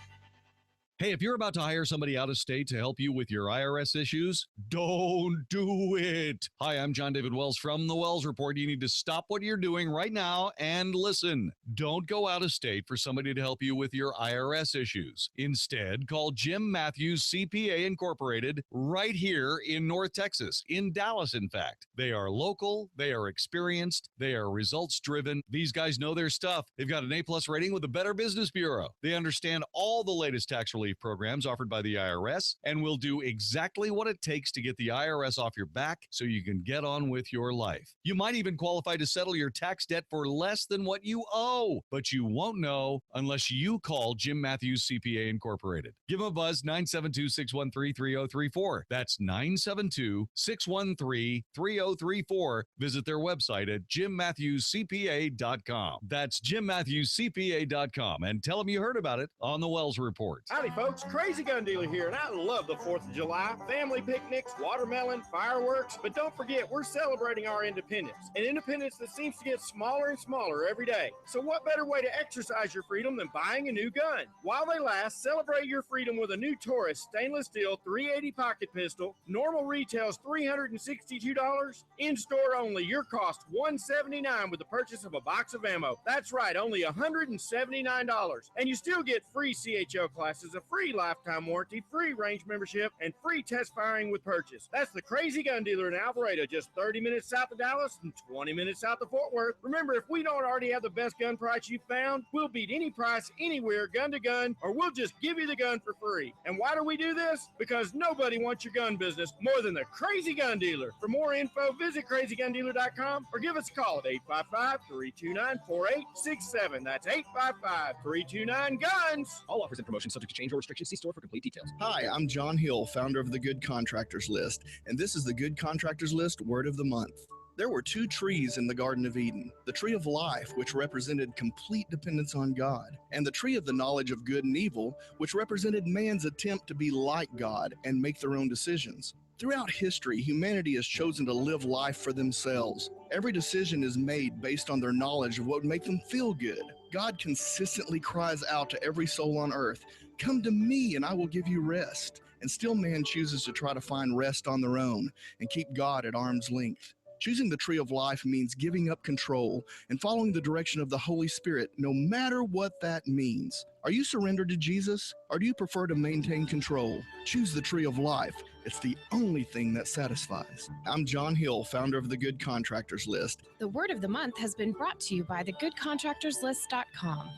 Hey, if you're about to hire somebody out of state to help you with your IRS issues, don't do it. Hi, I'm Jon-David Wells from the Wells Report. You need to stop what you're doing right now and listen. Don't go out of state for somebody to help you with your IRS issues. Instead, call Jim Matthews CPA Incorporated right here in North Texas, in Dallas, in fact. They are local, they are experienced, they are results-driven. These guys know their stuff. They've got an A-plus rating with the Better Business Bureau. They understand all the latest tax relief programs offered by the IRS and will do exactly what it takes to get the IRS off your back so you can get on with your life. You might even qualify to settle your tax debt for less than what you owe, but you won't know unless you call Jim Matthews CPA Incorporated. Give them a buzz, 972-613-3034. That's 972-613-3034. Visit their website at jimmatthewscpa.com. That's jimmatthewscpa.com, and tell them you heard about it on the Wells Report. Howdy, folks. Crazy Gun Dealer here, and I love the 4th of July. Family picnics, watermelon, fireworks. But don't forget, we're celebrating our independence. An independence that seems to get smaller and smaller every day. So what better way to exercise your freedom than buying a new gun? While they last, celebrate your freedom with a new Taurus stainless steel 380 pocket pistol. Normal retails $362. In-store only, your cost $179 with the purchase of a box of ammo. That's right, only $179. And you still get free CHO classes, a free lifetime warranty, free range membership, and free test firing with purchase. That's the Crazy Gun Dealer in Alvarado, just 30 minutes south of Dallas and 20 minutes south of Fort Worth. Remember, if we don't already have the best gun price you found, we'll beat any price anywhere, gun to gun, or we'll just give you the gun for free. And why do we do this? Because nobody wants your gun business more than the Crazy Gun Dealer. For more info, visit crazygundealer.com or give us a call at 855-329-4867. That's 855-329-GUNS. All offers and promotions subject to change or restrictions. See store for complete details. Hi, I'm John Hill, founder of the Good Contractors List, and this is the Good Contractors List Word of the Month. There were two trees in the Garden of Eden, the tree of life, which represented complete dependence on God, and the tree of the knowledge of good and evil, which represented man's attempt to be like God and make their own decisions. Throughout history, humanity has chosen to live life for themselves. Every decision is made based on their knowledge of what would make them feel good. God consistently cries out to every soul on earth, "Come to me and I will give you rest." And still man chooses to try to find rest on their own and keep God at arm's length. Choosing the tree of life means giving up control and following the direction of the Holy Spirit, no matter what that means. Are you surrendered to Jesus, or do you prefer to maintain control? Choose the tree of life. It's the only thing that satisfies. I'm John Hill, founder of the Good Contractors List. The word of the month has been brought to you by thegoodcontractorslist.com.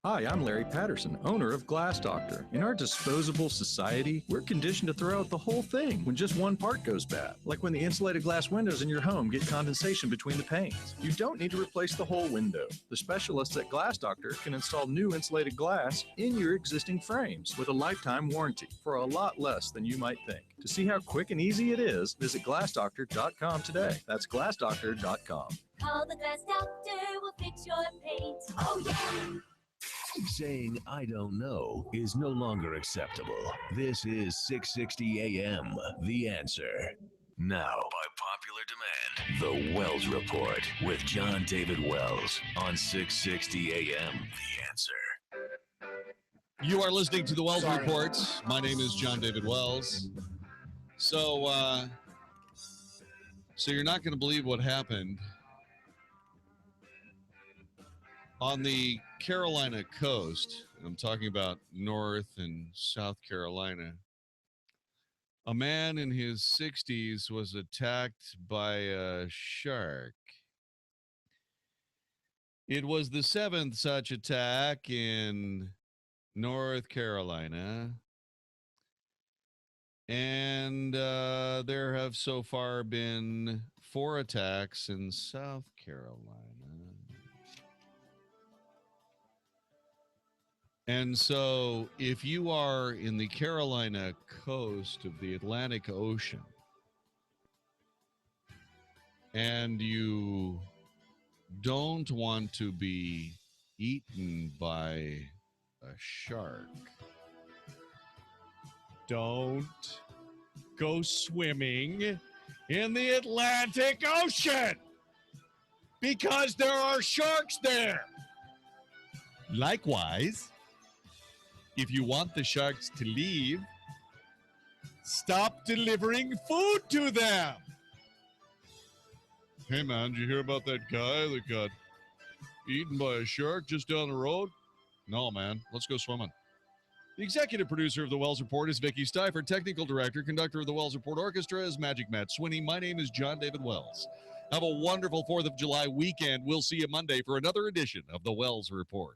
Hi, I'm Larry Patterson, owner of Glass Doctor. In our disposable society, we're conditioned to throw out the whole thing when just one part goes bad. Like when the insulated glass windows in your home get condensation between the panes. You don't need to replace the whole window. The specialists at Glass Doctor can install new insulated glass in your existing frames with a lifetime warranty for a lot less than you might think. To see how quick and easy it is, visit glassdoctor.com today. That's glassdoctor.com. Call the Glass Doctor, we'll fix your paint. Oh, yeah! Saying "I don't know" is no longer acceptable. This is 660 AM, The Answer. Now, by popular demand, The Wells Report with Jon-David Wells on 660 AM, The Answer. You are listening to The Wells Report. My name is Jon-David Wells. So you're not going to believe what happened on the Carolina coast. I'm talking about North and South Carolina. A man in his 60s was attacked by a shark. It was the 7th such attack in North Carolina. And there have so far been 4 attacks in South Carolina. And so if you are in the Carolina coast of the Atlantic Ocean and you don't want to be eaten by a shark, don't go swimming in the Atlantic Ocean because there are sharks there. Likewise, if you want the sharks to leave, stop delivering food to them. Hey, man, did you hear about that guy that got eaten by a shark just down the road? No, man. Let's go swimming. The executive producer of The Wells Report is Vicky Stifer. Technical director, conductor of The Wells Report Orchestra is Magic Matt Swinney. My name is Jon-David Wells. Have a wonderful 4th of July weekend. We'll see you Monday for another edition of The Wells Report.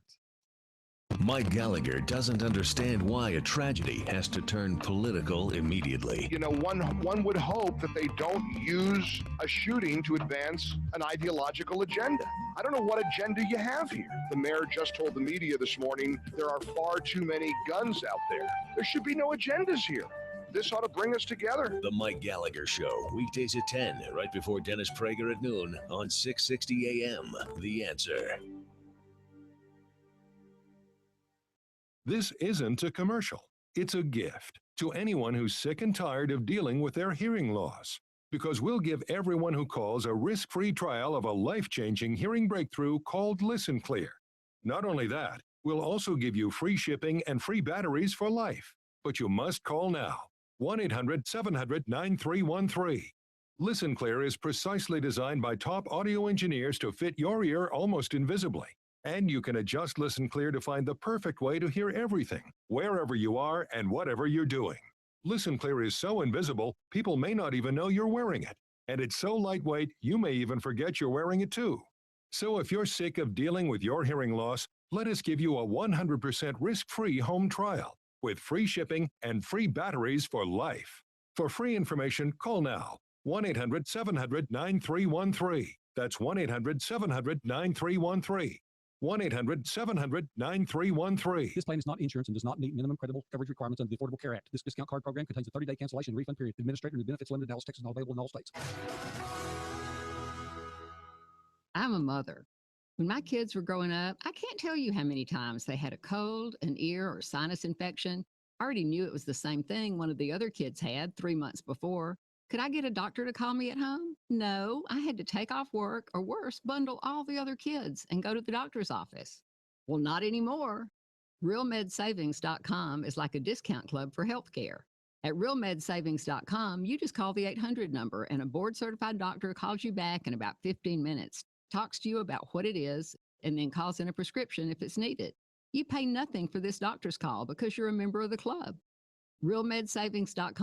Mike Gallagher doesn't understand why a tragedy has to turn political immediately. You know, one would hope that they don't use a shooting to advance an ideological agenda. I don't know what agenda you have here. The mayor just told the media this morning there are far too many guns out there. There should be no agendas here. This ought to bring us together. The Mike Gallagher Show, weekdays at 10, right before Dennis Prager at noon on 660 AM. The Answer. This isn't a commercial. It's a gift to anyone who's sick and tired of dealing with their hearing loss. Because we'll give everyone who calls a risk-free trial of a life-changing hearing breakthrough called Listen Clear. Not only that, we'll also give you free shipping and free batteries for life. But you must call now. 1-800-700-9313. Listen Clear is precisely designed by top audio engineers to fit your ear almost invisibly. And you can adjust Listen Clear to find the perfect way to hear everything, wherever you are and whatever you're doing. Listen Clear is so invisible, people may not even know you're wearing it. And it's so lightweight, you may even forget you're wearing it too. So if you're sick of dealing with your hearing loss, let us give you a 100% risk-free home trial with free shipping and free batteries for life. For free information, call now. 1-800-700-9313. That's 1-800-700-9313. 1-800-700-9313. This plan is not insurance and does not meet minimum credible coverage requirements under the Affordable Care Act. This discount card program contains a 30-day cancellation and refund period. Administrator and benefits limited, Dallas, Texas, not available in all states. I'm a mother. When my kids were growing up, I can't tell you how many times they had a cold, an ear, or sinus infection. I already knew it was the same thing one of the other kids had 3 months before. Could I get a doctor to call me at home? No, I had to take off work, or worse, bundle all the other kids and go to the doctor's office. Well, not anymore. RealMedSavings.com is like a discount club for healthcare. At RealMedSavings.com, you just call the 800 number and a board-certified doctor calls you back in about 15 minutes, talks to you about what it is, and then calls in a prescription if it's needed. You pay nothing for this doctor's call because you're a member of the club. RealMedSavings.com